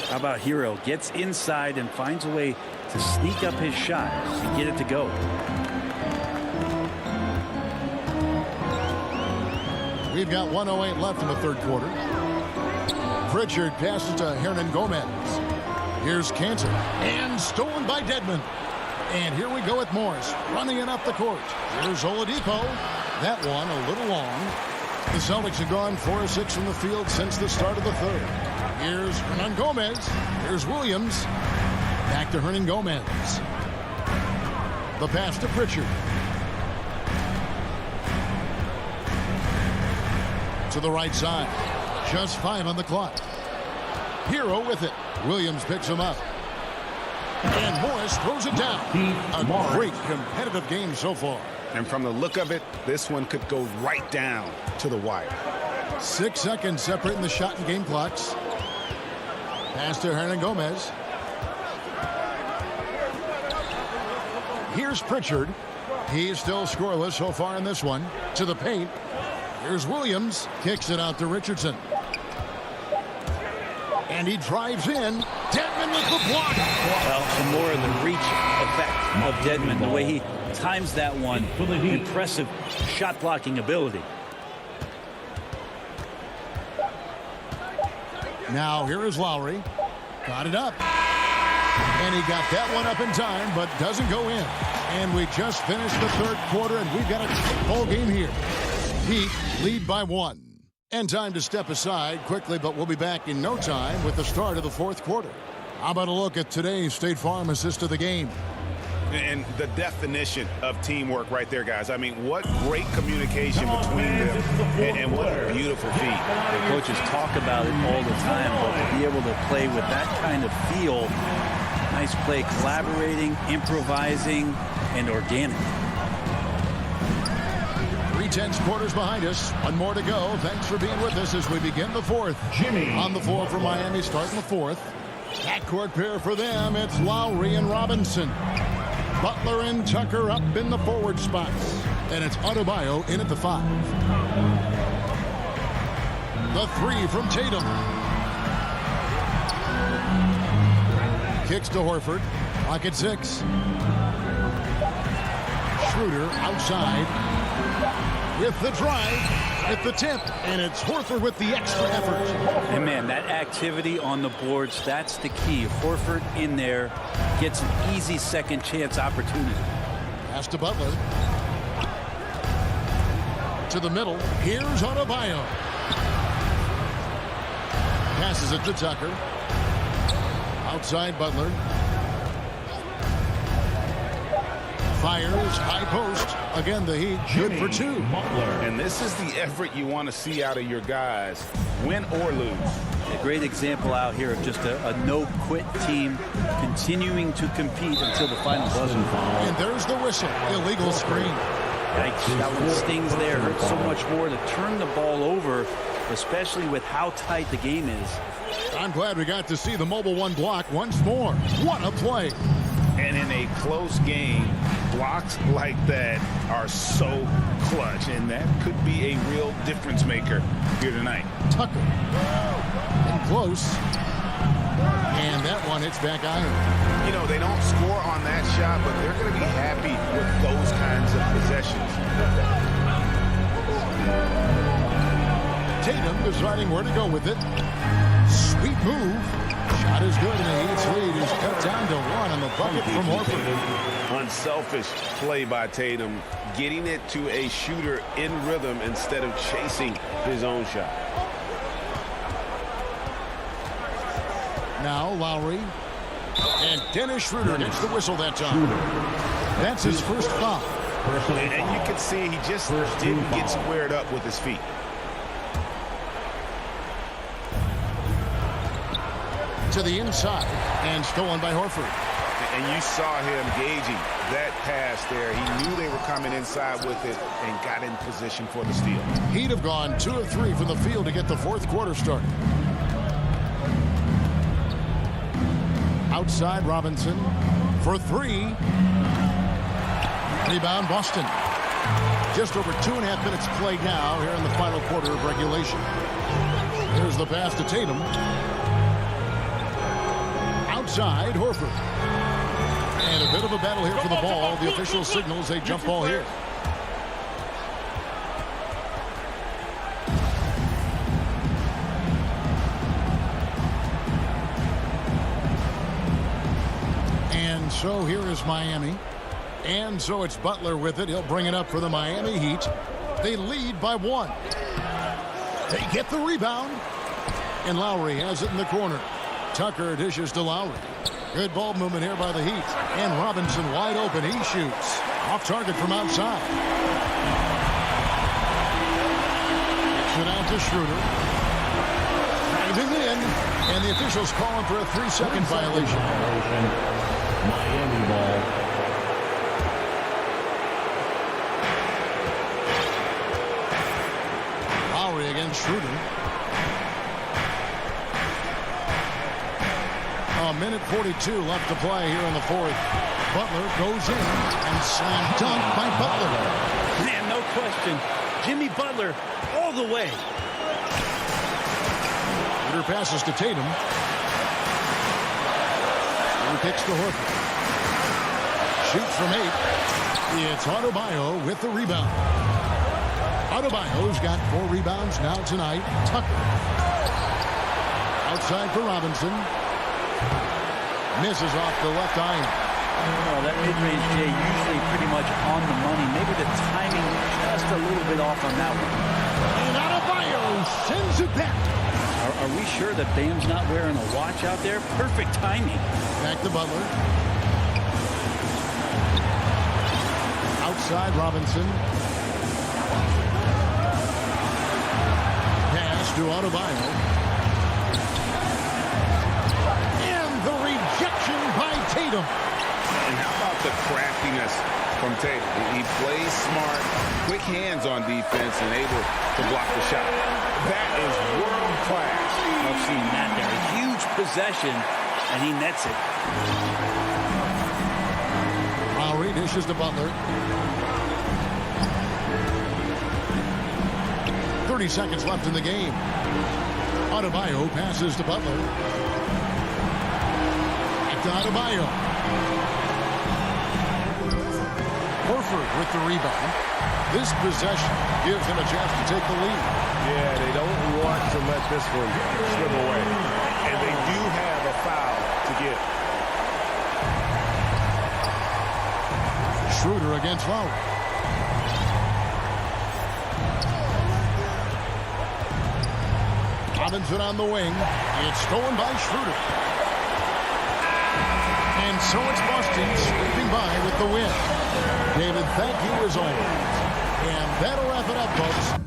How about Hero? Gets inside and finds a way to sneak up his shot and get it to go. We've got 1:08 left in the third quarter. Pritchard passes to Hernan Gomez. Here's Kanter. And stolen by Dedmon. And here we go with Morris running it up the court. Here's Oladipo. That one a little long. The Celtics have gone 4 of 6 from the field since the start of the third. Here's Hernan Gomez. Here's Williams. Back to Hernan Gomez. The pass to Pritchard. To the right side. Just 5 on the clock. Hero with it. Williams picks him up. And Morris throws it down. A great competitive game so far. And from the look of it, this one could go right down to the wire. 6 seconds separating the shot and game clocks. Pass to Hernan Gomez. Here's Pritchard. He's still scoreless so far in this one. To the paint. Here's Williams. Kicks it out to Richardson. And he drives in. Dedmon with the block. Well, some more of the reach effect of Dedmon. The way he times that one. Impressive shot blocking ability. Now here is Lowry. Got it up. And he got that one up in time, but doesn't go in. And we just finished the third quarter, and we've got a tight ball game here. Heat lead by 1. And time to step aside quickly, but we'll be back in no time with the start of the fourth quarter. How about a look at today's State Farm assist of the game? And the definition of teamwork right there, guys. I mean, what great communication between them, and what a beautiful feat. The coaches talk about it all the time, but to be able to play with that kind of feel, nice play, collaborating, improvising, and organic. 3/10 quarters behind us. One more to go. Thanks for being with us as we begin the fourth. Jimmy on the floor for Miami starting the fourth. Backcourt pair for them. It's Lowry and Robinson. Butler and Tucker up in the forward spots. And it's Adebayo in at the 5. The 3 from Tatum. Kicks to Horford. Clock at 6. Schroeder outside. With the drive, with the tip, and it's Horford with the extra effort. And man, that activity on the boards, that's the key. Horford in there gets an easy second chance opportunity. Pass to Butler. To the middle. Here's Adebayo. Passes it to Tucker. Outside Butler. Fires, high post. Again, the Heat good for 2. And this is the effort you want to see out of your guys, win or lose. A great example out here of just a no-quit team continuing to compete until the final buzzer. And there's the whistle. Illegal screen. Yikes, that one stings there. Hurts so much more to turn the ball over, especially with how tight the game is. I'm glad we got to see the mobile 1 block once more. What a play. And in a close game, blocks like that are so clutch, and that could be a real difference maker here tonight. Tucker. And close. And that one hits back iron. You know, they don't score on that shot, but they're going to be happy with those kinds of possessions. Tatum deciding where to go with it. Sweet move. Shot is good, and the Heat's lead is cut down to 1 on the bucket from Horford. Unselfish play by Tatum, getting it to a shooter in rhythm instead of chasing his own shot. Now Lowry. And Dennis Schroeder gets the whistle that time. That's his first foul. And you can see he just didn't get squared up with his feet. To the inside, and stolen by Horford. And you saw him gauging that pass there. He knew they were coming inside with it and got in position for the steal. He'd have gone 2 of 3 from the field to get the fourth quarter started. Outside Robinson for 3. Rebound Boston. Just over 2.5 minutes played now here in the final quarter of regulation. Here's the pass to Tatum. Outside Horford. And a bit of a battle here for the ball. The official signals a jump ball here. And so here is Miami. And so it's Butler with it. He'll bring it up for the Miami Heat. They lead by 1. They get the rebound. And Lowry has it in the corner. Tucker dishes to Lowry. Good ball movement here by the Heat. And Robinson wide open. He shoots. Off target from outside. Kicks it out to Schroeder. Driving in. And the officials calling for a 3-second violation. Miami ball. Lowry against Schroeder. A minute 42 left to play here in the fourth. Butler goes in and slam dunk by Butler. Man, no question. Jimmy Butler all the way. Schroeder passes to Tatum. And kicks to Horford. Shoots from 8. It's Adebayo with the rebound. Adebayo's got 4 rebounds now tonight. Tucker. Outside for Robinson. Misses off the left iron. Oh, that mid-range, Jay, usually pretty much on the money. Maybe the timing just a little bit off on that one. And Adebayo sends it back. Are we sure that Bam's not wearing a watch out there? Perfect timing. Back to Butler. Outside Robinson. Pass to Adebayo. By Tatum. And how about the craftiness from Tatum? He plays smart, quick hands on defense, and able to block the shot. That is world class. I've seen that there. A huge possession, and he nets it. Lowry dishes to Butler. 30 seconds left in the game. Adebayo passes to Butler. Adebayo. Horford with the rebound. This possession gives him a chance to take the lead. Yeah, they don't want to let this one slip away. And they do have a foul to get. Schroeder against Lowry. Robinson on the wing. It's stolen by Schroeder. And so it's Boston sweeping by with the win. David, thank you as always. And that'll wrap it up, folks.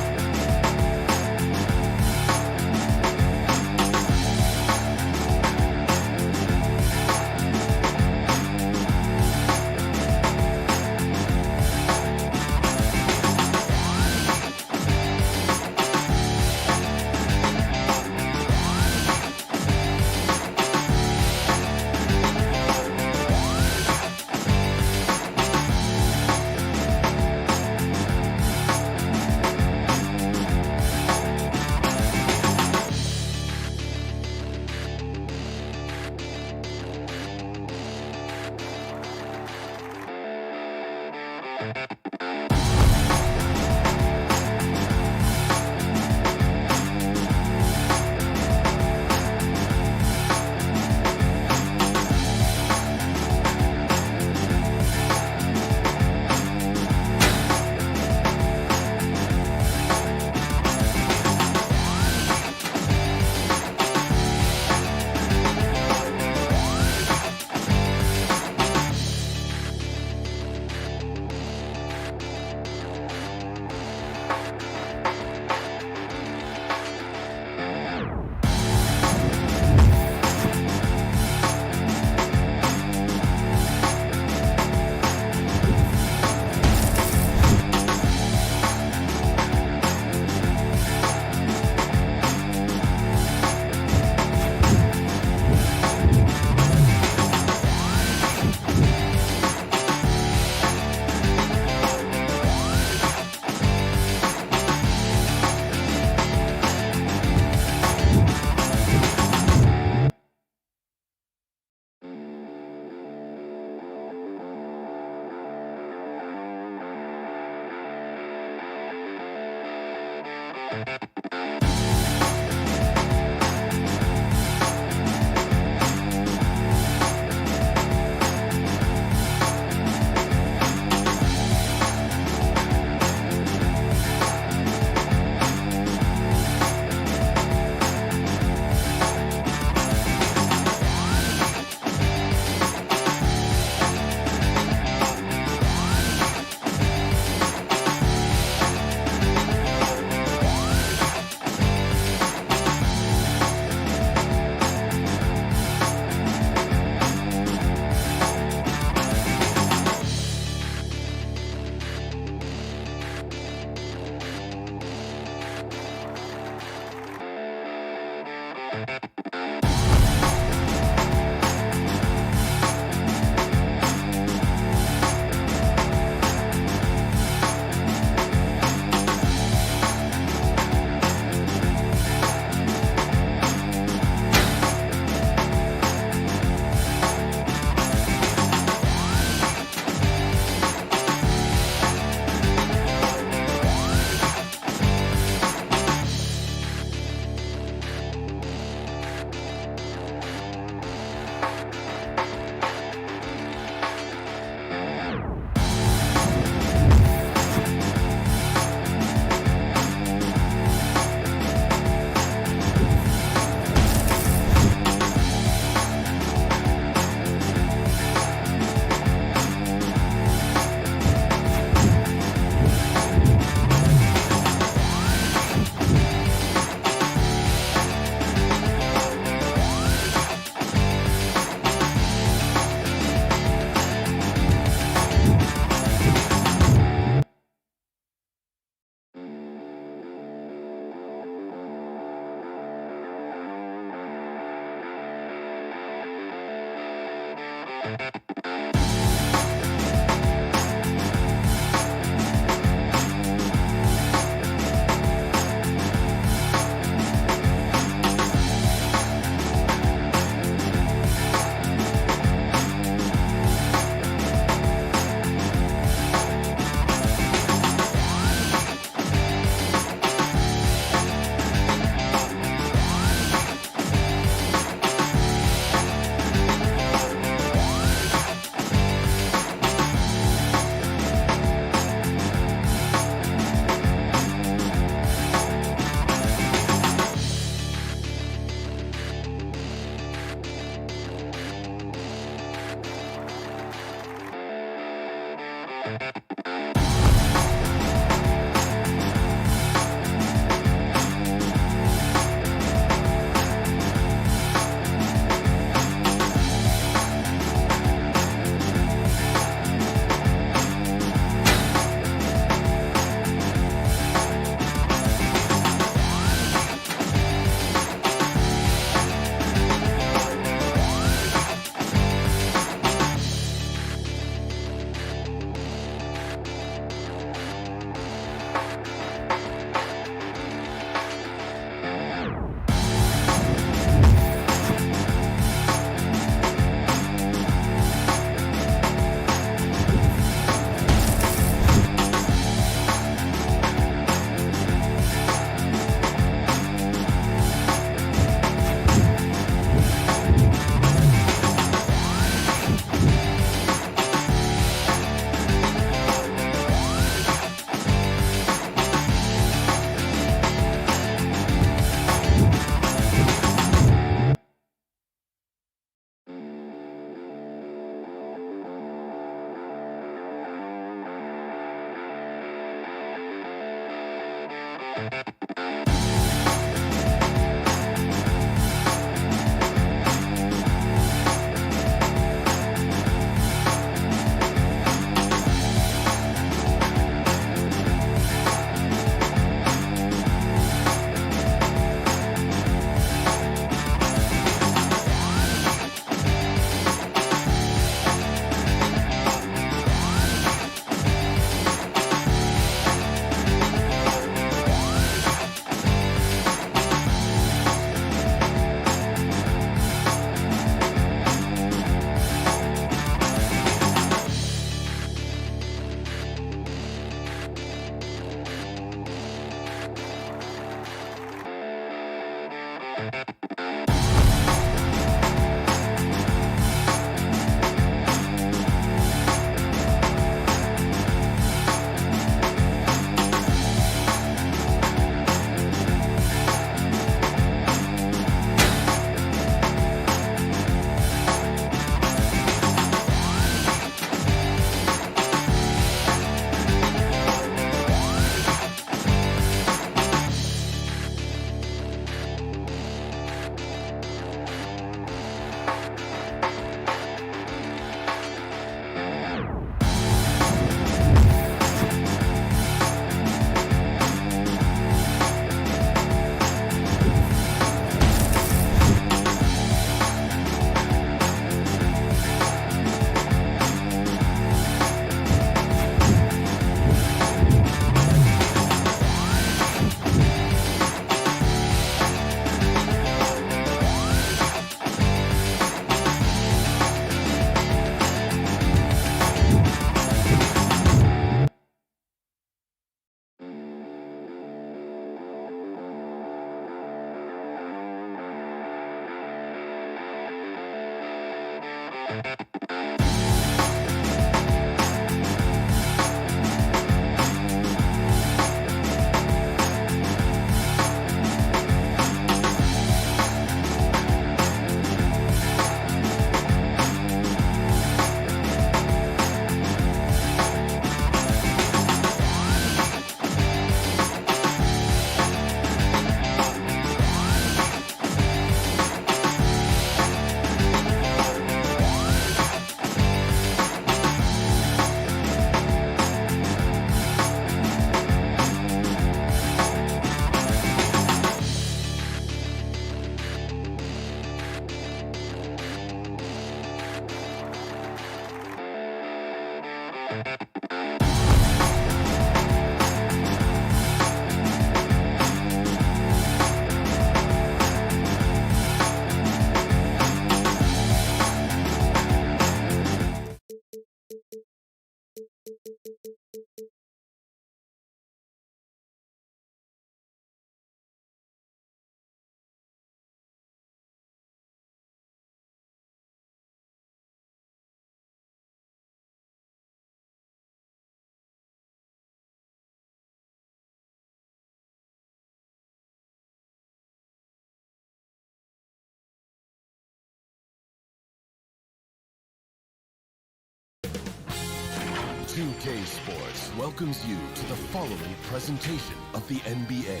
2K Sports welcomes you to the following presentation of the NBA.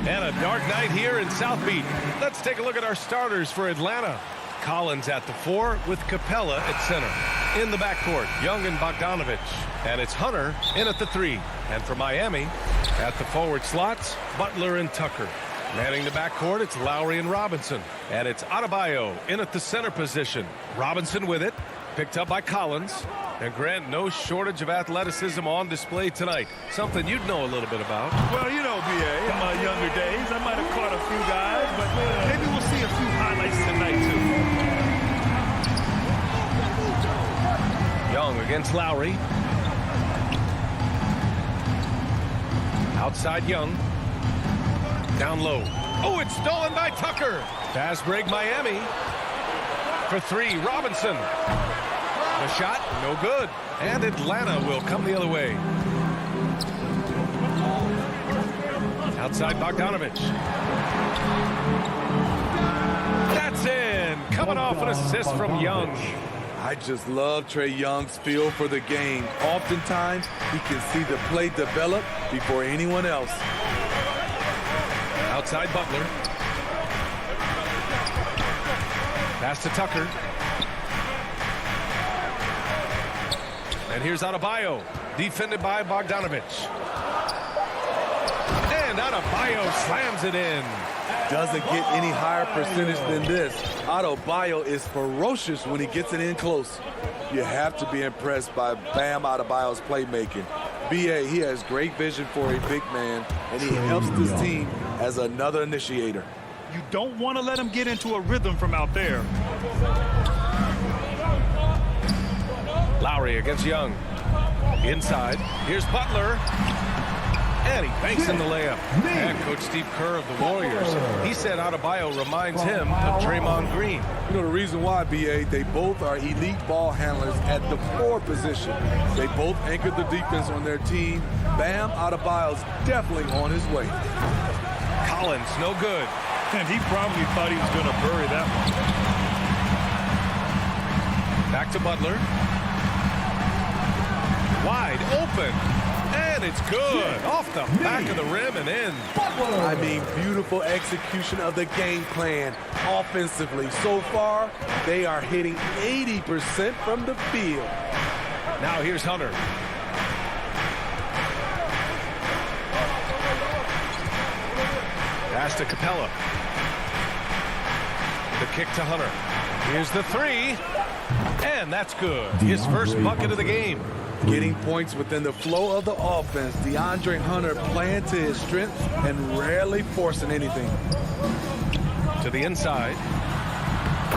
And a dark night here in South Beach. Let's take a look at our starters for Atlanta. Collins at the 4 with Capella at center. In the backcourt, Young and Bogdanovich. And it's Hunter in at the 3. And for Miami, at the forward slots, Butler and Tucker. Manning the backcourt, it's Lowry and Robinson. And it's Adebayo in at the center position. Robinson with it, picked up by Collins. And Grant, no shortage of athleticism on display tonight. Something you'd know a little bit about. Well, you know, B.A., in my younger days, I might have caught a few guys, but maybe we'll see a few highlights tonight, too. Young against Lowry. Outside Young. Down low. Oh, it's stolen by Tucker. Fast break Miami. For 3, Robinson. The shot, no good. And Atlanta will come the other way. Outside Bogdanovich. That's in. Coming off an assist from Young. I just love Trae Young's feel for the game. Oftentimes, he can see the play develop before anyone else. Outside Butler. Pass to Tucker. And here's Adebayo, defended by Bogdanovich. And Adebayo slams it in. Doesn't get any higher percentage than this. Adebayo is ferocious when he gets it in close. You have to be impressed by Bam Adebayo's playmaking. B.A., he has great vision for a big man, and he helps this team as another initiator. You don't want to let him get into a rhythm from out there. Lowry against Young. Inside, here's Butler. And he banks in the layup. And Coach Steve Kerr of the Warriors, he said Adebayo reminds him of Draymond Green. You know the reason why, B.A., they both are elite ball handlers at the 4 position. They both anchored the defense on their team. Bam Adebayo's definitely on his way. Collins, no good. And he probably thought he was going to bury that one. Back to Butler. Wide open. And it's good. Off the back of the rim and in. I mean, beautiful execution of the game plan offensively. So far, they are hitting 80% from the field. Now here's Hunter. Pass to Capella. The kick to Hunter. Here's the 3. And that's good. His first bucket of the game. Getting points within the flow of the offense. DeAndre Hunter playing to his strengths and rarely forcing anything. To the inside.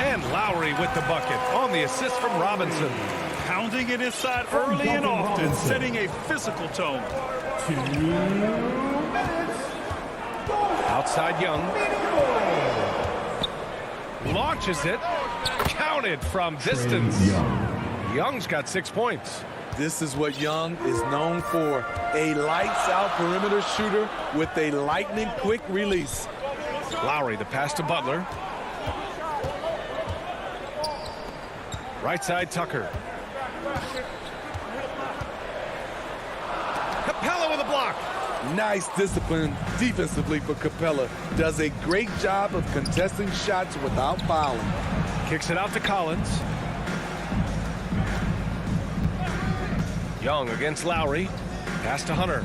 And Lowry with the bucket on the assist from Robinson. Pounding it inside early and often, setting a physical tone. 2 minutes. Outside Young. Launches it. Counted from distance. Young's got 6 points. This is what Young is known for. A lights-out perimeter shooter with a lightning-quick release. Lowry, the pass to Butler. Right side, Tucker. Capella with a block. Nice discipline defensively for Capella. Does a great job of contesting shots without fouling. Kicks it out to Collins. Young against Lowry. Pass to Hunter.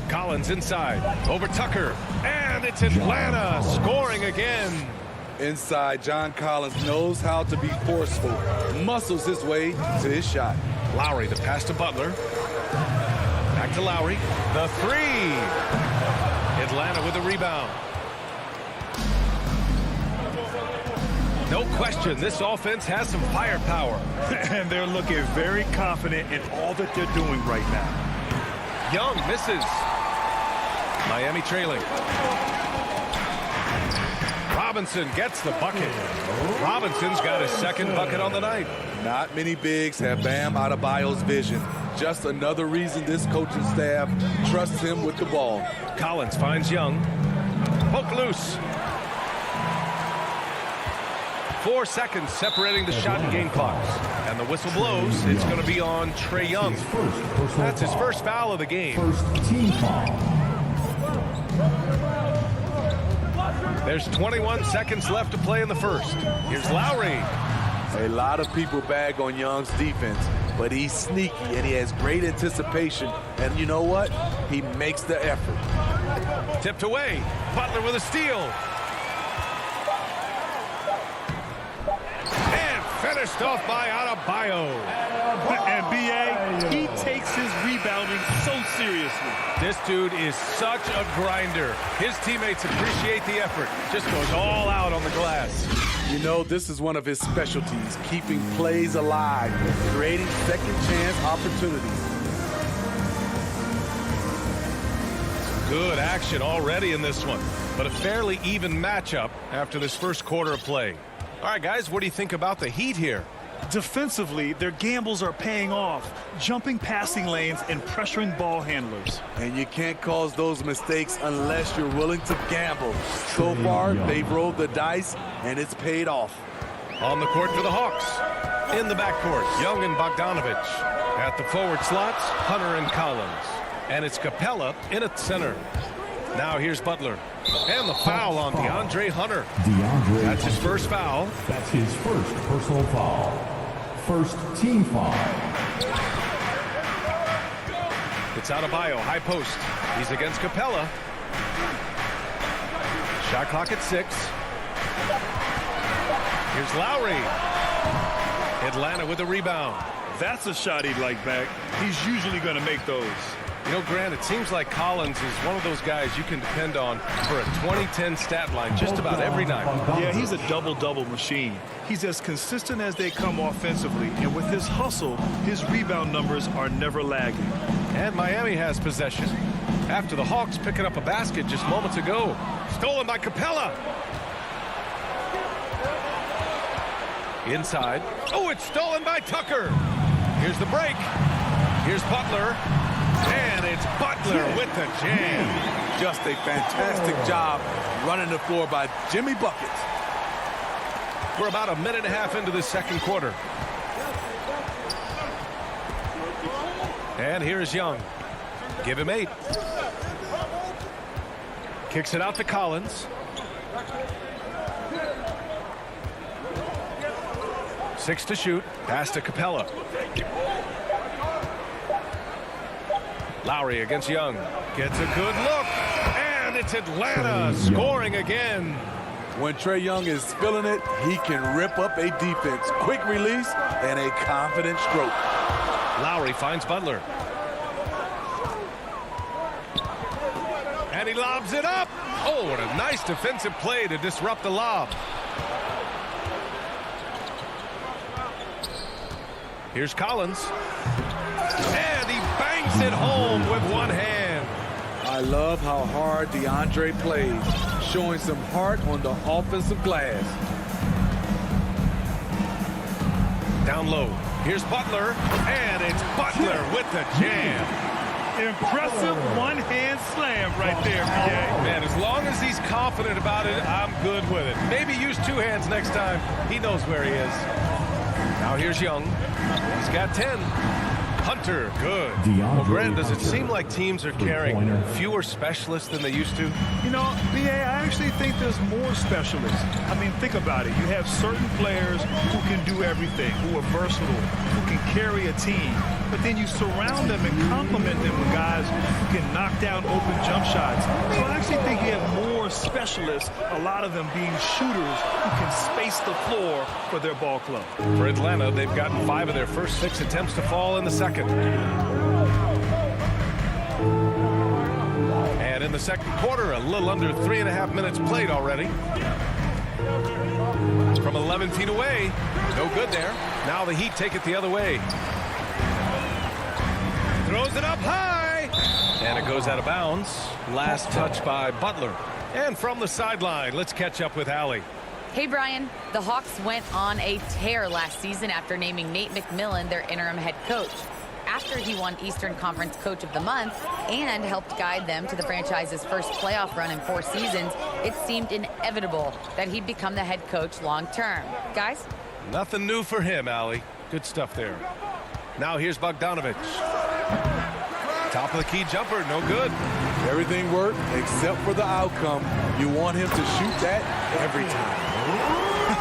Collins inside. Over Tucker. And it's Atlanta scoring again. Inside, John Collins knows how to be forceful. Muscles his way to his shot. Lowry, the pass to Butler. Back to Lowry. The 3. Atlanta with the rebound. No question, this offense has some firepower. And they're looking very confident in all that they're doing right now. Young misses. Miami trailing. Robinson gets the bucket. Robinson's got his second bucket on the night. Not many bigs have Bam Adebayo's vision. Just another reason this coaching staff trusts him with the ball. Collins finds Young. Poke loose. 4 seconds separating the shot and game clocks. And the whistle blows. It's going to be on Trae Young. That's his first foul of the game. First team foul. There's 21 seconds left to play in the first. Here's Lowry. A lot of people bag on Young's defense, but he's sneaky and he has great anticipation. And you know what? He makes the effort. Tipped away. Butler with a steal. Finished off by Adebayo. And B.A., he takes his rebounding so seriously. This dude is such a grinder. His teammates appreciate the effort. Just goes all out on the glass. You know, this is one of his specialties, keeping plays alive, creating second chance opportunities. Good action already in this one, but a fairly even matchup after this first quarter of play. All right, guys, what do you think about the Heat here? Defensively, their gambles are paying off, jumping passing lanes and pressuring ball handlers. And you can't cause those mistakes unless you're willing to gamble. So far, they've rolled the dice, and it's paid off. On the court for the Hawks. In the backcourt, Young and Bogdanovich. At the forward slots, Hunter and Collins. And it's Capella in at center. Now here's Butler. And the foul on DeAndre Hunter. That's his first foul. That's his first personal foul. First team foul. It's Adebayo, high post. He's against Capella. Shot clock at 6. Here's Lowry. Atlanta with a rebound. That's a shot he'd like back. He's usually going to make those. You know, Grant, it seems like Collins is one of those guys you can depend on for a 2010 stat line just about every night. Yeah, he's a double-double machine. He's as consistent as they come offensively, and with his hustle, his rebound numbers are never lagging. And Miami has possession after the Hawks picking up a basket just moments ago. Stolen by Capella. Inside. Oh, it's stolen by Tucker. Here's the break. Here's Butler. And it's Butler with the jam. Just a fantastic job running the floor by Jimmy Buckets. We're about a minute and a half into the second quarter. And here's Young. Give him 8. Kicks it out to Collins. 6 to shoot. Pass to Capella. Lowry against Young. Gets a good look. And it's Atlanta scoring again. When Trae Young is feeling it, he can rip up a defense. Quick release and a confident stroke. Lowry finds Butler. And he lobs it up. Oh, what a nice defensive play to disrupt the lob. Here's Collins. And he bangs it home with one hand. I love how hard DeAndre plays, showing some heart on the offensive glass. Down low. Here's Butler. And it's Butler with the jam. Impressive one-hand slam right there, PA. Man, as long as he's confident about it, I'm good with it. Maybe use 2 hands next time. He knows where he is. Now here's Young. He's got 10. Hunter, good. Well, Grant, does it seem like teams are carrying fewer specialists than they used to? You know, BA, I actually think there's more specialists. I mean, think about it. You have certain players who can do everything, who are versatile, who can carry a team. But then you surround them and complement them with guys who can knock down open jump shots. So I actually think you have more specialists, a lot of them being shooters who can space the floor for their ball club. For Atlanta, they've gotten 5 of their first 6 attempts to fall in the second. And in the second quarter, a little under 3.5 minutes played already. From 11 feet away, no good there. Now the Heat take it the other way. Throws it up high. And it goes out of bounds. Last touch by Butler. And from the sideline, let's catch up with Allie. Hey, Brian. The Hawks went on a tear last season after naming Nate McMillan their interim head coach. After he won Eastern Conference Coach of the Month and helped guide them to the franchise's first playoff run in 4 seasons, it seemed inevitable that he'd become the head coach long term. Guys? Nothing new for him, Allie. Good stuff there. Now here's Bogdanovic. Top of the key jumper, no good. Everything worked except for the outcome. You want him to shoot that every time.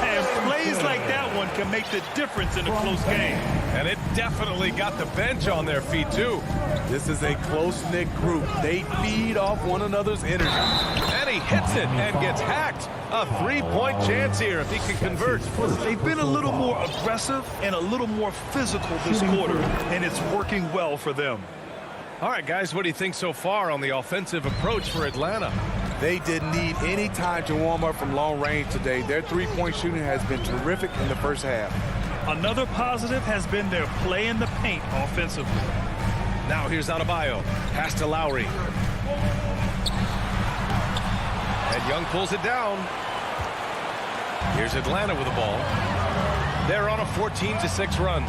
And plays like that one can make the difference in a close game. And it definitely got the bench on their feet, too. This is a close-knit group. They feed off one another's energy. And he hits it and gets hacked. A 3-point chance here if he can convert. They've been a little more aggressive and a little more physical this quarter, and it's working well for them. All right, guys, what do you think so far on the offensive approach for Atlanta? They didn't need any time to warm up from long range today. Their three-point shooting has been terrific in the first half. Another positive has been their play in the paint offensively. Now here's Adebayo. Pass to Lowry. And Young pulls it down. Here's Atlanta with the ball. They're on a 14-6 run.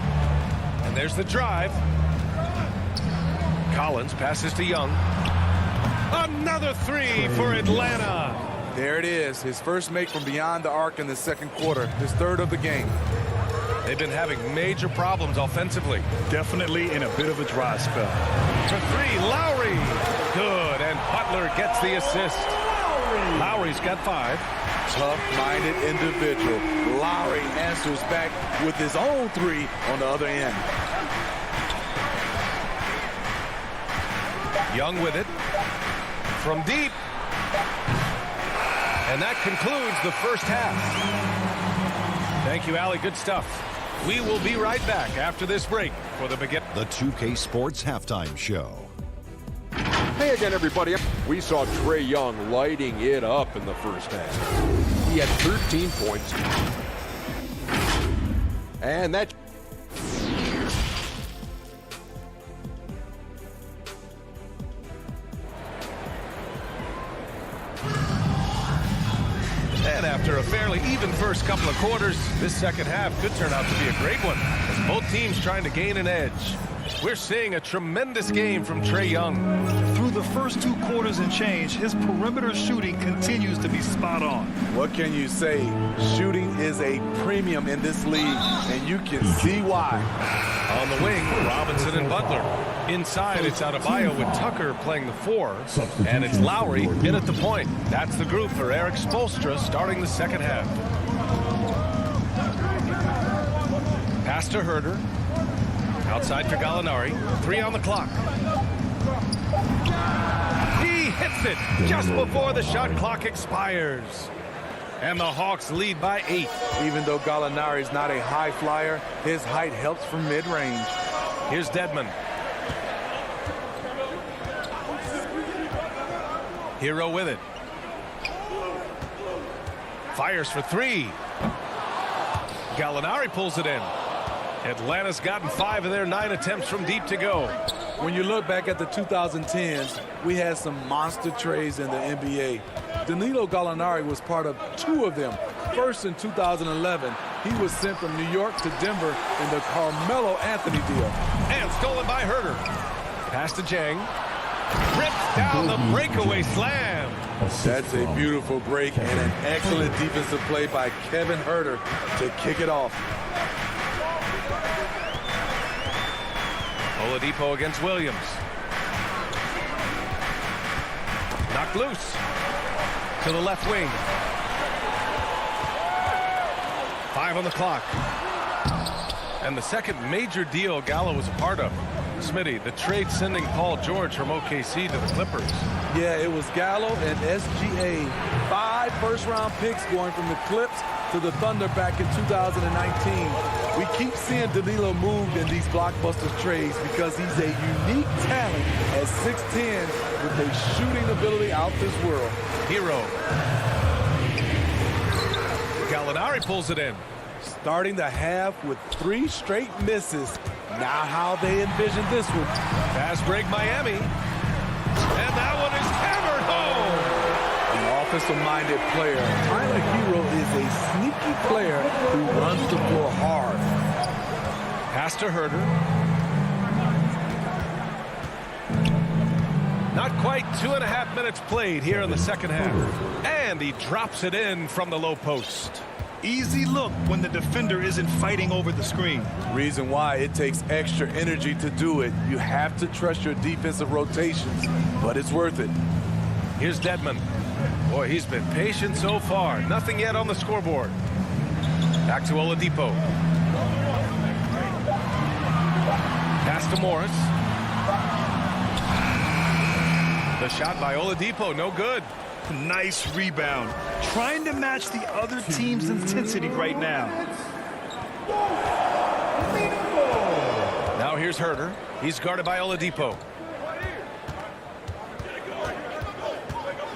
And there's the drive. Collins passes to Young. Another 3 for Atlanta. There it is. His first make from beyond the arc in the second quarter. His 3rd of the game. They've been having major problems offensively. Definitely in a bit of a dry spell. For 3, Lowry. Good, and Butler gets the assist. Lowry's got 5. Tough-minded individual. Lowry answers back with his own 3 on the other end. Young with it. From deep. And that concludes the first half. Thank you, Allie. Good stuff. We will be right back after this break for the 2K Sports Halftime Show. Hey again, everybody. We saw Trae Young lighting it up in the first half. He had 13 points. And that... And after a fairly even first couple of quarters, this second half could turn out to be a great one, as both teams trying to gain an edge. We're seeing a tremendous game from Trae Young. Through the first 2 quarters and change, his perimeter shooting continues to be spot on. What can you say? Shooting is a premium in this league, and you can see why. On the wing, Robinson and Butler. Inside, it's Adebayo with Tucker playing the 4, and it's Lowry in at the point. That's the group for Eric Spoelstra starting the second half. Pass to Herter. Outside for Gallinari. 3 on the clock. He hits it just before the shot clock expires. And the Hawks lead by 8. Even though Gallinari is not a high flyer, his height helps from mid-range. Here's Dedmon. Hero with it. Fires for 3. Gallinari pulls it in. Atlanta's gotten 5 of their 9 attempts from deep to go. When you look back at the 2010s, we had some monster trades in the NBA. Danilo Gallinari was part of 2 of them. First in 2011, he was sent from New York to Denver in the Carmelo Anthony deal. And stolen by Herter. Pass to Jang. Ripped down the breakaway slam. That's a beautiful break and an excellent defensive play by Kevin Herter to kick it off. Oladipo against Williams. Knocked loose. To the left wing. 5 on the clock. And the second major deal Gallo was a part of. Smitty, the trade sending Paul George from OKC to the Clippers. Yeah, it was Gallo and SGA. 5 first-round picks going from the Clips to the Thunder back in 2019. We keep seeing Danilo moved in these blockbuster trades because he's a unique talent at 6'10" with a shooting ability out this world. Hero. Gallinari pulls it in. Starting the half with 3 straight misses. Now how they envision this one. Fast break Miami. And that one is hammered home. An offensive-minded player. Tyler Hero is a sneaky player who runs the floor hard. Pass to Herter. Not quite 2.5 minutes played here in the second half. And he drops it in from the low post. Easy look when the defender isn't fighting over the screen. Reason why it takes extra energy to do it. You have to trust your defensive rotations, but it's worth it. Here's Dedmon. Boy, he's been patient so far. Nothing yet on the scoreboard. Back to Oladipo. Pass to Morris. The shot by Oladipo, no good. Nice rebound. Trying to match the other team's intensity right now. Now here's Herter. He's guarded by Oladipo.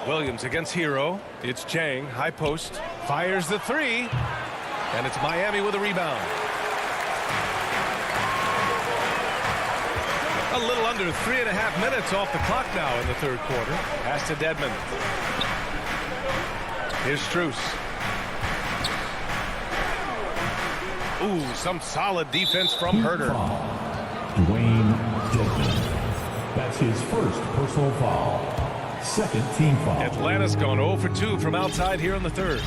Williams against Hero. It's Chang, high post. Fires the 3. And it's Miami with a rebound. A little under 3.5 minutes off the clock now in the third quarter. Pass to Dedmon. Here's Strus. Ooh, some solid defense from Herter. Dwayne Dedmon. That's his first personal foul. Second team foul. Atlanta's gone 0 for 2 from outside here in the third.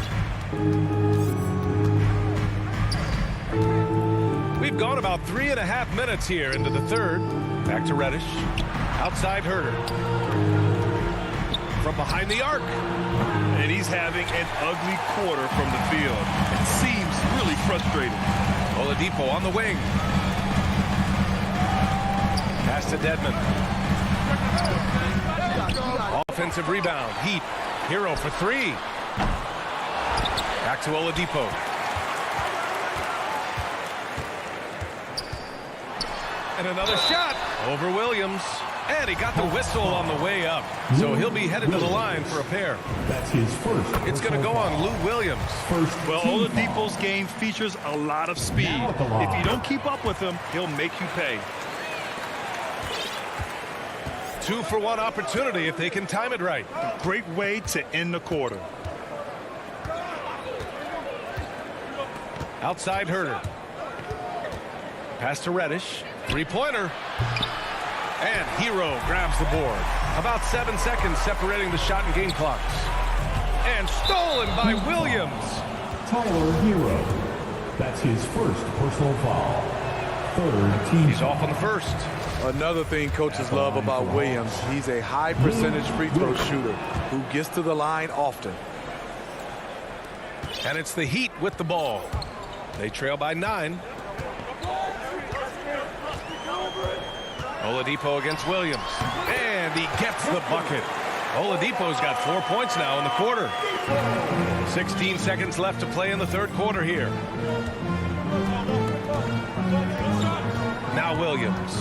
We've gone about 3.5 minutes here into the third. Back to Reddish. Outside Herter. From behind the arc. And he's having an ugly quarter from the field. It seems really frustrating. Oladipo on the wing. Pass to Dedmon. Offensive rebound. Heat. Hero for 3. Back to Oladipo. And another shot over Williams. And he got the whistle on the way up. So he'll be headed to the line for a pair. That's his first. It's going to go on Lou Williams. Well, Oladipo's game features a lot of speed. If you don't keep up with him, he'll make you pay. 2-for-1 opportunity if they can time it right. Great way to end the quarter. Outside Herder. Pass to Reddish. Three-pointer. And Hero grabs the board. About 7 seconds separating the shot and game clocks. And stolen by Williams. Tyler Hero. That's his first personal foul. Third team. He's off on the first. Another thing coaches love about Williams, he's a high percentage free throw shooter who gets to the line often. And it's the Heat with the ball. They trail by 9. Oladipo against Williams. And he gets the bucket. Oladipo's got 4 points now in the quarter. 16 seconds left to play in the third quarter here. Now Williams.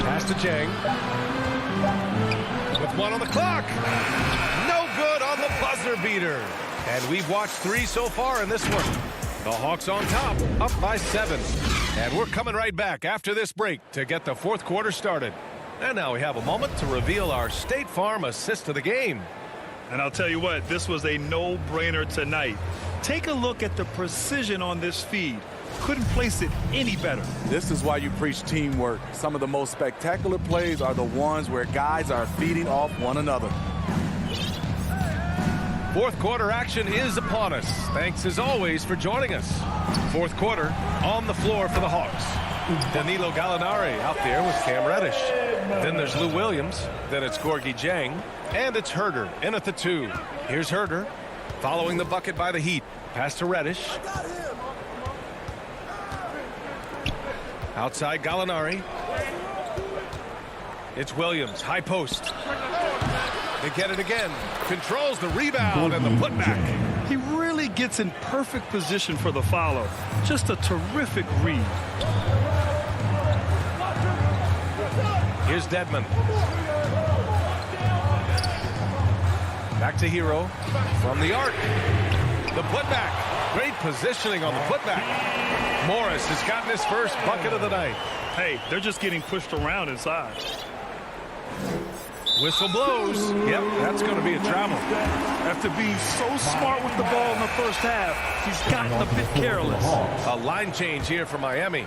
Pass to Jang. With 1 on the clock. No good on the buzzer beater. And we've watched 3 so far in this one. The Hawks on top, up by 7. And we're coming right back after this break to get the fourth quarter started. And now we have a moment to reveal our State Farm assist of the game. And I'll tell you what, this was a no-brainer tonight. Take a look at the precision on this feed. Couldn't place it any better. This is why you preach teamwork. Some of the most spectacular plays are the ones where guys are feeding off one another. Fourth quarter action is upon us. Thanks as always for joining us. Fourth quarter on the floor for the Hawks. Danilo Gallinari out there with Cam Reddish. Then there's Lou Williams. Then it's Gorgui Dieng. And it's Herder in at the 2. Here's Herder following the bucket by the Heat. Pass to Reddish. Outside Gallinari. It's Williams. High post. They get it again. Controls the rebound and the putback. He really gets in perfect position for the follow. Just a terrific read. Here's Dedmon. Back to Hero from the arc. The putback. Great positioning on the putback. Morris has gotten his first bucket of the night. Hey, they're just getting pushed around inside. Whistle blows. Yep, that's going to be a travel. After being so smart with the ball in the first half, he's gotten a bit careless. A line change here for Miami.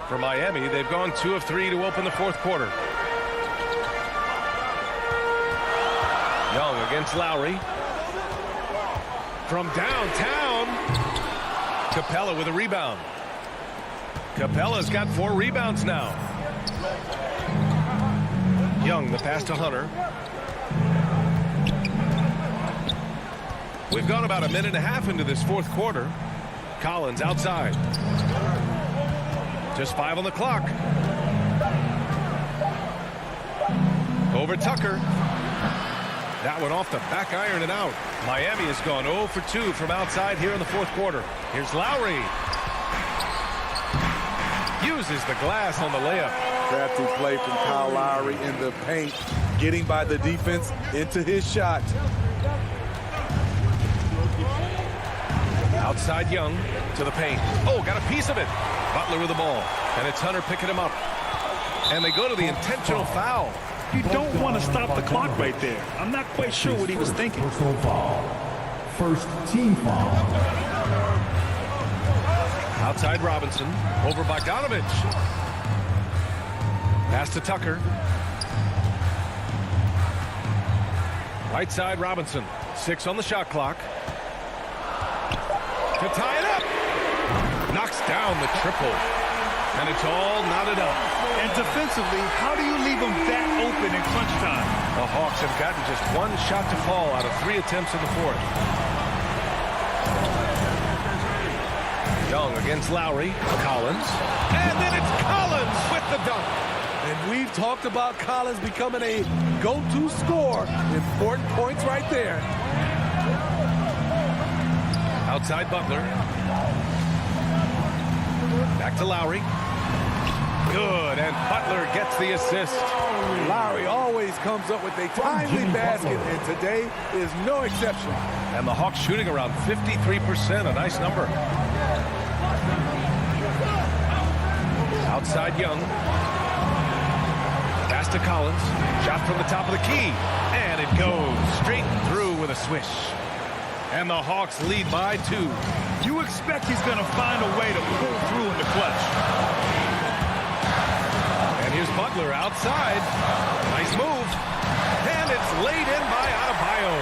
For Miami, they've gone 2 of 3 to open the fourth quarter. Young against Lowry. From downtown. Capella with a rebound. Capella's got 4 rebounds now. Young, the pass to Hunter. We've gone about a minute and a half into this fourth quarter. Collins outside. Just 5 on the clock. Over Tucker. That one off the back iron and out. Miami has gone 0 for 2 from outside here in the fourth quarter. Here's Lowry. Uses the glass on the layup. Crafty play from Kyle Lowry in the paint, getting by the defense into his shot. Outside Young to the paint. Oh, got a piece of it. Butler with the ball. And it's Hunter picking him up. And they go to the intentional foul. You don't want to stop the clock right there. I'm not quite sure what he was thinking. Personal foul. First team foul. Outside Robinson. Over Bogdanovich. Pass to Tucker. Right side Robinson. 6 on the shot clock. To tie it up. Knocks down the triple. And it's all knotted up. And defensively, how do you leave them that open in crunch time? The Hawks have gotten just 1 shot to fall out of 3 attempts in the fourth. Young against Lowry. Collins. And then it's Collins with the dunk. And we've talked about Collins becoming a go-to scorer. Important points right there. Outside Butler. Back to Lowry. Good, and Butler gets the assist. Lowry always comes up with a timely basket, and today is no exception. And the Hawks shooting around 53%, a nice number. Outside Young. Pass to Collins. Shot from the top of the key. And it goes straight through with a swish. And the Hawks lead by 2. You expect he's going to find a way to pull through in the clutch. And here's Butler outside. Nice move. And it's laid in by Adebayo.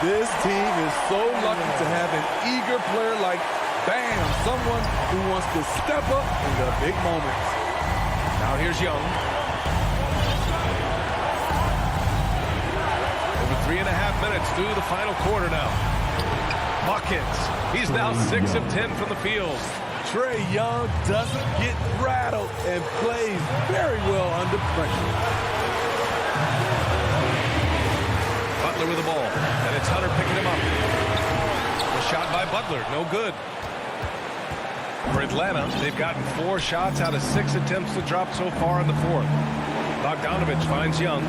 This team is so lucky to have an eager player like Bam, someone who wants to step up in the big moments. Now here's Young. Over 3.5 minutes through the final quarter now. Buckets. He's now 6 of 10 from the field. Trae Young doesn't get rattled and plays very well under pressure. Butler with the ball, and it's Hunter picking him up. A shot by Butler, no good. For Atlanta, they've gotten 4 shots out of 6 attempts to drop so far in the 4th. Bogdanovich finds Young.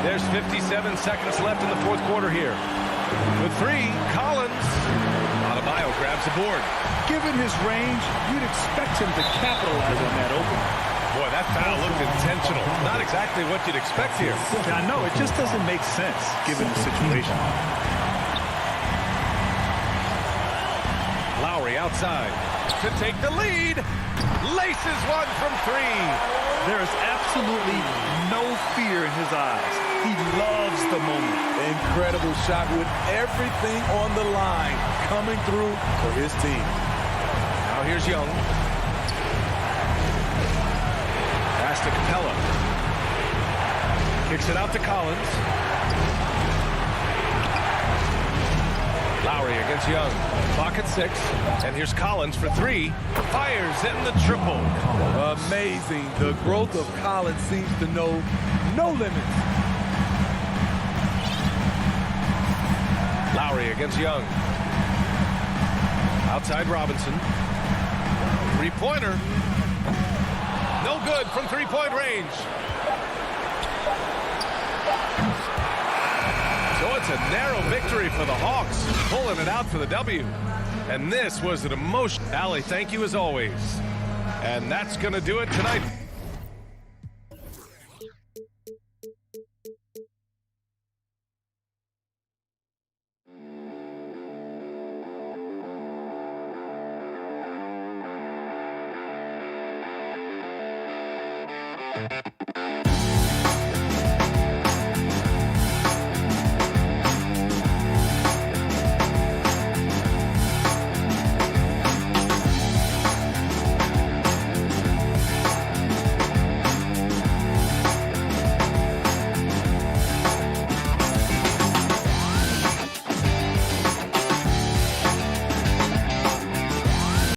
There's 57 seconds left in the 4th quarter here. With 3, Collins. Adebayo grabs the board. Given his range, you'd expect him to capitalize on that opening. Boy, that foul looked intentional. Not exactly what you'd expect here. I know, it just doesn't make sense given the situation. Lowry outside to take the lead. Laces one from 3. There is absolutely no fear in his eyes. He loves the moment. Incredible shot with everything on the line coming through for his team. Now here's Young. Pass to Capella. Kicks it out to Collins. Lowry against Young. Clock at 6. And here's Collins for 3. Fires in the triple. Amazing. The growth of Collins seems to know no limits. Lowry against Young. Outside Robinson. 3-pointer. No good from 3-point range. So it's a narrow victory for the Hawks, pulling it out for the W. And this was an emotional. Allie, thank you as always. And that's going to do it tonight.